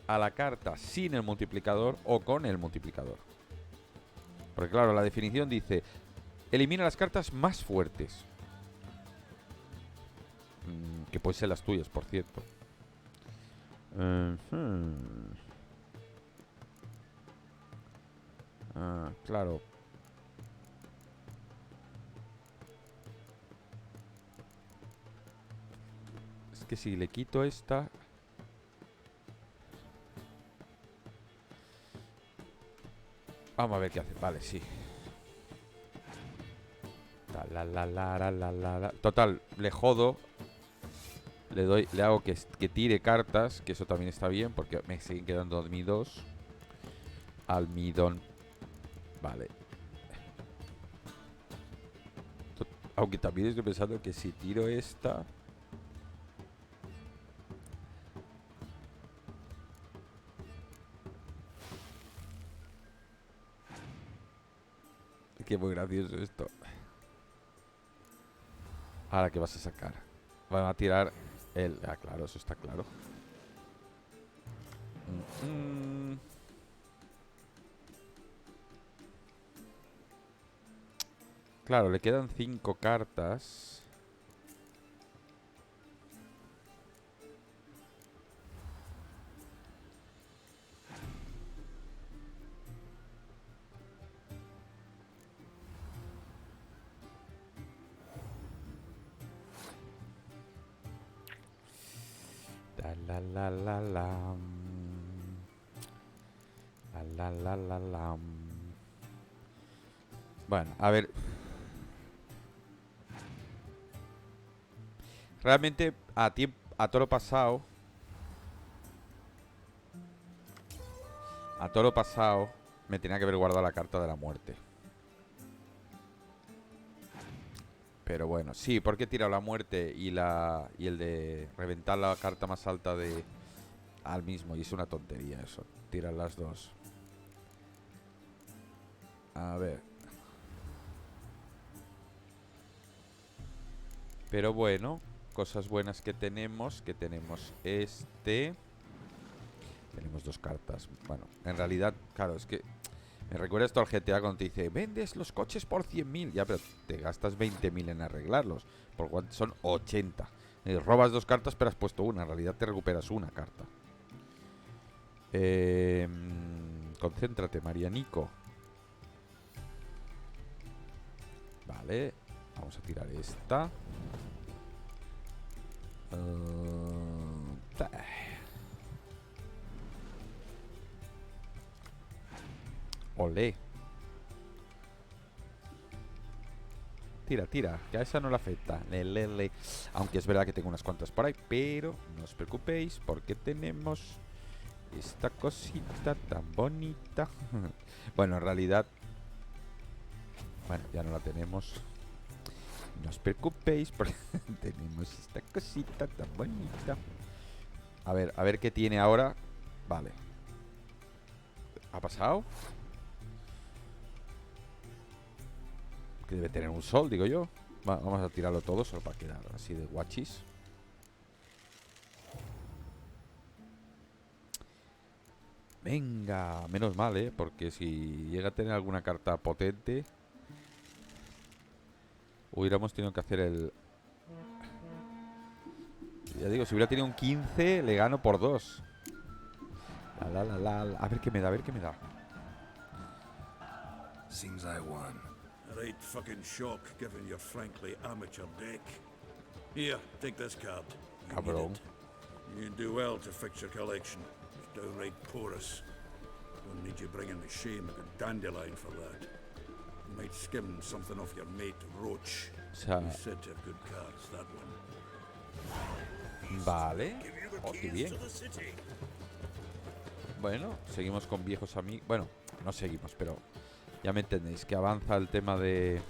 a la carta sin el multiplicador o con el multiplicador. Porque claro, la definición dice... Elimina las cartas más fuertes. Que pueden ser las tuyas, por cierto. Claro. Es que si le quito esta... Vamos a ver qué hace. Vale, sí. Total, le jodo. Le hago que tire cartas, que eso también está bien, porque me siguen quedando almidón. Almidón. Vale. Aunque también estoy pensando que si tiro esta... Es que es muy gracioso esto. Ahora, ¿qué vas a sacar? Van a tirar el... Ah, claro, eso está claro. Claro, le quedan 5 cartas. La la la la. La la la la. Bueno, a ver. Realmente a toro pasado. A toro pasado me tenía que haber guardado la carta de la muerte. Pero bueno, sí, porque he tirado la muerte y el de reventar la carta más alta de al mismo. Y es una tontería eso. Tirar las dos. A ver. Pero bueno, cosas buenas que tenemos. Que tenemos este. Tenemos 2 cartas. Bueno, en realidad, claro, es que me recuerda esto al GTA cuando te dice, vendes los coches por 100.000. Ya, pero te gastas 20.000 en arreglarlos. Por lo cual son 80. Robas 2 cartas, pero has puesto una. En realidad te recuperas una carta. Concéntrate, Marianico. Vale. Vamos a tirar esta. Olé. Tira, tira, que a esa no le afecta. Le. Aunque es verdad que tengo unas cuantas por ahí, pero no os preocupéis porque tenemos esta cosita tan bonita. Bueno, en realidad... Bueno, ya no la tenemos. No os preocupéis porque tenemos esta cosita tan bonita. A ver qué tiene ahora. Vale. ¿Ha pasado? Que debe tener un sol, digo yo. Vamos a tirarlo todo solo para quedar así de guachis. Venga, menos mal, porque si llega a tener alguna carta potente, hubiéramos tenido que hacer el... Ya digo, si hubiera tenido un 15, le gano por 2. A ver qué me da, a ver qué me da. Seems I won. Right fucking shock, given your frankly amateur deck. Here, take this card. Cabrón. You do well to fix your collection. It's downright porous. Don't need you bringing me shame like a dandelion for that. You might skim something off your mate Roach. He's said to have good cards, that one. Vale. Oh, qué bien. Bueno, seguimos con viejos amigos. Bueno, no seguimos, pero ya me entendéis, que avanza el tema de...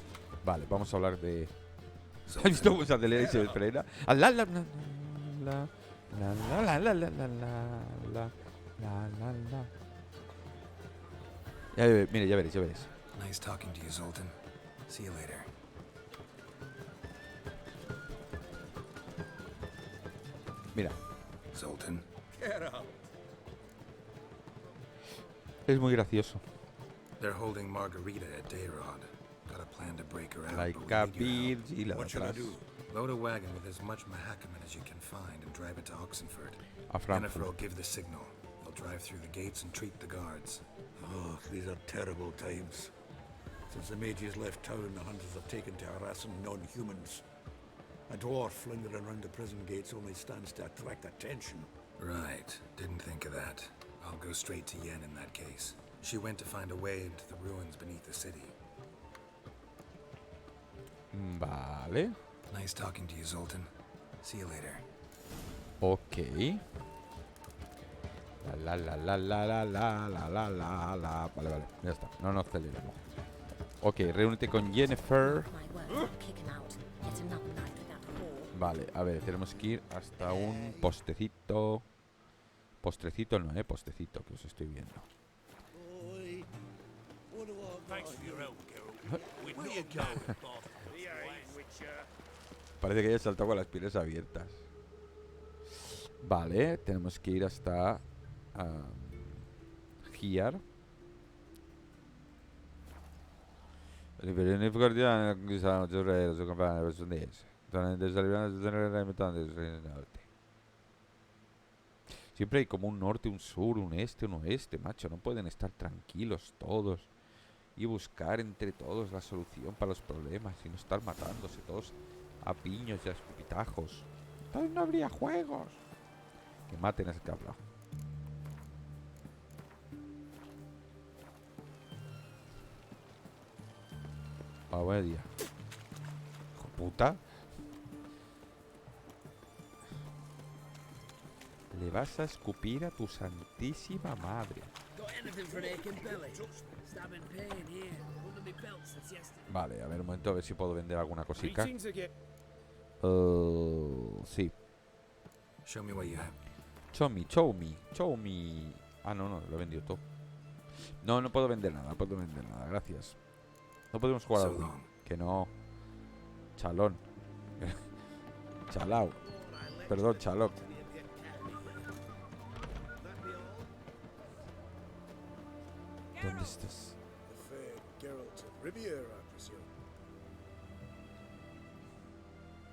Vale, vamos a hablar de... ¿Has visto cómo se acelera y se frena? Mire, ya veréis, ya veréis. Nice talking to you, Zoltan. See you later. Mira. Zoltan. Es muy gracioso. They're holding Margarita at Dayrod. Got a plan to break her out. Like a virgin. What should I do? Load a wagon with as much Mahakaman as you can find and drive it to Oxenford. Jennifer will give the signal. They'll drive through the gates and treat the guards. Oh, these are terrible times. Since the mages left town, the hunters have taken to harassing non-humans. A dwarf lingering around the prison gates only stands to attract attention. Right. Didn't think of that. I'll go straight to Yen in that case. She went to find a way into the ruins beneath the city. Vale. Nice talking to you, Zoltan. See you later. Ok. Vale, ya está. No nos aceleremos. Ok, reúnete con Jennifer. Vale, a ver, tenemos que ir hasta un postecito. Postrecito no, postecito, que os estoy viendo. Parece que haya saltado con las piernas abiertas. Vale, tenemos que ir hasta Here. El Imperial Guardián ha conquistado muchos reinos, su campaña de los días. Donde salieron de tener remitando del norte. Siempre hay como un norte, un sur, un este, un oeste, macho. No pueden estar tranquilos todos y buscar entre todos la solución para los problemas y no estar matándose todos a piños y a escupitajos. Entonces no habría juegos. Que maten a ese cabrón. Ah, buen día. Hijo puta. Le vas a escupir a tu santísima madre. Vale, a ver un momento, a ver si puedo vender alguna cosita. Sí. Show me what you have. Show me. Ah, no, lo he vendido todo. No puedo vender nada, gracias. No podemos jugar al Wii. Que no. Chalón. Chalao. Perdón, chalón. ¿Dónde estás?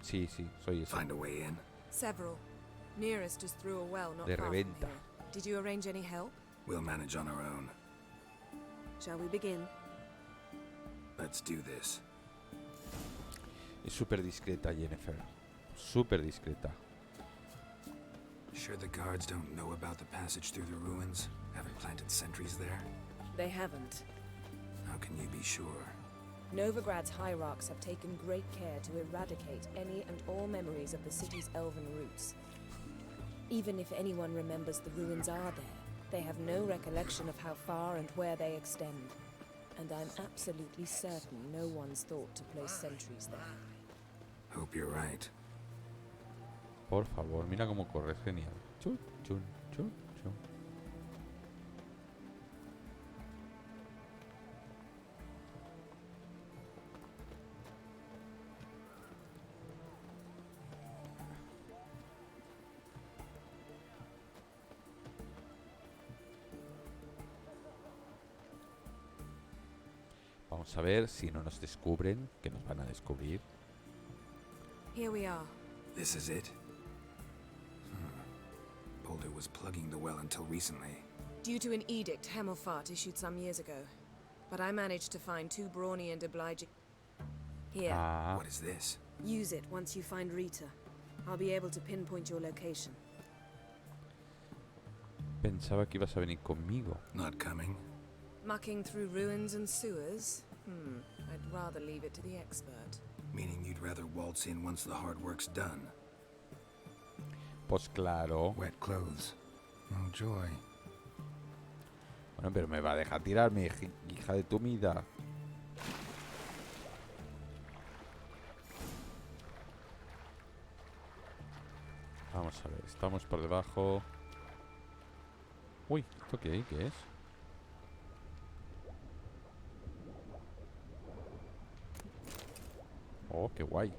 Sí, soy eso. Find a way in. Several. Nearest just through a well not De far from reventa. here. Did you arrange any help? We'll manage on our own. Shall we begin? Let's do this. Es súper discreta, Jennifer. Súper discreta. Sure the guards don't know about the passage through the ruins? Haven't planted sentries there? They haven't. How can you be sure? Novigrad's hierarchs have taken great care to eradicate any and all memories of the city's elven roots. Even if anyone remembers the ruins are there, they have no recollection of how far and where they extend. And I'm absolutely certain no one's thought to place sentries there. Hope you're right. Por favor, mira cómo corre, genial. Chun, chun, chun, chun. Vamos a ver si no nos descubren, que nos van a descubrir. Here we are. This is it? Boulder was plugging the well until recently. Due to an edict Hemelfart issued some years ago. But I managed to find two brawny and obliging... Here. What is this? Use it once you find Rita. I'll be able to pinpoint your location. Pensaba que ibas a venir conmigo. Not coming. Mucking through ruins and sewers? I'd rather leave it to the expert. Meaning you'd rather waltz in once the hard work's done. Pues claro. Wet clothes. Oh, joy. Bueno, pero me va a dejar tirarme, hija de tu mida. Vamos a ver, estamos por debajo. Uy, ¿esto qué hay? ¿Qué es? Oh, qué guay.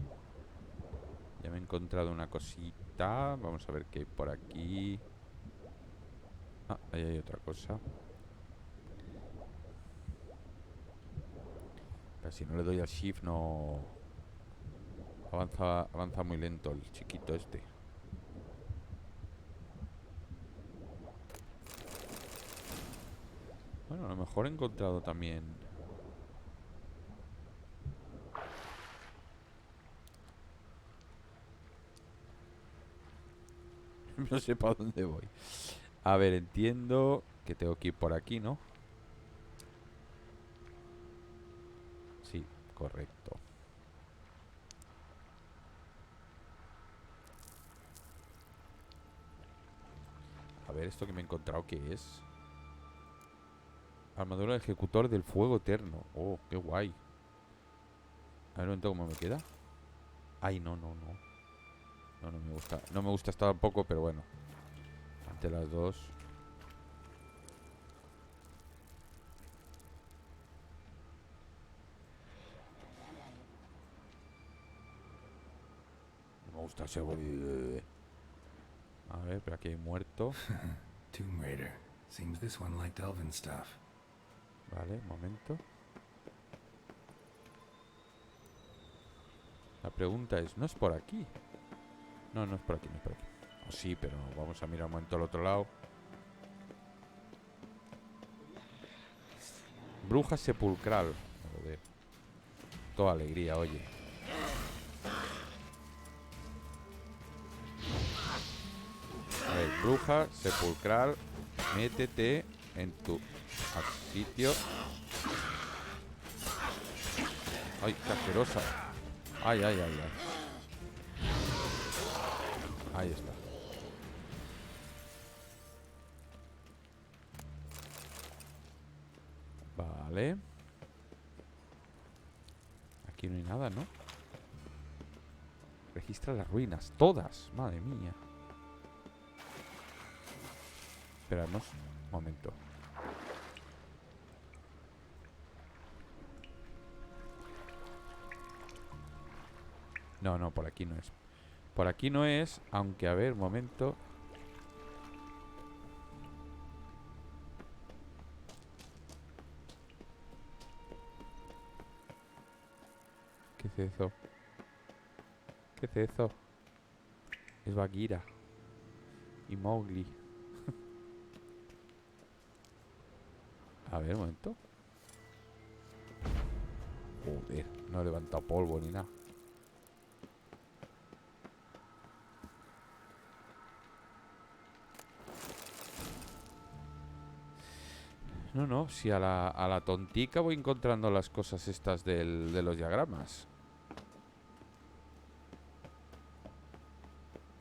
Ya me he encontrado una cosita. Vamos a ver qué hay por aquí. Ah, ahí hay otra cosa. Pero si no le doy al shift no... Avanza muy lento el chiquito este. Bueno, a lo mejor he encontrado también... No sé para dónde voy. A ver, entiendo que tengo que ir por aquí, ¿no? Sí, correcto. A ver, esto que me he encontrado, ¿qué es? Armadura de ejecutor del fuego eterno. Oh, qué guay. A ver un momento cómo me queda. Ay, no. No me gusta. No me gusta esta tampoco, pero bueno. Ante las dos. gusta ese... A ver, pero aquí hay muerto. Tomb Raider. Seems this one liked elven stuff. Vale, un momento. La pregunta es, ¿no es por aquí? No, no es por aquí, no es por aquí. Oh, sí, pero vamos a mirar un momento al otro lado. Bruja sepulcral. Joder. Toda alegría, oye. A ver, bruja sepulcral. Métete en tu sitio. Ay, qué asquerosa. Ay, ay, ay, ay. Ahí está. Vale. Aquí no hay nada, ¿no? Registra las ruinas, todas. Madre mía. Esperamos un momento. No, no, por aquí no es. Por aquí no es, aunque a ver, un momento. ¿Qué es eso? ¿Qué es eso? Es Bagheera. Y Mowgli. A ver, un momento. Joder, no he levantado polvo ni nada. No, no, si a la tontica voy encontrando las cosas estas de los diagramas.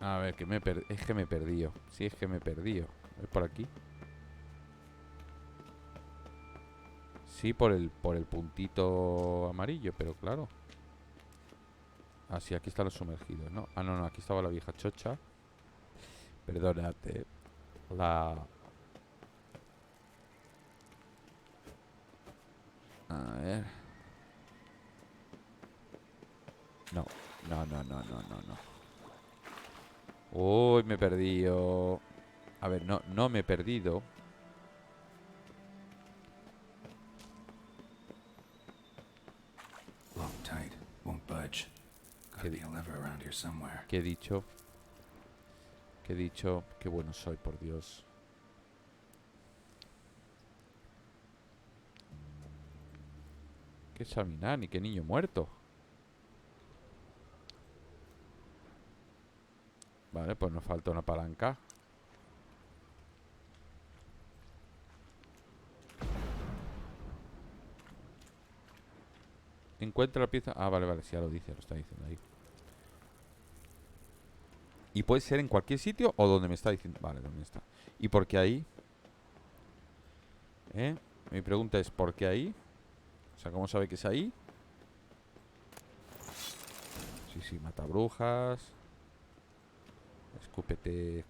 A ver, que es que me he perdido. Sí, es que me he perdido. ¿Es por aquí? Sí, por el puntito amarillo, pero claro. Ah, sí, aquí están los sumergidos, ¿no? Ah, no, no, aquí estaba la vieja chocha. Perdónate. A ver. No, no, no, no, no, no, no. Uy, me he perdido. A ver, no me he perdido. Locked tight, won't budge. Gotta be a lever around here somewhere. ¿Qué he dicho? ¿Qué he dicho? Qué bueno soy, por Dios. ¿Qué Shaminani? ¿Qué niño muerto? Vale, pues nos falta una palanca. Encuentra la pieza. Ah, vale, vale, sí, ya lo dice, lo está diciendo ahí. Y puede ser en cualquier sitio o donde me está diciendo. Vale, ¿dónde está? ¿Y por qué ahí? Mi pregunta es, ¿por qué ahí? O sea, ¿cómo sabe que es ahí? Sí, sí, mata brujas. Escúpete.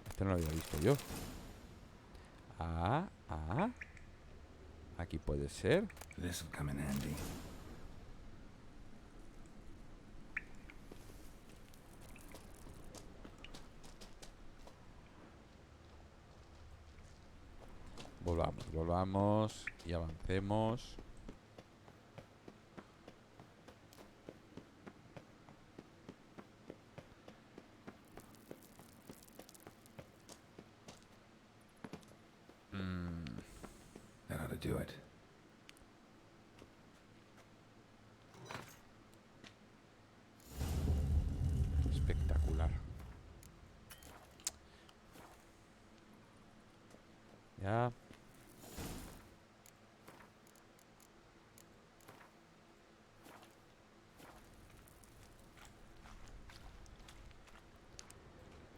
Este no lo había visto yo. Ah, ah. Aquí puede ser. This'll come in handy. Volvamos y avancemos. That ought to do it. Espectacular. Ya.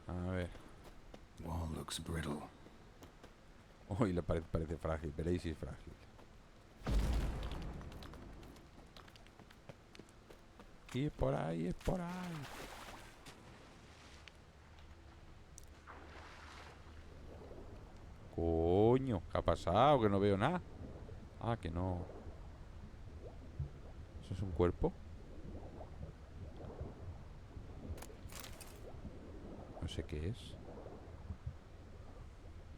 A ver. Wall looks brittle. Uy, le parece frágil. Veréis si es frágil. Y es por ahí, es por ahí. Coño, ¿qué ha pasado? Que no veo nada. Ah, que no. ¿Eso es un cuerpo? No sé qué es.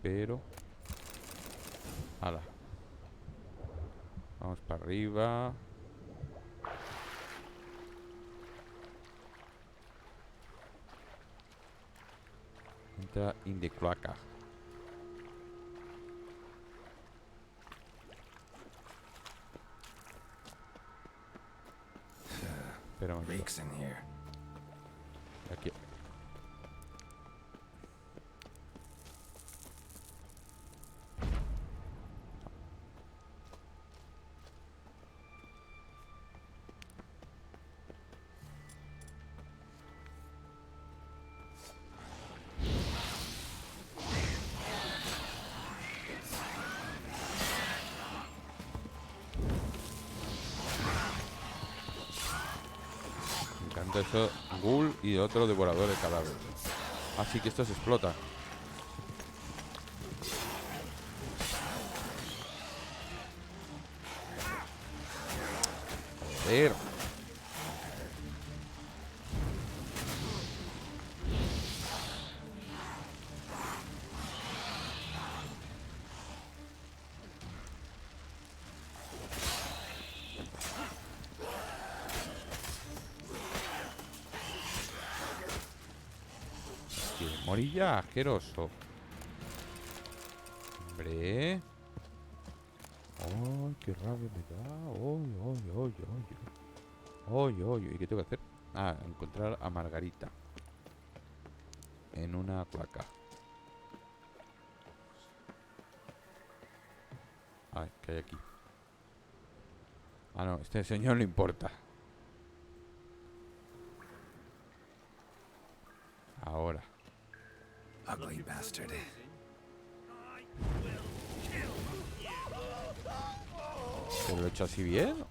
Pero... ¡Hala! Vamos para arriba. Entra in the cloaca. Espera un momento. Aquí. Me encanta eso. Ghoul y otro devorador de cadáveres. Así que esto se explota. Joder. Morí ya, asqueroso. Hombre. Ay, qué rabia me da. Ay, ay, ay, ay. Ay, ay, ¿y qué tengo que hacer? Ah, encontrar a Margarita en una placa. Ay, ¿qué hay aquí? Ah, no, este señor no importa. Ahora. Ugly bastard. ¿Pero lo he hecho así bien?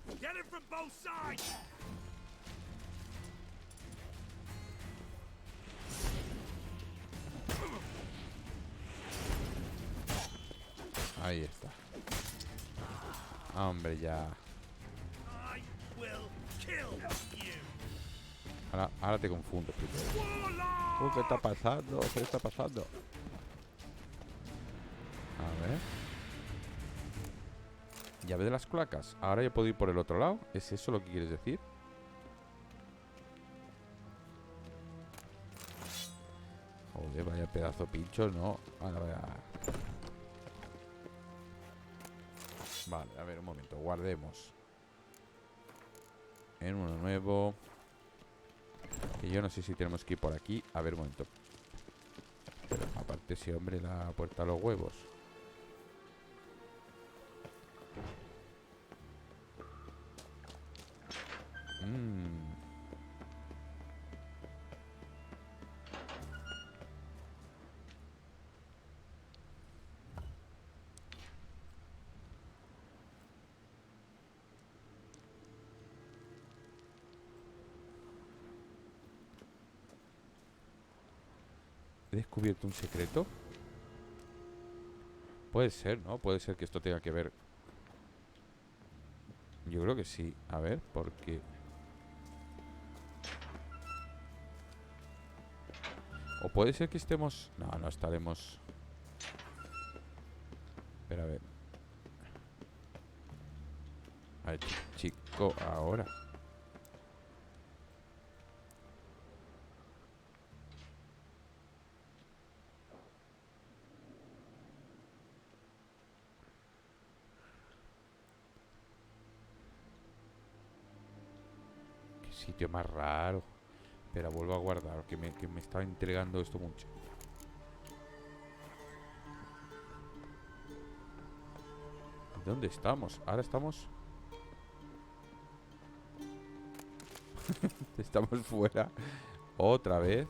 Ahí está. Hombre, ya. Ahora te confundo primero. ¿Qué está pasando? ¿Qué está pasando? A ver. Llave de las cloacas. Ahora ya puedo ir por el otro lado. ¿Es eso lo que quieres decir? Joder, vaya pedazo pincho, ¿no? Vale, a ver, un momento. Guardemos. En uno nuevo. Que yo no sé si tenemos que ir por aquí. A ver, un momento. Pero aparte ese hombre la puerta a los huevos. ¿He descubierto un secreto? Puede ser, ¿no? Puede ser que esto tenga que ver. Yo creo que sí. A ver, porque... O puede ser que estemos... No, no estaremos... Espera, a ver. A ver, chico, ahora. Qué sitio más raro. Espera, vuelvo a guardar, que me está intrigando esto mucho. ¿Dónde estamos? Ahora estamos... Estamos fuera. Otra vez.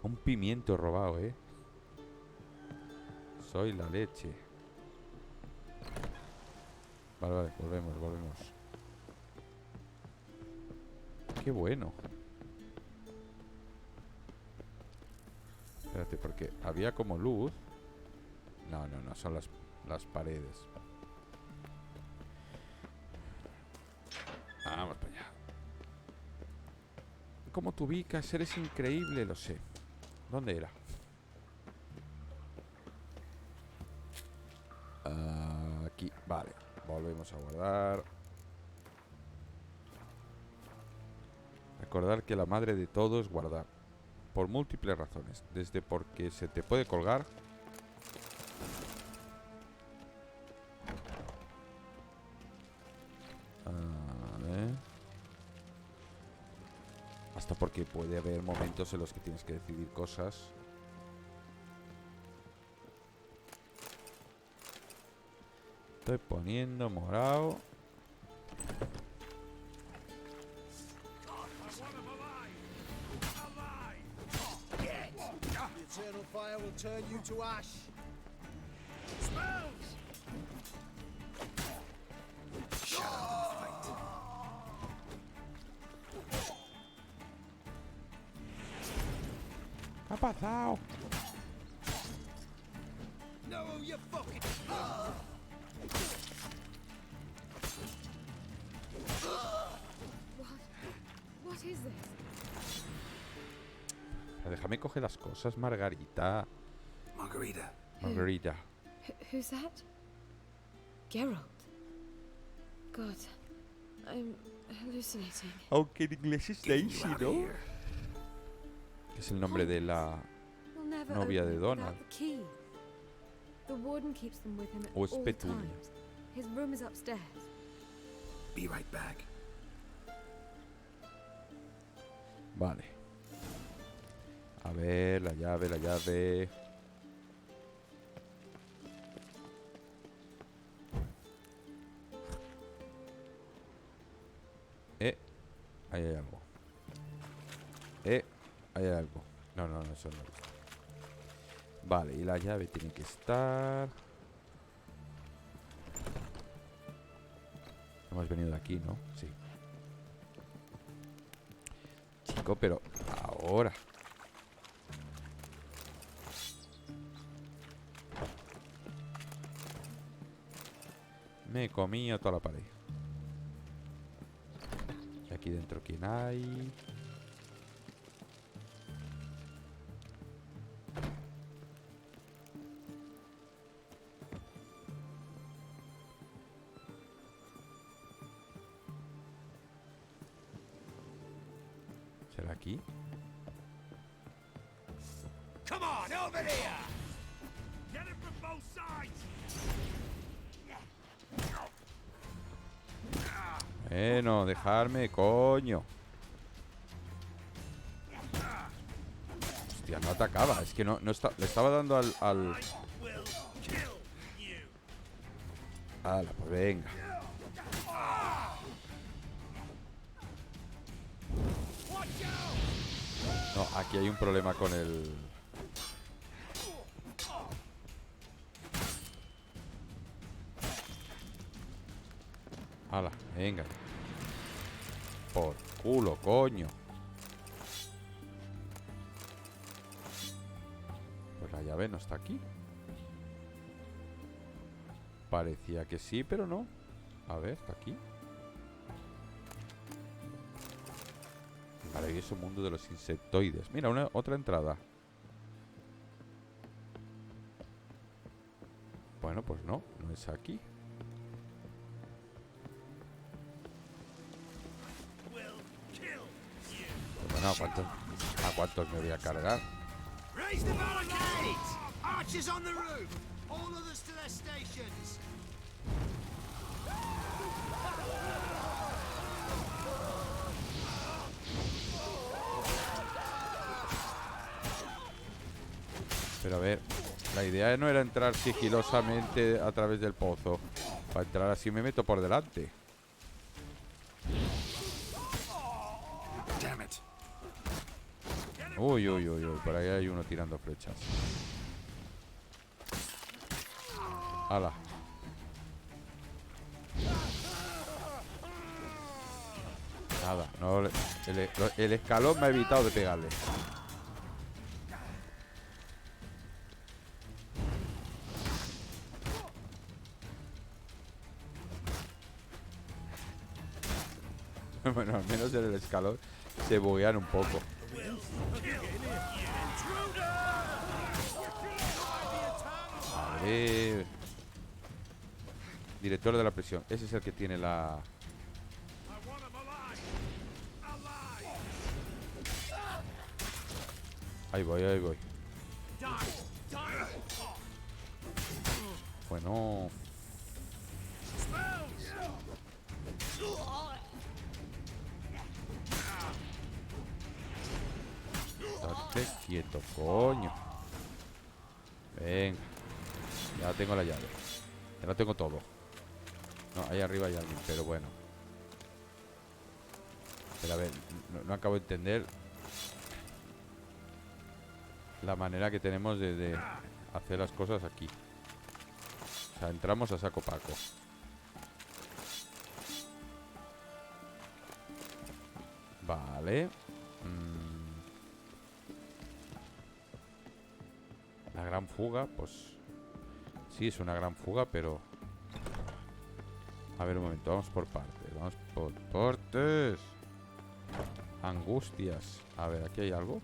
Un pimiento robado, ¿eh? Soy la leche. Vale, vale, volvemos. Qué bueno. Espérate, porque había como luz. No, son las paredes. Vamos para allá. ¿Cómo te ubicas? Eres increíble, lo sé. ¿Dónde era? Aquí, vale. Volvemos a guardar. Recordar que la madre de todo es guardar. Por múltiples razones. Desde porque se te puede colgar. Hasta porque puede haber momentos en los que tienes que decidir cosas. Estoy poniendo morado. ¿Qué ha pasado? No, you fucking. What is this? Déjame coger las cosas, Margarita. Margarita. Who's that? Geralt. God, I'm hallucinating. Aunque en inglés es Daisy, ¿no? Que es el nombre de la novia de Donald. The warden keeps them with him at O es all Petunia. times. His room is upstairs. Be right back. Vale. A ver, la llave. Ahí hay algo. Ahí hay algo. No, eso no es. Vale, y la llave tiene que estar... Hemos venido de aquí, ¿no? Sí. Chico, pero ahora... Me he comido toda la pared. Y aquí dentro, ¿quién hay? ¿Será aquí? Come on, over here! Get it from both sides! Bueno, dejarme, coño. Hostia, no atacaba. Es que no le estaba dando al... Hala, pues venga. No, aquí hay un problema con el... Hala, venga. Por culo, coño. Pues la llave no está aquí. Parecía que sí, pero no. A ver, ¿está aquí? Maravilloso mundo de los insectoides. Mira, otra entrada. Bueno, pues no es aquí. Bueno, ¿a cuántos me voy a cargar? Raise the barricades! Archers on the roof! All others to their stations! Pero a ver, la idea no era entrar sigilosamente a través del pozo. Para entrar así me meto por delante. Uy, por ahí hay uno tirando flechas. ¡Hala! Nada, no, el escalón me ha evitado de pegarle. Bueno, al menos en el escalón se buguean un poco. A ver. Director de la prisión. Ese es el que tiene la... Ahí voy, ahí voy. Bueno. Estate quieto, coño. Venga. Ya tengo la llave. Ya lo tengo todo. No, ahí arriba hay alguien, pero bueno. Pero a ver, no acabo de entender la manera que tenemos de hacer las cosas aquí. O sea, entramos a saco paco. Vale. La gran fuga, pues... Sí, es una gran fuga, pero... A ver, un momento, vamos por partes. Vamos por partes. Angustias. A ver, ¿aquí hay algo?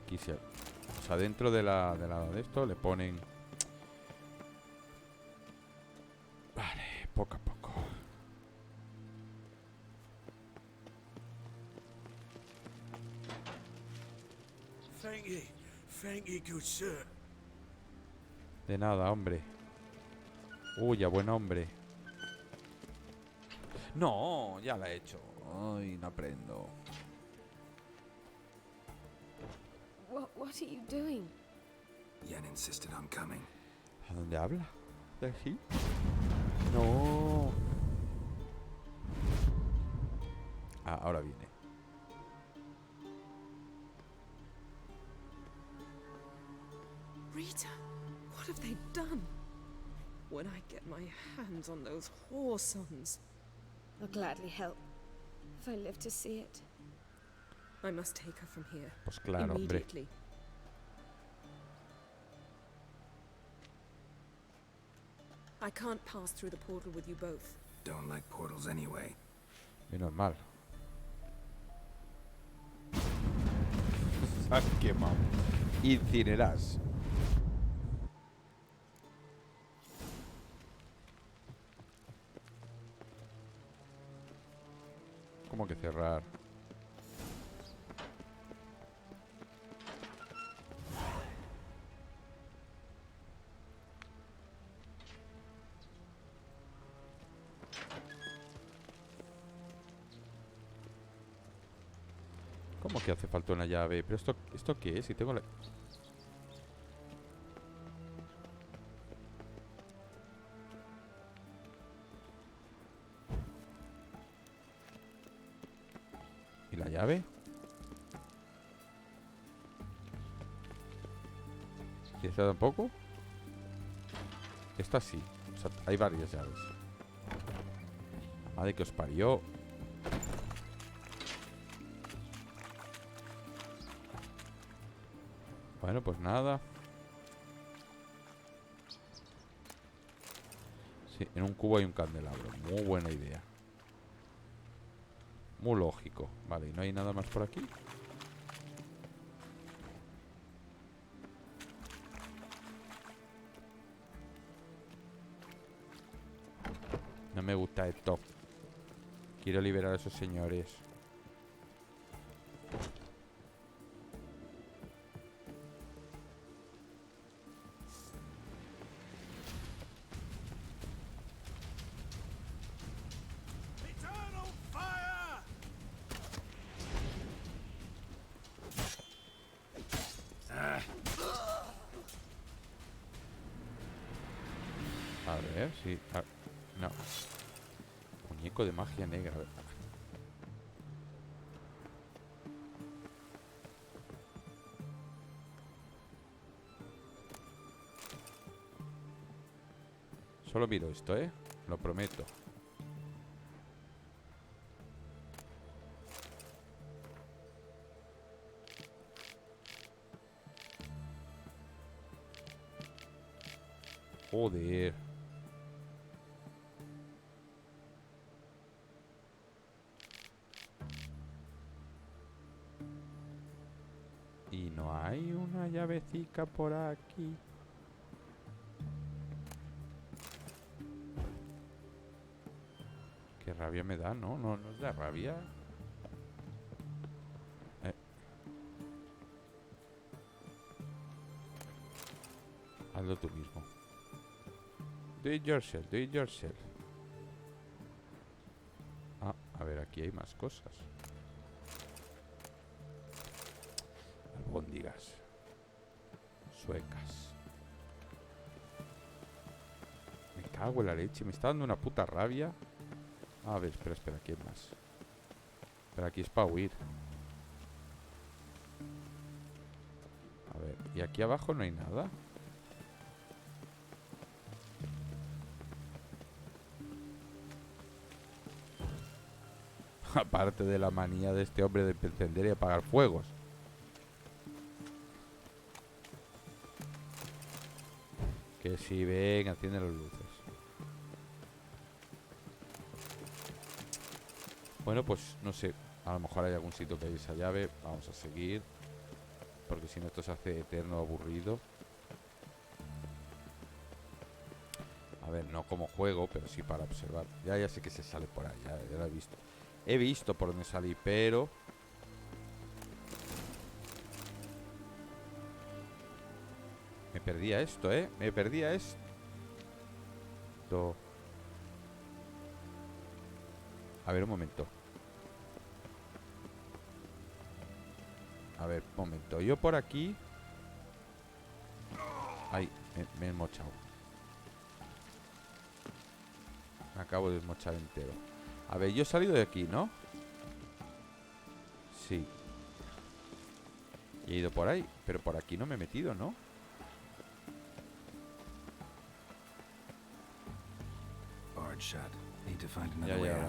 Aquí sí. O sea, dentro de de esto le ponen... Vale, poco a poco. Thank you, good sir. De nada, hombre. Uy, ya buen hombre. No, ya la he hecho. Ay, no aprendo. What are you doing? Yen insisted on coming. ¿A dónde habla? ¿De aquí? No. Ah, ahora viene. Rita, what have they done? When I get my hands on those whoresons, I'll gladly help, if I live to see it. I must take her from here. Pues claro, immediately. hombre. I can't pass through the portal with you both. Don't like portals anyway. Menos mal. Has quemado. Incinerás. ¿Cómo que cerrar? ¿Cómo que hace falta una llave? ¿Pero esto qué es? Si tengo la... ¿Y la llave? ¿Y esta tampoco? Esta sí. O sea, hay varias llaves. La madre que os parió. Bueno, pues nada. Sí, en un cubo hay un candelabro. Muy buena idea. Muy lógico. Vale, ¿y no hay nada más por aquí? No me gusta esto. Quiero liberar a esos señores. A ver, sí. No. Muñeco de magia negra. A ver. Solo miro esto, ¿eh? Lo prometo. Joder. Y no hay una llavecita por aquí. Qué rabia me da, ¿no? ¿No nos da rabia? Hazlo tú mismo. Do it yourself, do it yourself. Ah, a ver, aquí hay más cosas. Albóndigas. Suecas. Me cago en la leche, me está dando una puta rabia. A ver, espera, ¿quién más? Pero aquí es para huir. A ver, ¿y aquí abajo no hay nada? Aparte de la manía de este hombre de encender y apagar fuegos. Que si ven, enciende las luces. Bueno, pues no sé. A lo mejor hay algún sitio que hay esa llave. Vamos a seguir. Porque si no esto se hace eterno aburrido. A ver, no como juego, pero sí para observar. Ya sé que se sale por ahí. Ya lo he visto. He visto por dónde salí, pero... Me perdía esto, ¿eh? Me perdía esto. A ver, un momento. A ver, un momento. Yo por aquí... Ay, me he mochado. Me acabo de desmochar entero. A ver, yo he salido de aquí, ¿no? Sí. Y he ido por ahí. Pero por aquí no me he metido, ¿no? Ya, vale.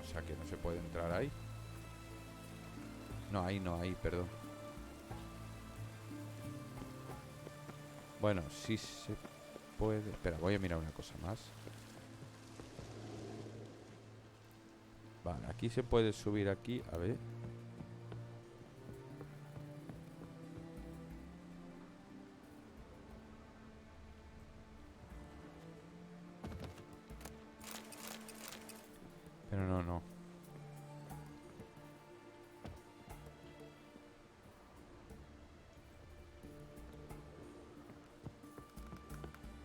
O sea que no se puede entrar ahí. No, ahí, perdón. Bueno, sí se puede. Espera, voy a mirar una cosa más. Vale, aquí se puede subir aquí. A ver. Pero no.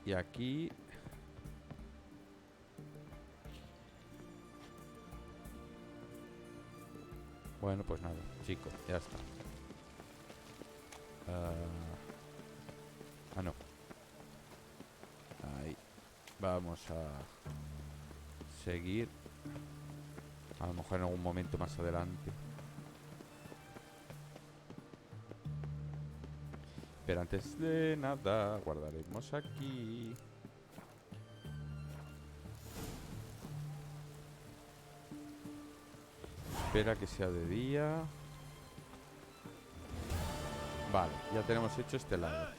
Y aquí... Bueno, pues nada, chicos, ya está. No. Ahí. Vamos a seguir. A lo mejor en algún momento más adelante. Pero antes de nada, guardaremos aquí. Espera que sea de día. Vale, ya tenemos hecho este lado.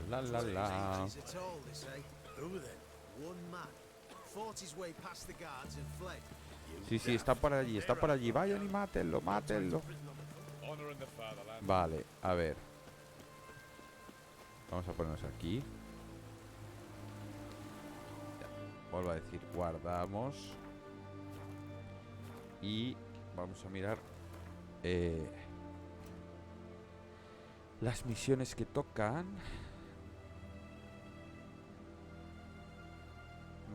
La. Sí, está por allí, vayan y mátenlo. Vale, a ver. Vamos a ponernos aquí. Vuelvo a decir, guardamos. Y vamos a mirar las misiones que tocan.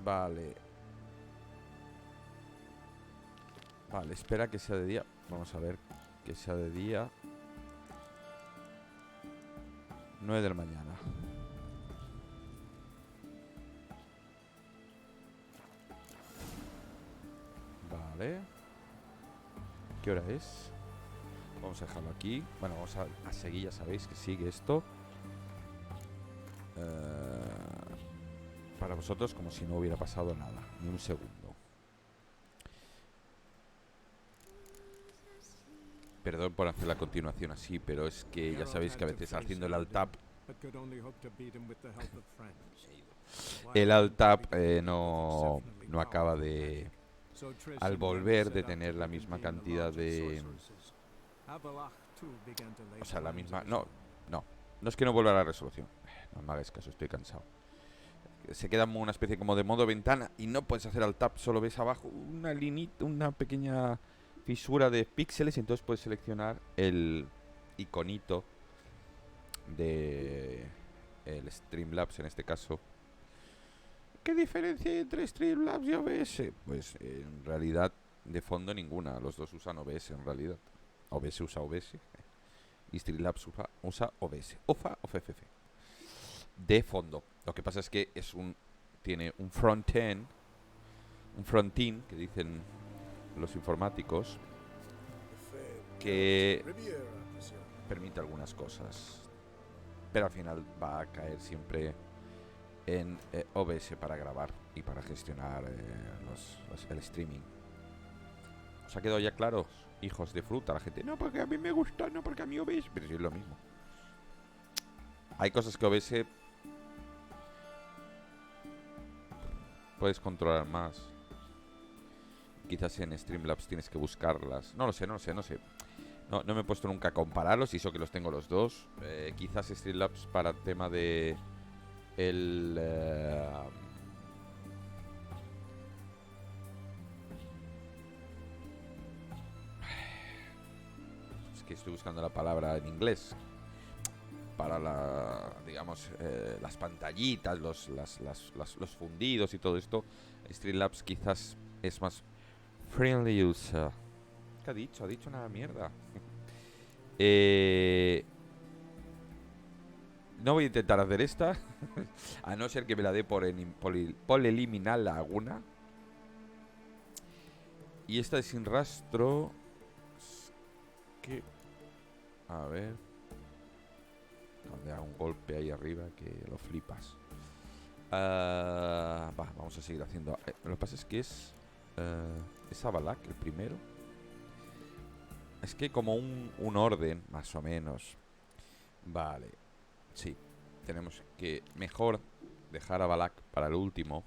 Vale, espera que sea de día. Vamos a ver que sea de día. 9 de la mañana. Vale. ¿Qué hora es? Vamos a dejarlo aquí. Bueno, vamos a seguir, ya sabéis que sigue esto. Para vosotros como si no hubiera pasado nada, ni un segundo. Perdón por hacer la continuación así, pero es que ya sabéis que a veces haciendo el alt-tab but could only hope to beat him with the help of friends. El Alt-Tab no acaba de, al volver, de tener la misma cantidad de... O sea, la misma... No es que no vuelva a la resolución. No me hagáis caso, estoy cansado. Se queda una especie como de modo ventana y no puedes hacer Alt-Tab, solo ves abajo una pequeña fisura de píxeles y entonces puedes seleccionar el iconito de el Streamlabs en este caso. ¿Qué diferencia hay entre Streamlabs y OBS? Pues en realidad de fondo ninguna, los dos usan OBS en realidad. OBS usa OBS y Streamlabs usa OBS, OFA o FFF. De fondo. Lo que pasa es que tiene un front-end, que dicen los informáticos, que permite algunas cosas, pero al final va a caer siempre en OBS para grabar y para gestionar el streaming. ¿Os ha quedado ya claro, hijos de fruta? La gente, no, porque a mí me gusta, no, porque a mí OBS, pero sí es lo mismo. Hay cosas que OBS puedes controlar más. Quizás en Streamlabs tienes que buscarlas. No lo sé. No me he puesto nunca a compararlos y eso que los tengo los dos. Quizás Streamlabs para el tema de es que estoy buscando la palabra en inglés. Para las pantallitas, los fundidos y todo esto, Streamlabs quizás es más friendly user. ¿Qué ha dicho? Ha dicho una mierda. No voy a intentar hacer esta, a no ser que me la dé por eliminar alguna. Y esta es sin rastro. A ver. Donde da un golpe ahí arriba que lo flipas. Vamos a seguir haciendo. Lo que pasa es que es Abalak el primero. Es que como un orden, más o menos. Vale. Sí. Tenemos que mejor dejar a Balak para el último.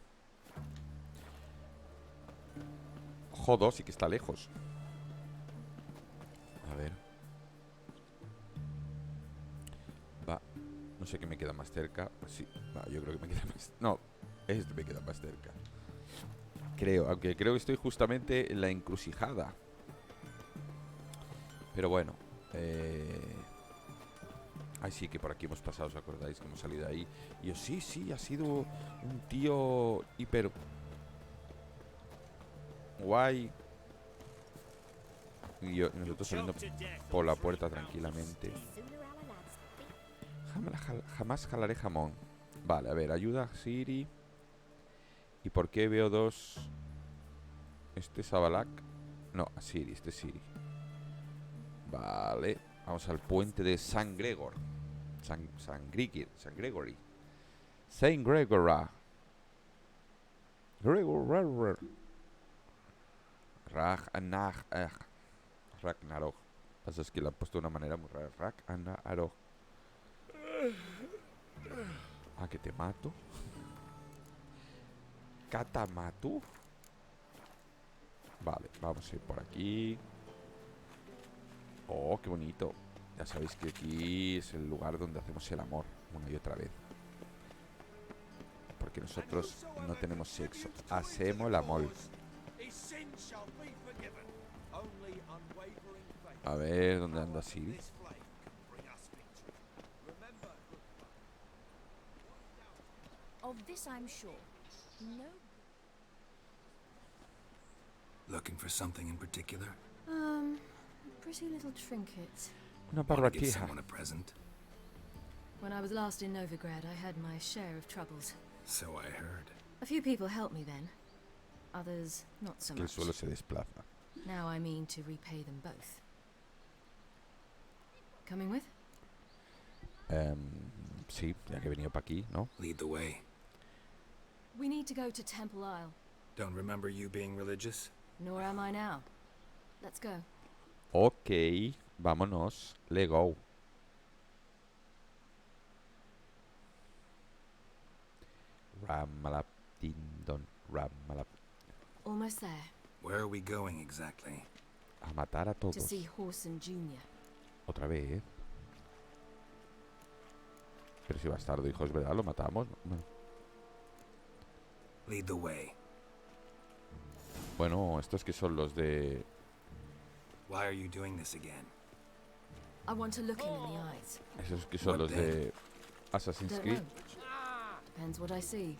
Jodo, sí que está lejos. A ver. No sé qué me queda más cerca. Sí, yo creo que me queda más... No, este me queda más cerca. Aunque creo que estoy justamente en la encrucijada. Pero bueno. Ay, sí, que por aquí hemos pasado, ¿os acordáis? Que hemos salido ahí. Y yo, sí, ha sido un tío hiper... guay. Y nosotros saliendo por la puerta tranquilamente. Jamás jalaré jamón. Vale, a ver, ayuda Siri. ¿Y por qué veo dos? Este es Abalak. No, Siri, este es Siri. Vale, vamos al puente de San Gregor. San Gregory. Saint Gregora. Ragnarok. Pasa es que lo han puesto de una manera muy rara. Ragnarok. Que te mato. Katamatu. Vale, vamos a ir por aquí. Oh, qué bonito. Ya sabéis que aquí es el lugar donde hacemos el amor una y otra vez. Porque nosotros no tenemos sexo, hacemos el amor. A ver, ¿dónde anda Siri? Of this I'm sure. No. Looking for something in particular? Pretty little trinket. Una Want to give parratija. someone a present? When I was last in Novigrad, I had my share of troubles. So I heard. A few people helped me then. Others, not so Que el much. suelo se desplaza. Now I mean to repay them both. Coming with? Sí, ya que he venido para aquí, ¿no? Lead the way. We need to go to Temple Isle. Don't remember you being religious? Nor am I now. Let's go. Ok, vámonos. Let's go. Ramalap, dindon, ramalap. Almost there. Where are we going exactly? A matar a To todos. see Horson Jr. Otra vez. Pero si bastardo, hijo, es verdad, lo matamos. No. Lead the way. Bueno, estos que son los de... Why are you doing this again? I want to look him in the eyes. Esos que son los de Assassin's Don't Creed. know. Depends what I see.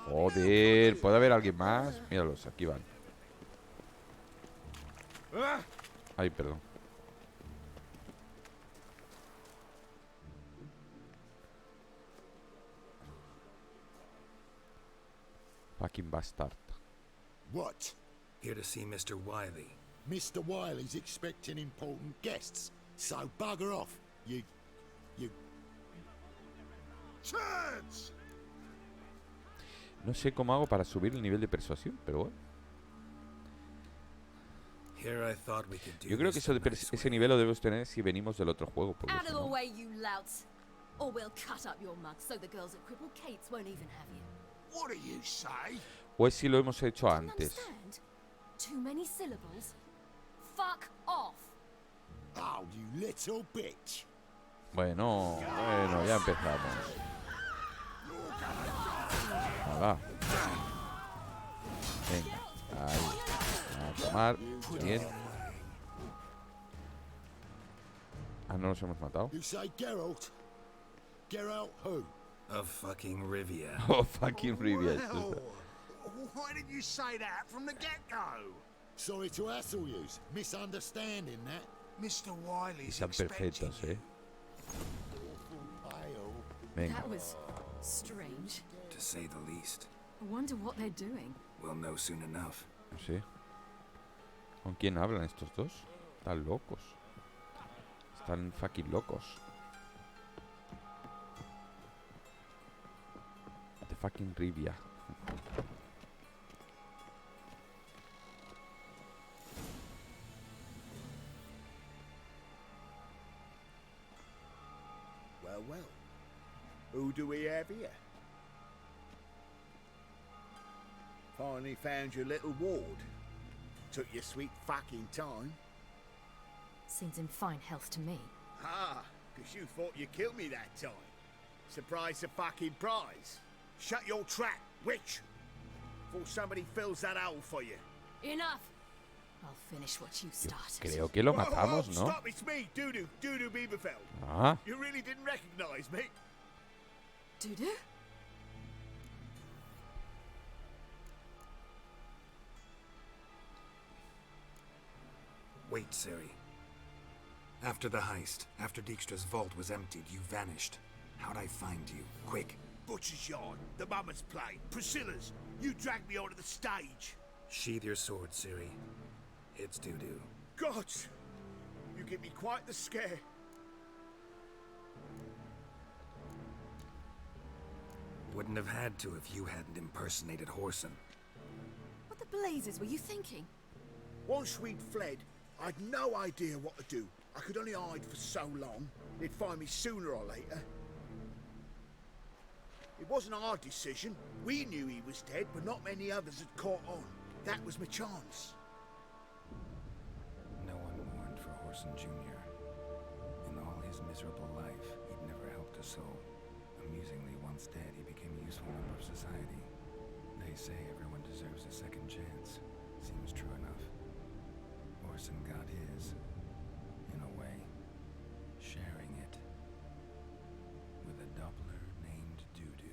Joder, ¿puede haber alguien más? Míralos, aquí van. Ay, perdón. Fucking bastard. What? Here to see Mr. Wiley. Mr. Wiley's expecting important guests, so bugger off, you... Turds! No sé cómo hago para subir el nivel de persuasión, pero bueno. Here I thought we could do Yo creo que eso de ese nivel lo debemos tener si venimos del otro juego. Porque Out si of the no... way, you louts. Or we'll cut up your mugs so the girls at Cripple Kate's won't even have you. What do you say? O es si lo hemos hecho antes. Understand? Too many syllables? Fuck off. Oh, you little bitch. Bueno, ya empezamos. Nada. Venga, ahí. A tomar. Bien. Ah, no nos hemos matado. You say Geralt? Geralt who? Of fucking Rivia. Oh, fucking Rivia. Well, why didn't you say that from the get-go? Sorry to hassle yous. Misunderstanding that. Mr. Wiley's Están perfectos, Venga. That was strange. To say the least. I wonder what they're doing. We'll know soon enough. Sí. ¿Con quién hablan estos dos? Están locos. Están fucking locos. The fucking Rivia. Well. Who do we have here? Finally found your little ward. Took your sweet fucking time. Seems in fine health to me. Ah, because you thought you killed me that time. Surprise the fucking prize. Shut your trap, witch. Before somebody fills that hole for you. Enough. I'll finish what you started. Creo que lo matamos, ¿no? Stop, it's me, Dudu Beaverfeld. Ah. You really didn't recognize me? Dudu? Wait, Ciri. After the heist, after Dijkstra's vault was emptied, you vanished. How'd I find you? Quick. Butcher's Yard, the Mummer's Plane, Priscilla's. You dragged me onto the stage. Sheathe your sword, Ciri. It's Dudu. Gods! You give me quite the scare. Wouldn't have had to if you hadn't impersonated Horson. What the blazes were you thinking? Once we'd fled, I'd no idea what to do. I could only hide for so long. They'd find me sooner or later. It wasn't our decision. We knew he was dead, but not many others had caught on. That was my chance. No one mourned for Horson Jr. In all his miserable life, he'd never helped a soul. Amusingly, once dead, he became a useful member of society. They say everyone deserves a second chance. Seems true enough. Horson got his, in a way, sharing it with a Doppler named Dudu.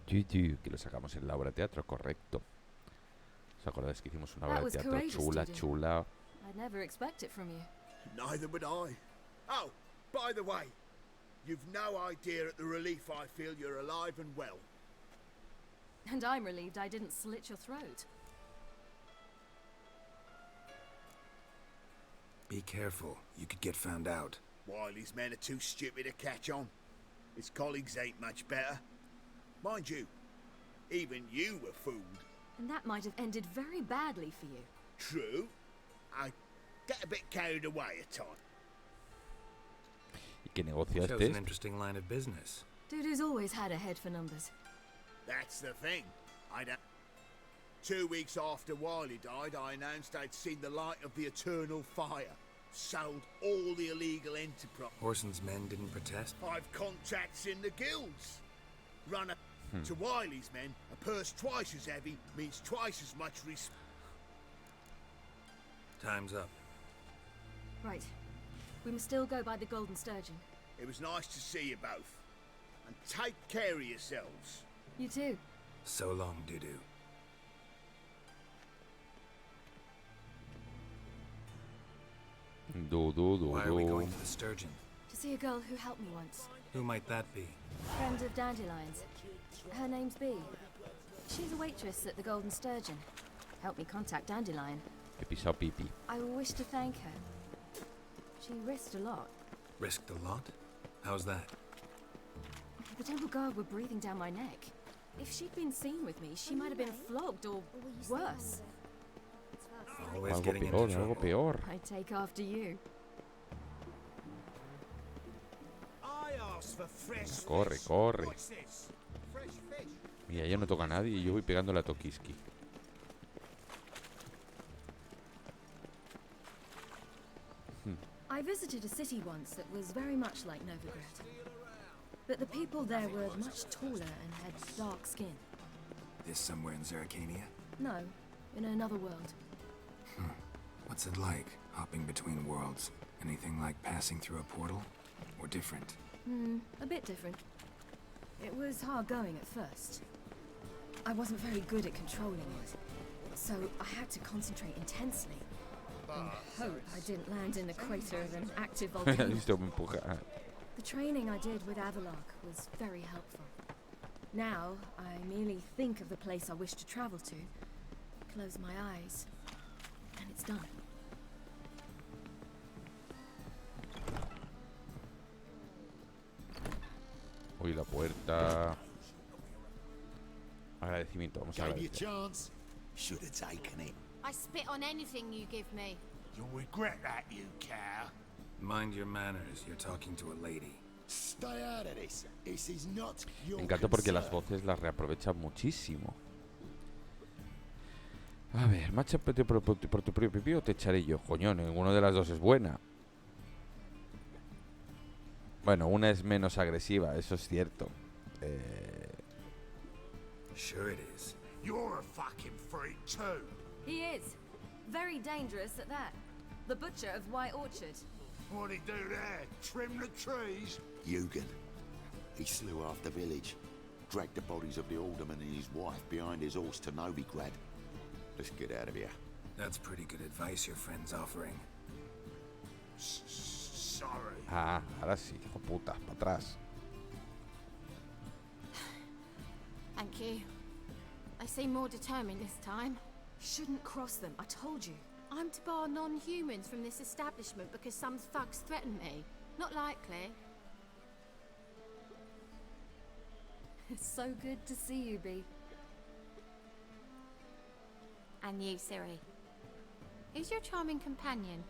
Dudu, que lo sacamos en la obra de teatro, correcto. ¿Os acordáis que hicimos una obra de teatro chula? I'd never expect it from you. Neither would I. Oh, by the way, you've no idea at the relief I feel you're alive and well. And I'm relieved I didn't slit your throat. Be careful. You could get found out. Wiley's men are too stupid to catch on. His colleagues ain't much better. Mind you, even you were fooled. And that might have ended very badly for you. True. I get a bit carried away at times. ¿Qué negocia Shows este? an interesting line of business. Dude who's always had a head for numbers. That's the thing. 2 weeks after Wiley died, I announced I'd seen the light of the eternal fire. Sold all the illegal enterprise. Horson's men didn't protest? I've contacts in the guilds. Run to Wiley's men, a purse twice as heavy means twice as much respect. Time's up. Right. We must still go by the Golden Sturgeon. It was nice to see you both. And take care of yourselves. You too. So long, Dudu. Why are we going to the Sturgeon? To see a girl who helped me once. Who might that be? Friend of Dandelion's. Her name's Bee. She's a waitress at the Golden Sturgeon. Helped me contact Dandelion. He pisado pipi. I wish to thank her. She risked a lot. Risked a lot? How's that? The Temple Guard were breathing down my neck. If she'd been seen with me, she might have been flogged or worse. Always Algo getting peor, into algo trouble. peor. I take after you. I asked for fresh Corre, fish. corre. What's this? Fresh fish. Mira, ya no toca a nadie y yo voy pegándole a Tokiski. I visited a city once that was very much like Novigrad. But the people there were much taller and had dark skin. This somewhere in Zeracania? No, in another world. What's it like, hopping between worlds? Anything like passing through a portal? Or different? A bit different. It was hard going at first. I wasn't very good at controlling it, so I had to concentrate intensely. And hope I didn't land in the crater of an active volcano. Listo, me empuja. The training I did with Avalark was very helpful. Now, I merely think of the place I wish to travel to, close my eyes, and it's done. Uy, la puerta. Agradecimiento, vamos a Gave you a agradecer. chance. Should have taken it. I spit on anything you give me. You'll regret that, you cow. Mind your manners, you're talking to a lady. Stay out of this. This is not your Me encanta porque las concern. voces las reaprovechan muchísimo. A ver, marcha por tu propio pipí o te echaré yo. Coño, ninguno de las dos es buena. Bueno, una es menos agresiva, eso es cierto. Sure it is. You're a fucking freak too. He is. Very dangerous at that. The butcher of White Orchard. What'd he do there? Trim the trees? Eugen. He slew half the village. Dragged the bodies of the alderman and his wife behind his horse to Novigrad. Let's get out of here. That's pretty good advice your friend's offering. Sorry. Ah, ahora sí, hijo puta, para atrás. Thank you. They seem more determined this time. Shouldn't cross them, I told you. I'm to bar non-humans from this establishment because some thugs threaten me. Not likely. It's so good to see you, Bee. And you, Siri. Who's your charming companion?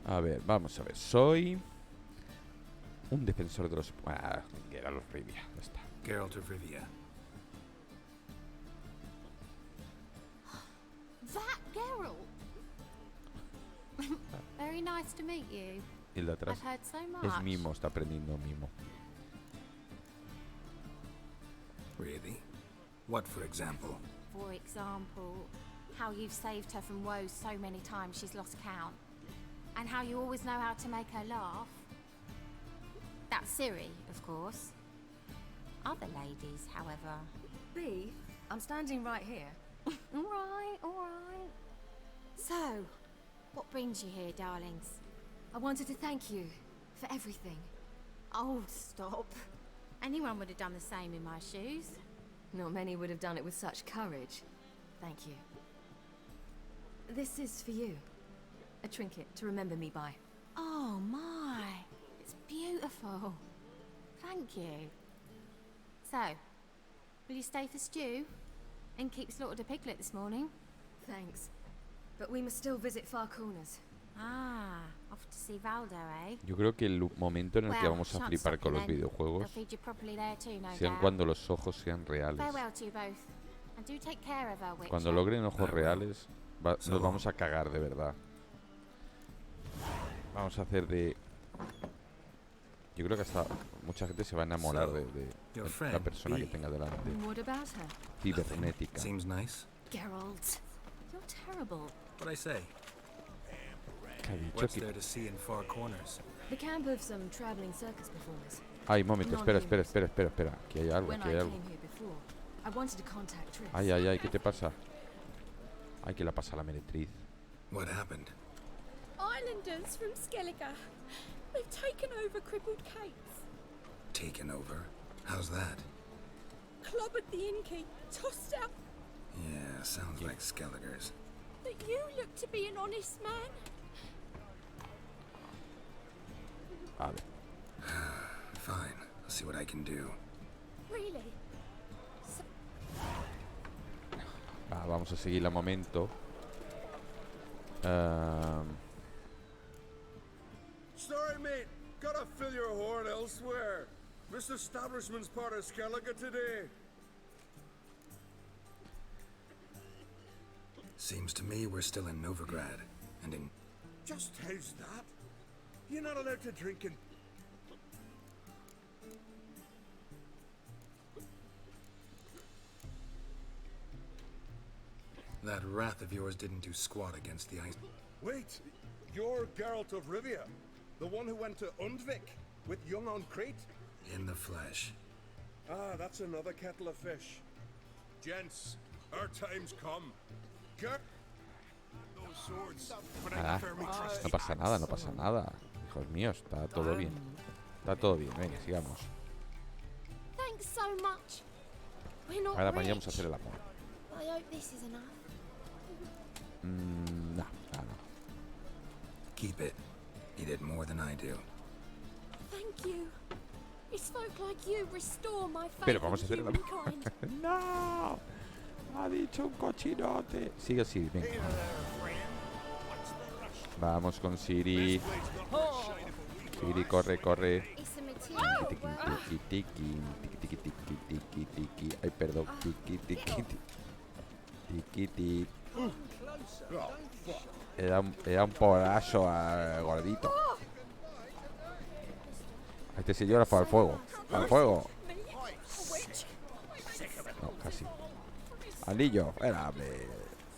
A ver, vamos a ver. Soy un defensor de los... Ah, Geralt of Rivia. Ya está. Geralt of Rivia. That Geralt! Very nice to meet you. Y el de atrás I've heard so much. es mimo, está aprendiendo mimo. Really? What, for example? For example, how you've saved her from woes so many times she's lost count. And how you always know how to make her laugh. That's Siri, of course. Other ladies, however. Bee, I'm standing right here. All right, all right. So, what brings you here, darlings? I wanted to thank you for everything. Oh, stop. Anyone would have done the same in my shoes. Not many would have done it with such courage. Thank you. This is for you. A trinket to remember me by. Oh my, it's beautiful. Thank you. So, will you stay for stew? Innkeep slaughtered a piglet this morning. Thanks. But we must still visit Far Corners. Ah, off to see Valdo, eh? Yo creo que el momento en el que vamos a flipar con los videojuegos sean cuando los ojos sean reales. Farewell to you both. And do take care of our witch. Cuando logren ojos reales, nos vamos a cagar de verdad. Vamos a hacer de... Yo creo que hasta mucha gente se va a enamorar de la persona que tenga delante. What about her? Cibernética. Seems nice. Geralt, you're terrible. What'd I say? ¿Qué ha dicho? What's there to see in Far Corners? The camp of some traveling circus performers. Ay, un momento, espera. Aquí hay algo, When aquí hay I algo. came here before, I wanted to contact Triss. Ay, ¿qué te pasa? Ay, ¿qué le pasa a la meretriz? What happened? Islanders from Skellige. They've taken over crippled Kate's. Taken over? How's that? Clobbered the innkeep, tossed out. Yeah, sounds like Skelliger's. But you look to be an honest man. Vale. Fine, I'll see what I can do. Really? Vamos a seguir el momento. Sorry, mate. Gotta fill your horn elsewhere. This establishment's part of Skellige today. Seems to me we're still in Novigrad, and in... Just how's that? You're not allowed to drink in... That wrath of yours didn't do squat against the ice. Wait, you're Geralt of Rivia, the one who went to Undvik with Young on Crete? In the flesh. Ah, that's another kettle of fish. Gents, our time's come. Those swords, but I firmly trust No pasa nada. Hijos míos, está todo bien. Está todo bien, venga, sigamos. Thanks so much. We're not Ahora rich. vayamos a hacer el amor. I hope this is enough. No. Keep it. You did more than I do. Thank you. It's folk like you restore my faith Pero vamos a hacer in el amor. humankind. ¡No! Ha dicho un cochinote. Sigue así, venga. Vamos con Siri. Siri, corre. It's a material. Tiki. Ay, perdón. Tiki. Era un porazo gordito. Este señor fue al fuego. ¡Al fuego! No, casi. Anillo, espera, hombre.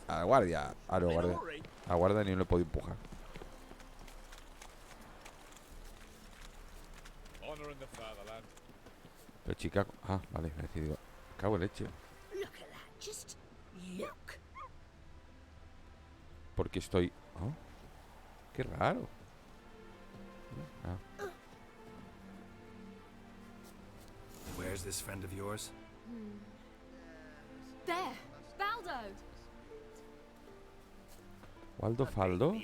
A la guardia. A la guardia. A la guardia ni lo he podido empujar. Pero chica... Ah, vale, me he decidido. Cago en leche. Look at that, just look. Porque estoy... Oh, qué raro. Where's this friend of yours? There! Baldo! Waldo Faldo.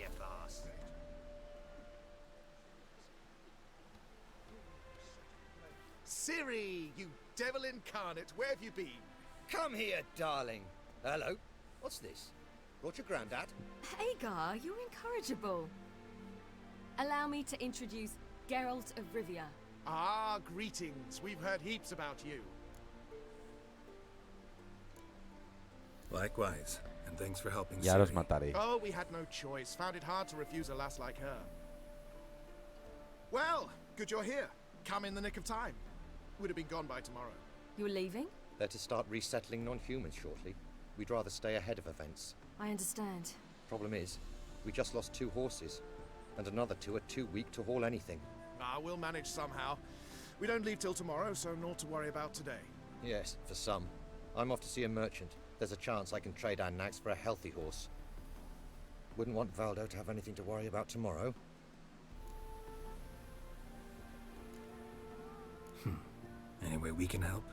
Ciri, you devil incarnate, where have you been? Come here, darling. Hello. What's this? Brought your granddad? Hagar, you're incorrigible. Allow me to introduce Geralt of Rivia. Ah, greetings. We've heard heaps about you. Likewise, and thanks for helping Ya los Ciri. mataré. Oh, we had no choice. Found it hard to refuse a lass like her. Well, good you're here. Come in the nick of time. Would have been gone by tomorrow. You're leaving? They're to start resettling non-humans shortly. We'd rather stay ahead of events. I understand. Problem is, we just lost 2 horses, and another 2 are too weak to haul anything. Ah, we'll manage somehow. We don't leave till tomorrow, so naught to worry about today. Yes, for some. I'm off to see a merchant. There's a chance I can trade our nags for a healthy horse. Wouldn't want Valdo to have anything to worry about tomorrow. Any way we can help?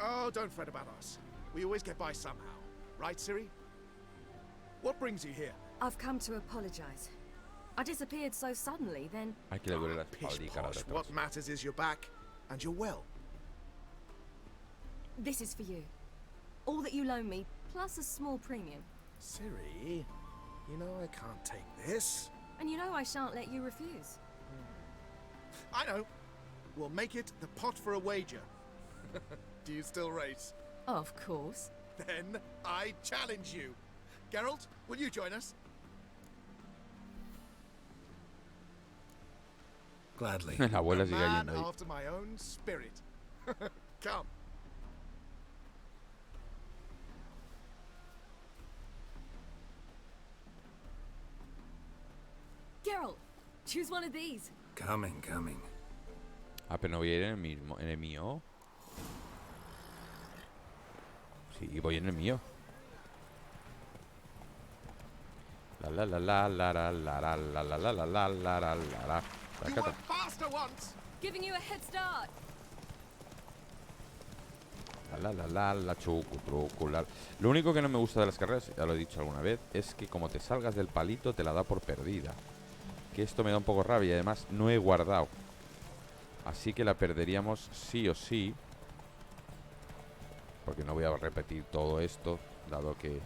Oh, don't fret about us. We always get by somehow. Right, Ciri? What brings you here? I've come to apologize. I disappeared so suddenly, then... Ay, que le duele la espalda. What matters is you're back, and you're well. This is for you. All that you loan me, plus a small premium. Ciri, you know I can't take this. And you know I shan't let you refuse. I know. We'll make it the pot for a wager. Do you still race? Of course. Then I challenge you. Geralt, will you join us? Gladly. La abuela sigue Man yendo ahí. after my own spirit. Come. Geralt, choose one of these. Coming. Ah, pero no voy a ir en el mío. Sí, voy en el mío. La la la la la la la la la la la la la la la. You went faster once. Giving you a head start. La chucu, trucu, la. Lo único que no me gusta de las carreras, ya lo he dicho alguna vez, es que como te salgas del palito te la da por perdida. Que esto me da un poco rabia y además no he guardado. Así que la perderíamos sí o sí. Porque no voy a repetir todo esto, dado que...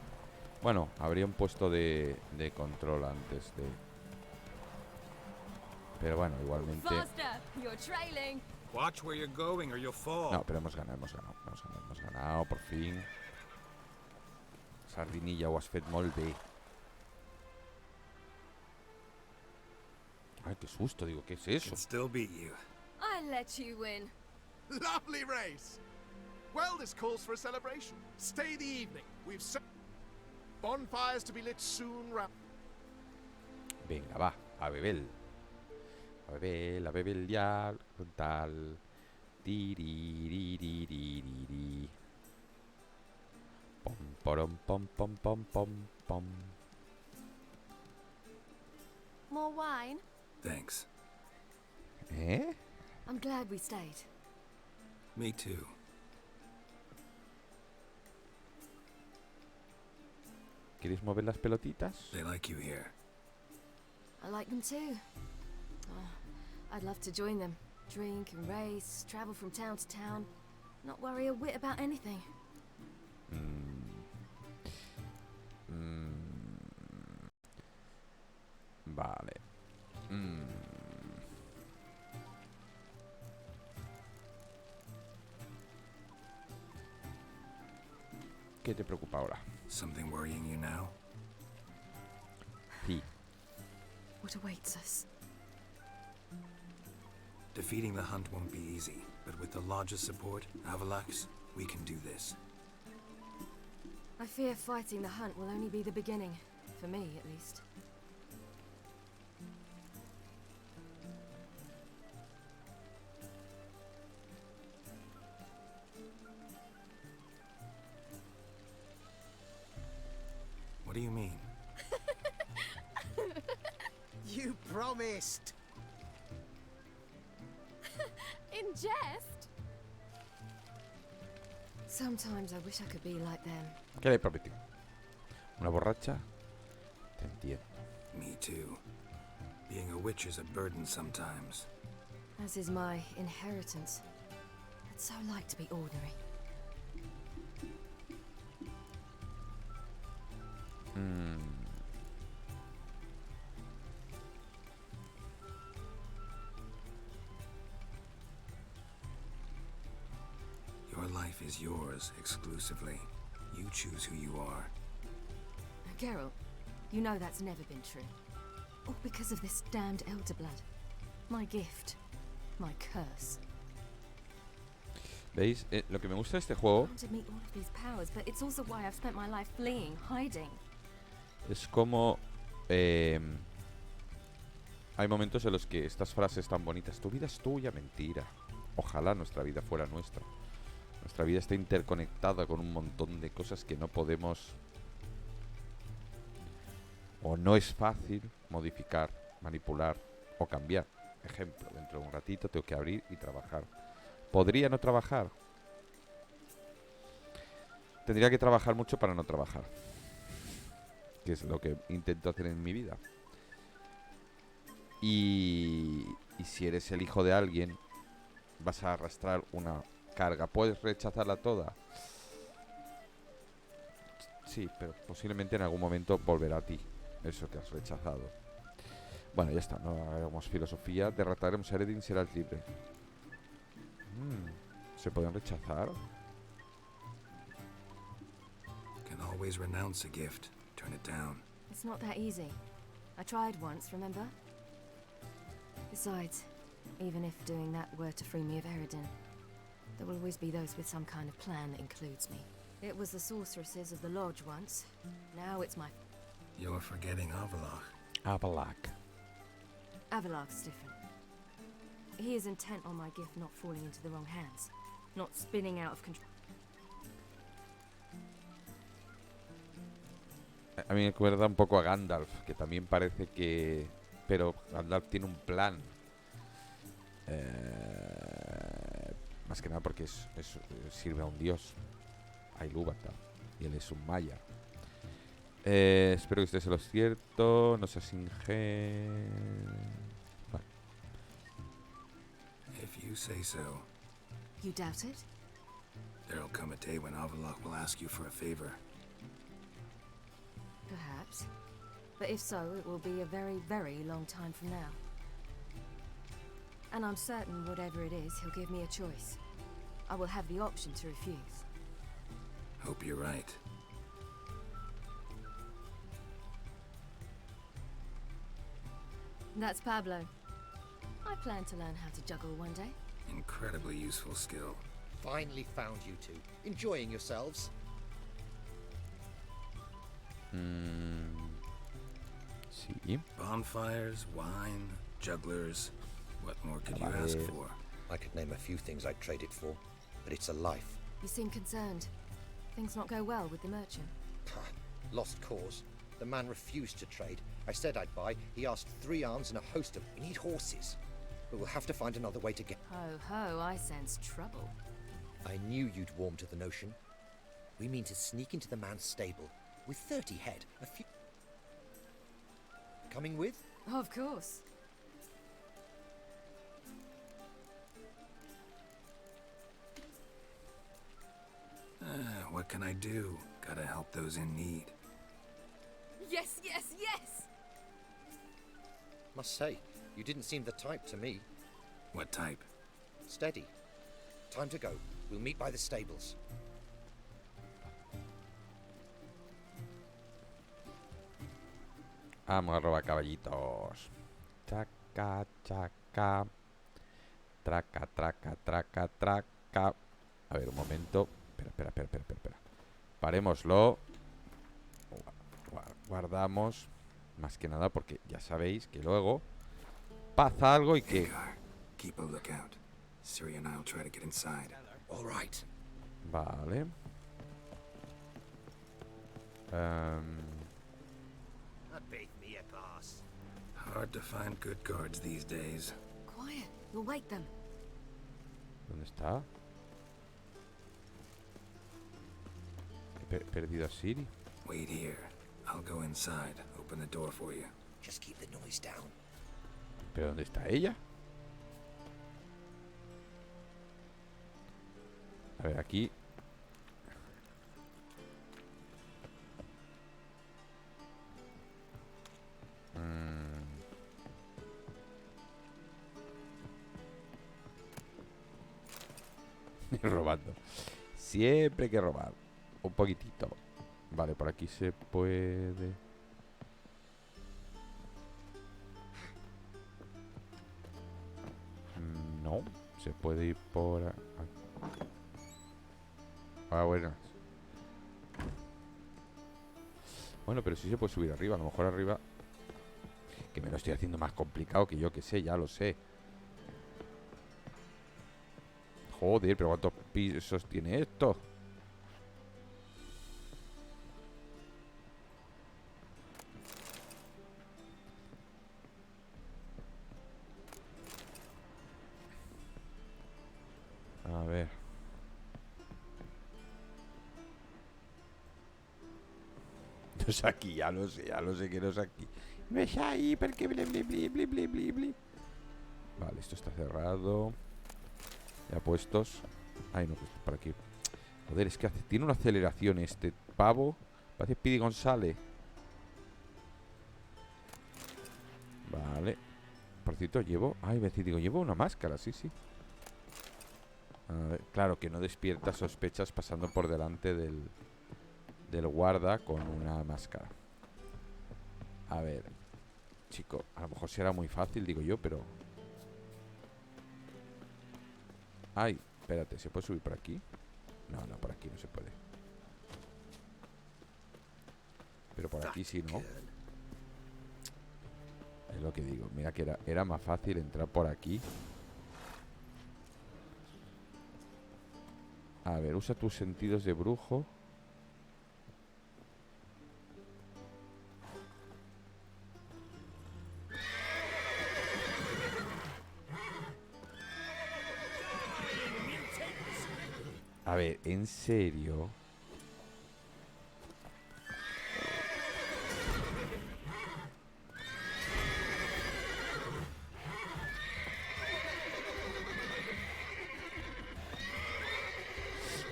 Bueno, habría un puesto de control antes de... Pero bueno, igualmente... Watch where you're going or you'll fall. No, pero hemos ganado, por fin. Sardinilla ho has fet molt bé. Ay, qué susto, digo, ¿qué es eso? Still beat you. I let you win. Lovely race. Well, this calls for a celebration. Stay the evening. We've set bonfires to be lit soon. Venga, va, a beber. A beber ya, tal. Tiririririririri. Pom, porom, pom, pom, pom, pom, pom. More wine? Thanks. ¿Eh? I'm glad we stayed. Me too. ¿Quieres mover las pelotitas? They like you here. I like them too. Oh, I'd love to join them. Drink and race, travel from town to town. Not worry a whit about anything. Vale. ¿Qué te preocupa ahora? Something worrying you now? Sí. What awaits us? Defeating the hunt won't be easy, but with the Lodge's support, Avalax, we can do this. I fear fighting the hunt will only be the beginning. For me, at least. What do you mean? You promised! In jest? Sometimes I wish I could be like them. ¿Qué le prometí? ¿Una borracha? Te entiendo. Me too. Being a witch is a burden sometimes. As is my inheritance. I'd so like to be ordinary. Your life is yours exclusively. You choose who you are. Geralt, you know that's never been true. All because of this damned elder blood. My gift. My curse. ¿Veis? Lo que me gusta de este juego I want to meet all of these powers, but it's also why I've spent my life fleeing, hiding. es como... hay momentos en los que estas frases tan bonitas, tu vida es tuya, mentira. Ojalá nuestra vida fuera nuestra. Nuestra vida está interconectada con un montón de cosas que no podemos... O no es fácil modificar, manipular o cambiar. Ejemplo, dentro de un ratito tengo que abrir y trabajar. ¿Podría no trabajar? Tendría que trabajar mucho para no trabajar. Que es lo que intento hacer en mi vida. Y si eres el hijo de alguien, vas a arrastrar una carga. ¿Puedes rechazarla toda? Sí, pero posiblemente en algún momento volverá a ti eso que has rechazado. Bueno, ya está, no hagamos filosofía. Derrotaremos a Eredin, serás libre. ¿Se pueden rechazar? Can always renounce a gift. Turn it down. It's not that easy. I tried once, remember? Besides, even if doing that were to free me of Eredin, there will always be those with some kind of plan that includes me. It was the sorceresses of the Lodge once. Now it's my... You're forgetting Avalok. Avalok. Avalok's different. He is intent on my gift not falling into the wrong hands, not spinning out of control. A mí me recuerda un poco a Gandalf, que también parece que... Pero Gandalf tiene un plan. Más que nada porque sirve a un dios, a Ilúvatar, y él es un maya. Espero que estés en lo cierto, no seas ingenuo. Vale. If you say so. You doubt it? There'll come a day when Avalok will ask you for a favor. Perhaps. But if so, it will be a very, very long time from now. And I'm certain whatever it is, he'll give me a choice. I will have the option to refuse. Hope you're right. That's Pablo. I plan to learn how to juggle one day. Incredibly useful skill. Finally found you two. Enjoying yourselves? Sí. Bonfires, wine, jugglers. What more could you ask for? I could name a few things I'd trade it for, but it's a life. You seem concerned. Things not go well with the merchant? Lost cause. The man refused to trade. I said I'd buy. He asked 3 arms and a host of... We need horses. But we'll have to find another way to get... Ho ho, I sense trouble. I knew you'd warm to the notion. We mean to sneak into the man's stable with 30 head, a few... Coming with? Of course. What can I do? Gotta help those in need. Yes, yes, yes! Must say, you didn't seem the type to me. What type? Steady. Time to go. We'll meet by the stables. Vamos a robar caballitos. Chaca, chaca. Traca, traca, traca, traca. A ver, un momento. Espera. Parémoslo. Guardamos. Más que nada porque ya sabéis que luego pasa algo y que... Keep a lookout. Siri and I'll try to get inside. All right. Vale. Beat me a pass. Hard to find good guards these days. Quiet. You'll wake them. ¿Dónde está? He perdido a Siri. Wait here. I'll go inside. Open the door for you. Just keep the noise down. ¿Pero dónde está ella? A ver, aquí. Robando. Siempre hay que robar. Un poquitito. Vale, por aquí se puede. No, se puede ir por aquí. Ah, bueno. Bueno, pero sí se puede subir arriba. A lo mejor arriba. Que me lo estoy haciendo más complicado que yo que sé, ya lo sé. Joder, pero ¿cuántos pisos tiene esto? A ver. No es aquí, ya lo sé que no es aquí. No es ahí, porque bli, bli, bli, bli, bli, bli, bli. Vale, esto está cerrado. Ya puestos. Ay, no, pues por aquí. Joder, es que tiene una aceleración este pavo. Parece Speedy González. Vale. Por cierto, llevo... Ay, digo, llevo una máscara, sí, sí. A ver, claro, que no despierta sospechas pasando por delante del guarda con una máscara. A ver, chico, a lo mejor será muy fácil, digo yo, pero... Ay, espérate, ¿se puede subir por aquí? No, no, por aquí no se puede. Pero por aquí sí, ¿no? Es lo que digo, mira que era más fácil entrar por aquí. A ver, usa tus sentidos de brujo. A ver, ¿en serio?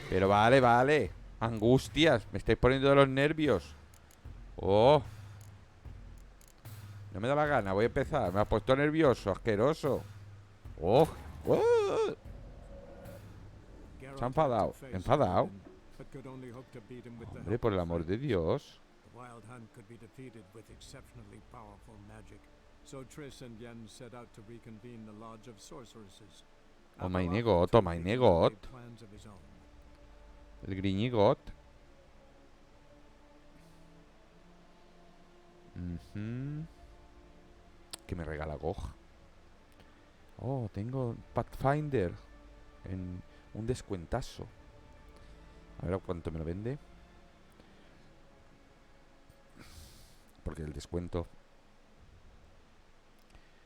Pero vale, vale. Angustias, me estáis poniendo de los nervios. Oh. No me da la gana, voy a empezar. Me ha puesto nervioso, asqueroso. Oh. Oh. Se ha enfadado. ¿Enfadado? Hombre, por el amor de Dios. Oh my negot, oh my negot. El griñigot. Que me regala Gog. Oh, tengo Pathfinder en un descuentazo. A ver a cuánto me lo vende. Porque el descuento...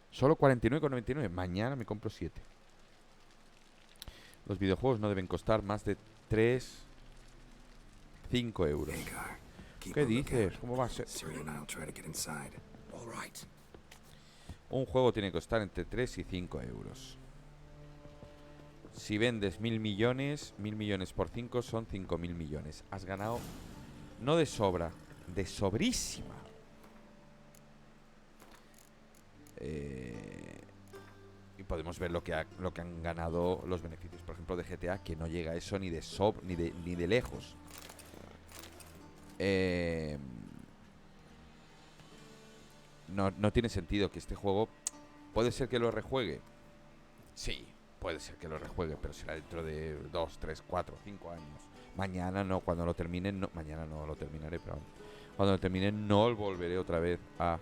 Solo 49,99. Mañana me compro 7. Los videojuegos no deben costar más de 5 euros. ¿Qué dices? ¿Cómo va a ser? Un juego tiene que costar entre 3 y 5 euros. Si vendes 1.000 millones, 1.000 millones por 5 son 5.000 millones. Has ganado, no de sobra, de sobrísima. Y podemos ver lo que han ganado los beneficios, por ejemplo, de GTA, que no llega a eso ni de lejos. No tiene sentido que este juego... ¿Puede ser que lo rejuegue? Sí, puede ser que lo rejuegue, pero será dentro de 2, 3, 4, 5 años. Mañana no, cuando lo terminen, no. Mañana no lo terminaré, pero cuando lo terminen no volveré otra vez a...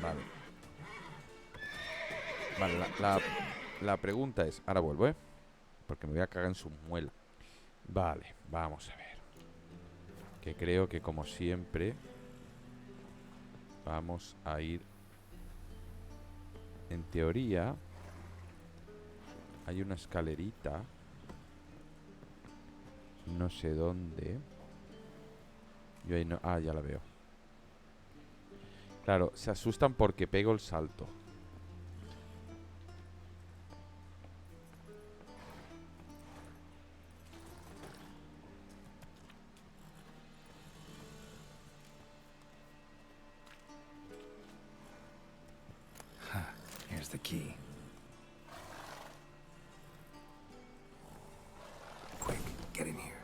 Vale. Vale, la pregunta es... Ahora vuelvo, ¿eh? Porque me voy a cagar en su muela. Vale, vamos a ver. Que creo que como siempre... Vamos a ir... En teoría... Hay una escalerita. No sé dónde. Yo ahí no... Ah, ya la veo. Claro, se asustan porque pego el salto. Here's the key. Quick, get in here.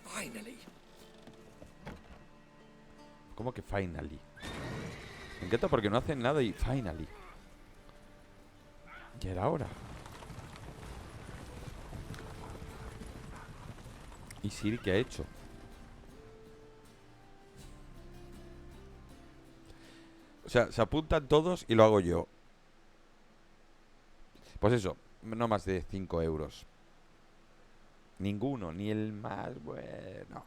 Finally. ¿Cómo que finally? Me encanta porque no hacen nada y finally. Ya era hora. ¿Y Siri qué ha hecho? O sea, se apuntan todos y lo hago yo. Pues eso, no más de 5 euros. Ninguno, ni el más bueno.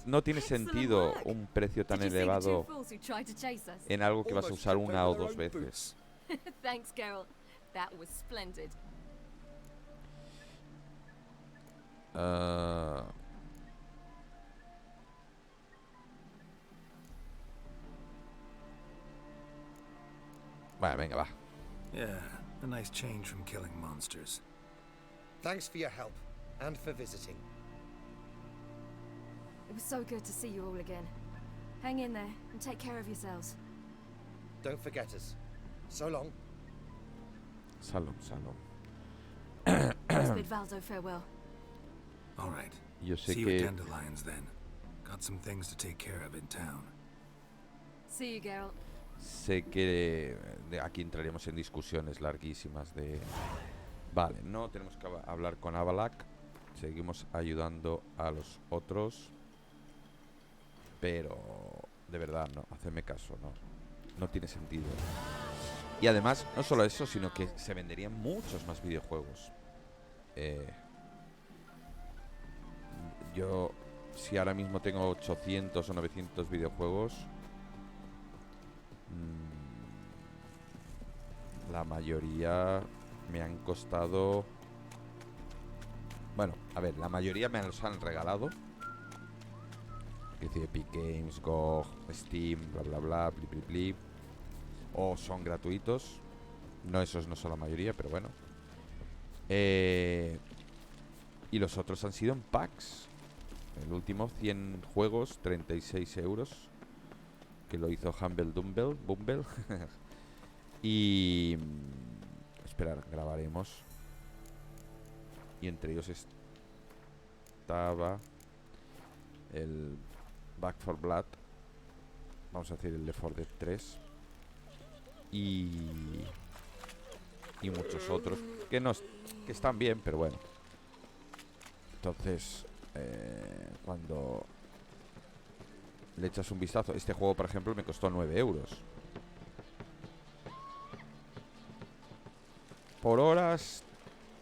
No tiene sentido un precio tan elevado en algo que vas a usar una o dos veces. Thanks, Carol. That was splendid. Vale, venga, va. Yeah, a nice change from killing monsters. Thanks for your help, and for visiting. It was so good to see you all again. Hang in there, and take care of yourselves. Don't forget us. So long. Salom. Let's bid Valdo farewell. All right. Yo sé See que... you at Dandelions then. Got some things to take care of in town. See you, Geralt. Sé que aquí entraríamos en discusiones larguísimas de... Vale, no tenemos que hablar con Avalak. Seguimos ayudando a los otros. Pero... De verdad, no. Hacedme caso, no. No tiene sentido. Y además, no solo eso, sino que se venderían muchos más videojuegos. Yo, si ahora mismo tengo 800 o 900 videojuegos, la mayoría me han costado... Bueno, a ver, la mayoría me los han regalado. Es decir, Epic Games, GOG, Steam, bla bla bla, bli bli bli. O son gratuitos. No, esos no son la mayoría, pero bueno. Y los otros han sido en packs. El último, 100 juegos, 36 euros. Que lo hizo Humble Bumble. Y... Esperar, grabaremos. Y entre ellos estaba el Back 4 Blood. Vamos a hacer el Left 4 Dead 3. Y muchos otros que no que están bien, pero bueno. Entonces, cuando le echas un vistazo, este juego, por ejemplo, me costó 9 euros. Por horas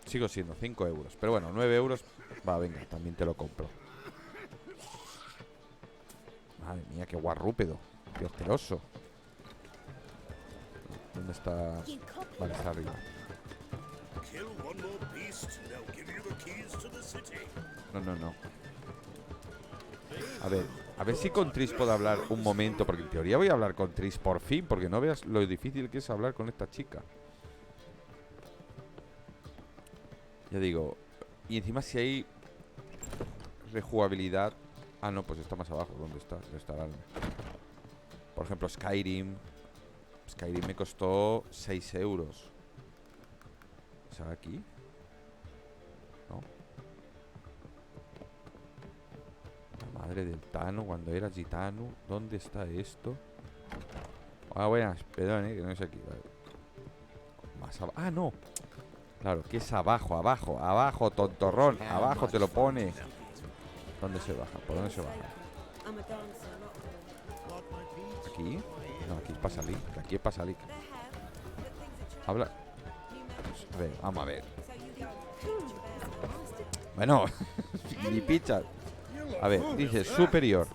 sigo siendo 5 euros. Pero bueno, 9 euros. Va, venga, también te lo compro. Madre mía, qué guarrúpedo. Qué asqueroso. ¿Dónde está? Vale, está arriba. No. A ver si con Tris puedo hablar un momento, porque en teoría voy a hablar con Tris por fin, porque no veas lo difícil que es hablar con esta chica. Ya digo, y encima si hay rejugabilidad... Ah, no, pues está más abajo. ¿Dónde está? ¿Dónde está el alma? Por ejemplo, Skyrim me costó 6 euros. ¿Está aquí? ¿No? La madre del Tano, cuando era gitano. ¿Dónde está esto? Ah, buenas, perdón, que no es aquí. Vale. Más abajo. Ah, no. Claro, que es abajo, tontorrón. Abajo te lo pone. ¿Dónde se baja? ¿Por dónde se baja? ¿Aquí? No, aquí es para salir. Aquí es para salir. Habla. A ver, vamos a ver. Bueno, ni picha. A ver, dice superior.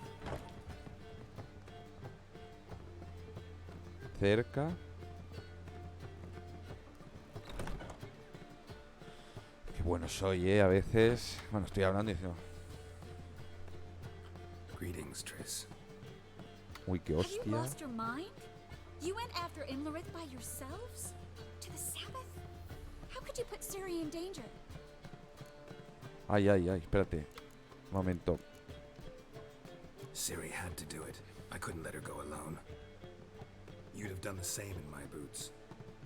Cerca. Qué bueno soy, a veces. Bueno, estoy hablando y diciendo. Greetings, Triss. Uy, qué hostia. Have you lost your mind? You went after Imlerith by yourselves? To the Sabbath? How could you put Ciri in danger? Ay, espérate. Un momento. Ciri had to do it. I couldn't let her go alone. You'd have done the same in my boots.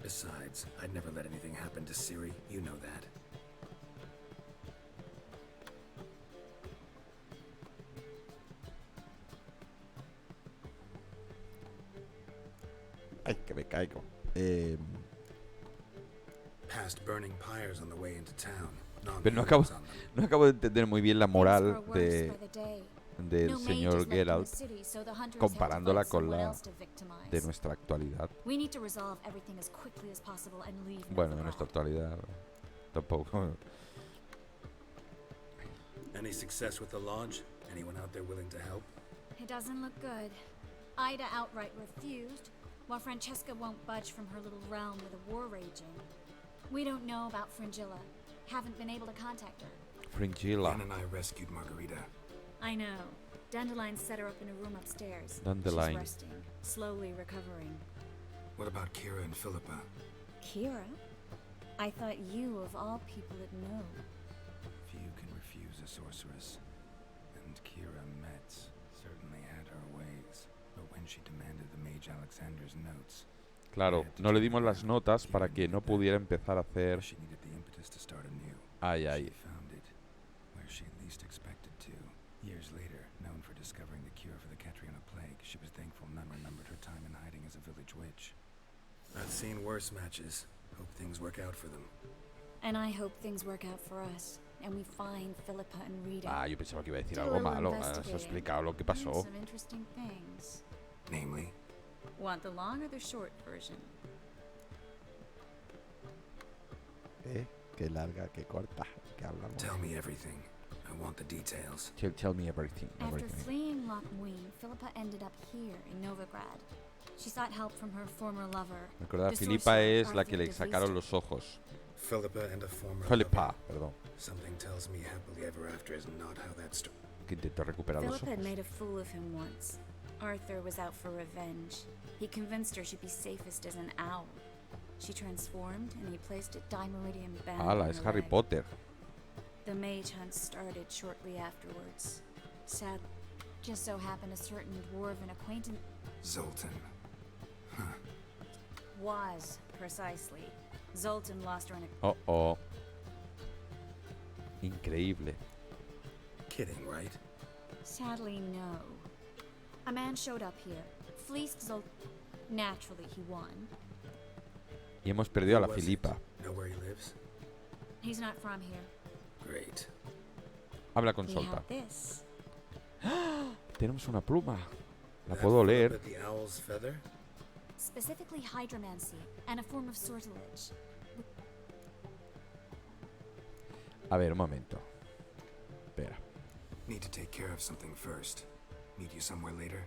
Besides, I'd never let anything happen to Ciri. You know that. Ay, que me caigo. Past burning pyres on the way into town. Pero no acabo de entender muy bien la moral del señor Geralt comparándola con la de nuestra actualidad. Bueno, de nuestra actualidad tampoco. Any success with the lodge? Anyone out there willing to help? It doesn't look good. Ida outright refused, while Francesca won't budge from her little realm with a war raging. We don't know about Fringilla. Haven't been able to contact her. Fringilla. Anne and I rescued Margarita. I know. Dandelion set her up in a room upstairs. Dandelion. She's resting, slowly recovering. What about Kira and Philippa? Kira? I thought you, of all people, would know. Few can refuse a sorceress. And Kira Metz certainly had her ways. But when she demanded the Mage Alexander's notes... Claro, no le dimos las notas para que no pudiera empezar a hacer... Ay, ay. Where she least expected to. Years later, known for discovering the cure for the Catriona plague, she was thankful none remembered her time in hiding as a village witch. I've seen worse matches. Hope things work out for them. And I hope things work out for us. And we find Philippa and Rita. Ah, yo pensaba que iba a decir algo malo. Has explicado lo que pasó. Some interesting things. Namely? Want the long or the short version? Que larga, que corta, que hablamos. Tell me everything. I want the details. Tell me everything. After fleeing Loch Muin, Philippa ended up here in Novigrad. She sought help from her former lover. Me acuerdo, Filipa es la que le sacaron los ojos. Philippa and a former Filipa, perdón. Something tells me happily ever after is not how that story. Que intentó recuperar los Philippa had ojos. made a fool of him once. Arthur was out for revenge. He convinced her she'd be safest as an owl. She transformed, and he placed a dimeridium band on Ala, her es Harry leg. Potter. The mage hunt started shortly afterwards. Sad. Just so happened a certain dwarven acquaintance Zoltan. was, precisely. Zoltan lost her in a... Oh. Increíble. Kidding, right? Sadly, no. A man showed up here, fleeced Zoltan. Naturally, he won. Y hemos perdido a la Filipa. Know where he lives? He's not from here. Great. Habla con We Solta. have this. Tenemos una pluma. La puedo leer. The owl's feather? Specifically hydromancy, and a form of sortilege. A ver, un momento. Espera. Need to take care of something first. Meet you somewhere later?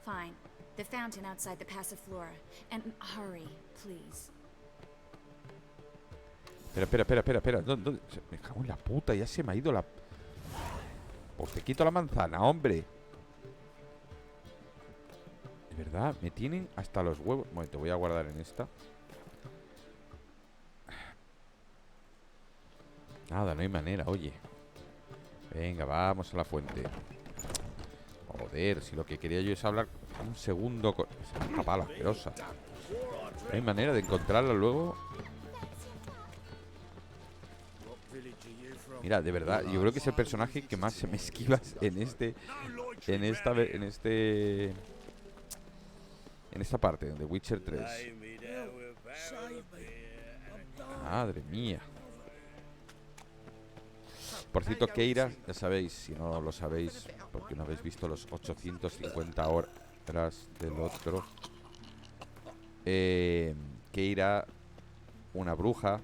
Fine. The fountain outside the Passiflora. And hurry, please. Espera. ¿Dónde? Me cago en la puta, ya se me ha ido la... Pues te quito la manzana, hombre. De verdad, me tienen hasta los huevos. Un momento, voy a guardar en esta. Nada, no hay manera, oye. Venga, vamos a la fuente. Joder, si lo que quería yo es hablar un segundo con... Esa pala asquerosa. No hay manera de encontrarla luego. Mira, de verdad, yo creo que es el personaje que más se me esquiva en esta parte, de Witcher 3. Madre mía. Por cierto, Keira, ya sabéis, si no lo sabéis, porque no habéis visto los 850 horas del otro. Keira, una bruja.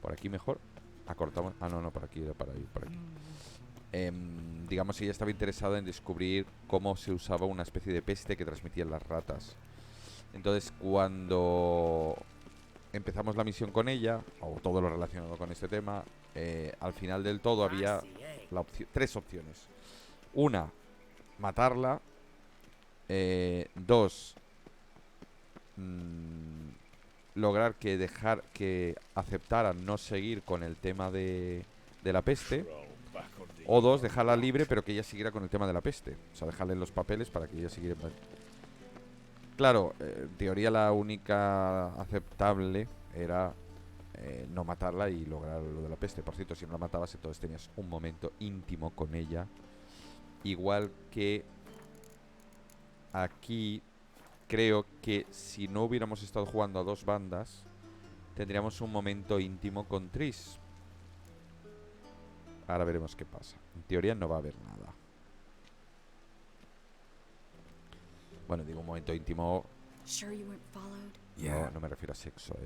Por aquí mejor. Acortamos. Ah, no, por aquí, por aquí. Digamos, ella estaba interesada en descubrir cómo se usaba una especie de peste que transmitían las ratas. Entonces, cuando empezamos la misión con ella, o todo lo relacionado con este tema, al final del todo había tres opciones. Una, matarla. Dos, lograr que aceptaran no seguir con el tema de la peste. O dos, dejarla libre pero que ella siguiera con el tema de la peste. O sea, dejarle los papeles para que ella siguiera. Claro, en teoría la única aceptable era no matarla y lograr lo de la peste. Por cierto, si no la matabas, entonces tenías un momento íntimo con ella. Igual que aquí, creo que si no hubiéramos estado jugando a dos bandas, tendríamos un momento íntimo con Triss. Ahora veremos qué pasa. En teoría no va a haber nada. Bueno, digo un momento íntimo. No me refiero a sexo,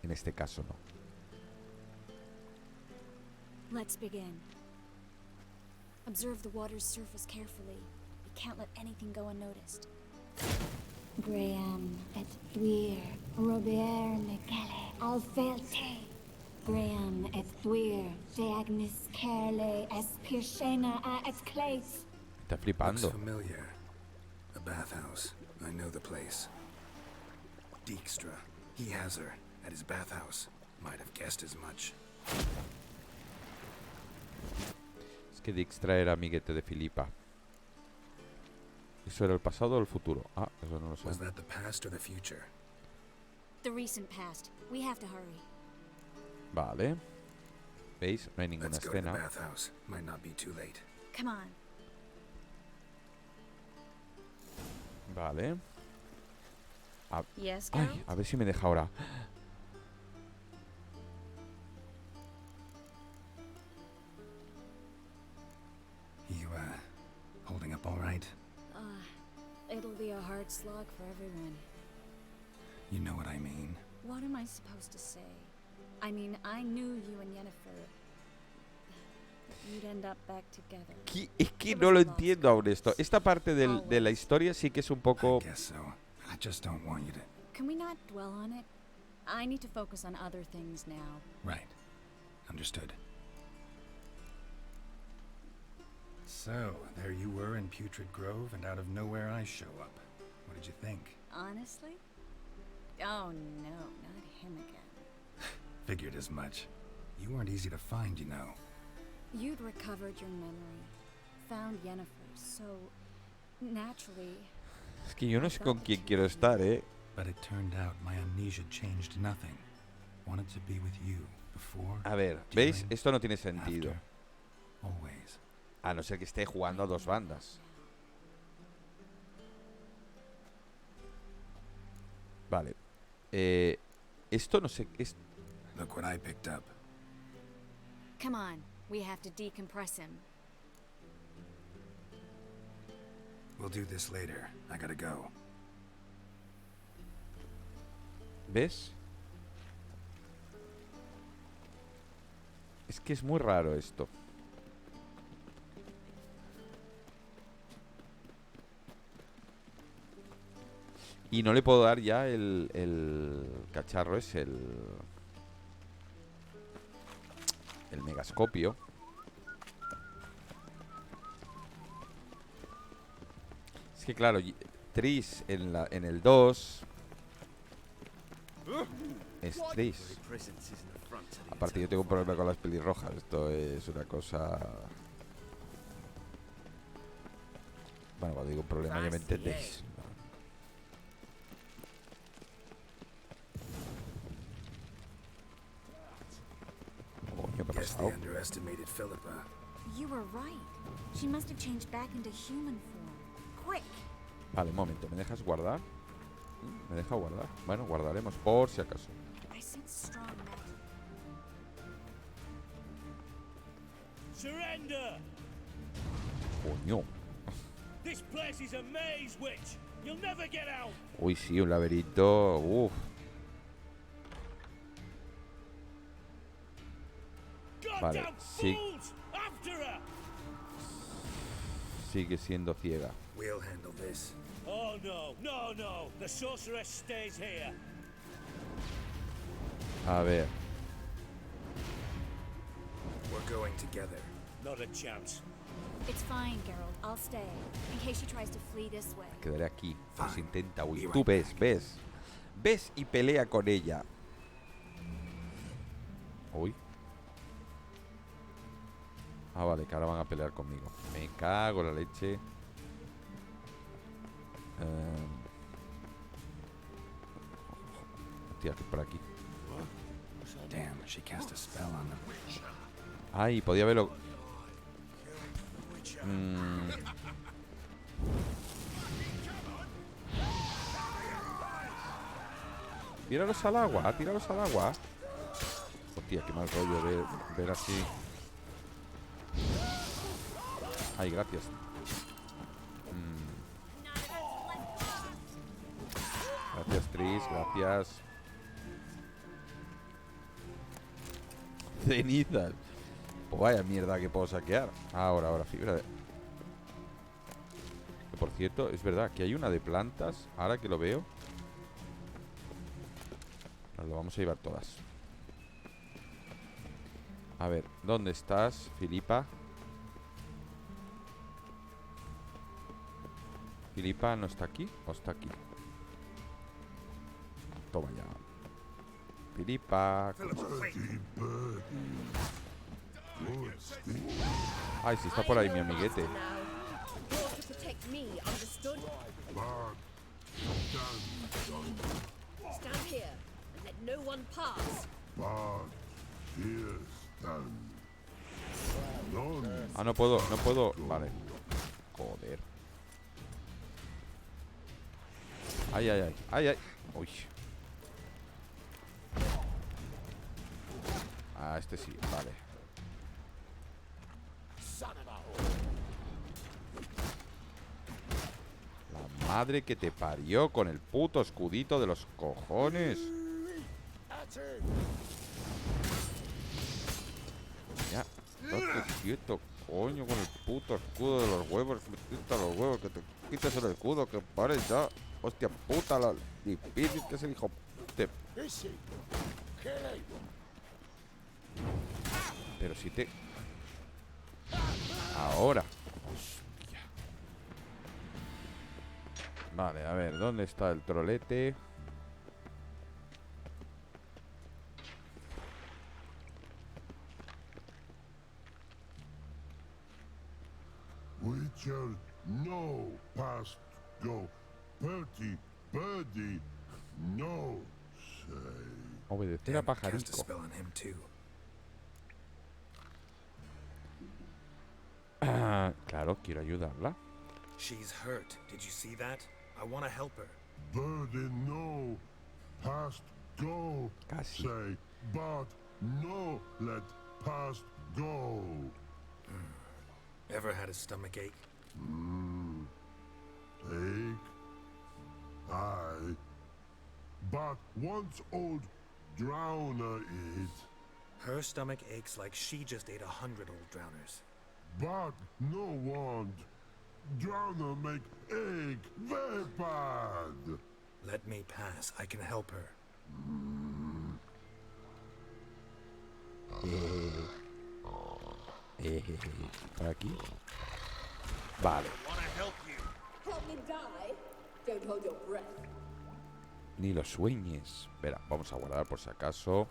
En este caso no. Let's begin. Observe the water's surface carefully. We can't let anything go unnoticed. Graham et Dwyer, Robert Micale, Alfelte. Graham et Dwyer, Deagnis Kerle, Espirshena a et Clates. Está flipando. Looks familiar. A bathhouse. I know the place. Dijkstra. He has her at his bathhouse. Might have guessed as much. Es que Dijkstra era amiguete de Filipa. ¿Eso era el pasado o el futuro? Ah, eso no lo sé. Was that the past or the future? The recent past. We have to hurry. Vale. ¿Veis? No hay ninguna Let's go to the escena. bathhouse. Might not be too late. Come on. Vale. Yes, Ay, Geralt? a ver si me deja ahora. You, holding up all right? It'll be a hard slog for everyone. You know what I mean. What am I supposed to say? I mean, I knew you and Yennefer. You'd end up back together. Es que no lo entiendo aún esto. Esta parte de la historia sí que es un poco... I guess so. I just don't want you to... Can we not dwell on it? I need to focus on other things now. Right. Understood. So, there you were in Putrid Grove, and out of nowhere I show up. What did you think? Honestly? Oh no, not him again. Figured as much. You weren't easy to find, you know. You'd recovered your memory, found Yennefer, so naturally... Es que yo no sé con quién quiero estar, ¿eh? But it turned out my amnesia changed nothing. Wanted to be with you before. A ver, ¿veis? Esto no tiene sentido. After. Always. A no ser que esté jugando a dos bandas. Vale. Esto no sé... Look what I picked up. Come on, we have to decompress him. We'll do this later. I gotta go. ¿Ves? Es que es muy raro esto. Y no le puedo dar ya el cacharro, es el megascopio. Es que claro, Tris en el 2 es Tris. Aparte yo tengo un problema con las pelirrojas. Esto es una cosa... Bueno, cuando digo un problema ya me entendéis. Coño, ¿qué ha pasado? You were right. She must have changed back into human form. Quick. Vale, un momento, ¿me dejas guardar? ¿Me deja guardar? Bueno, guardaremos por si acaso. Surrender. Coño. This place is a maze, witch. You'll never get out. Uy, sí, un laberinto. Uf. Vale, sí. Sigue siendo ciega. We'll handle this. Oh no, no, no. The sorceress stays here. A ver. We're going together. Not a chance. It's fine, Geralt. I'll stay in case she tries to flee this way. Quedaré aquí. Pues intenta huir. Tú ves. Ves y pelea con ella. Uy. Ah, vale, que ahora van a pelear conmigo. Me cago en la leche. Hostia, que por aquí. Damn, she cast a spell on them. Ay, podía verlo. Tíralos al agua, tíralos al agua. Hostia, qué mal rollo ver así. Ay, gracias. Gracias, Tris, gracias. Cenizas. Pues vaya mierda que puedo saquear. Ahora, fibra de... ¿Qué por cierto, es verdad que hay una de plantas. Ahora que lo veo, nos lo vamos a llevar todas. A ver, ¿dónde estás, Filipa? ¿Filipa no está aquí o está aquí? Toma ya. Filipa. Ay, si está por ahí mi amiguete. Ah, no puedo, no puedo. Vale. Joder. Ay, ay, ay. Ay, ay. Uy. Ah, este sí, vale. La madre que te parió con el puto escudito de los cojones. Ya, estate quieto, coño, con el puto escudo de los huevos. Me quita los huevos, que te quites el escudo, que pares ya. Hostia puta, la difícil que es el hijo de... Pero si te... Ahora. Hostia. Vale, a ver, ¿dónde está el trolete? Witcher, no past go. Bertie, birdie, no say. Obedecer a pajarico. Claro, quiero ayudarla. She's hurt. Did you see that? I want to help her. Birdie, no past go. Casi. Say, but no let past go. Ever had a stomach ache? Ache? Aye. But once old drowner eat. Her stomach aches like she just ate 100 old drowners. But no want. Drowner make ache very bad. Let me pass. I can help her. Por aquí. Vale. Ni lo sueñes. Espera, vamos a guardar por si acaso.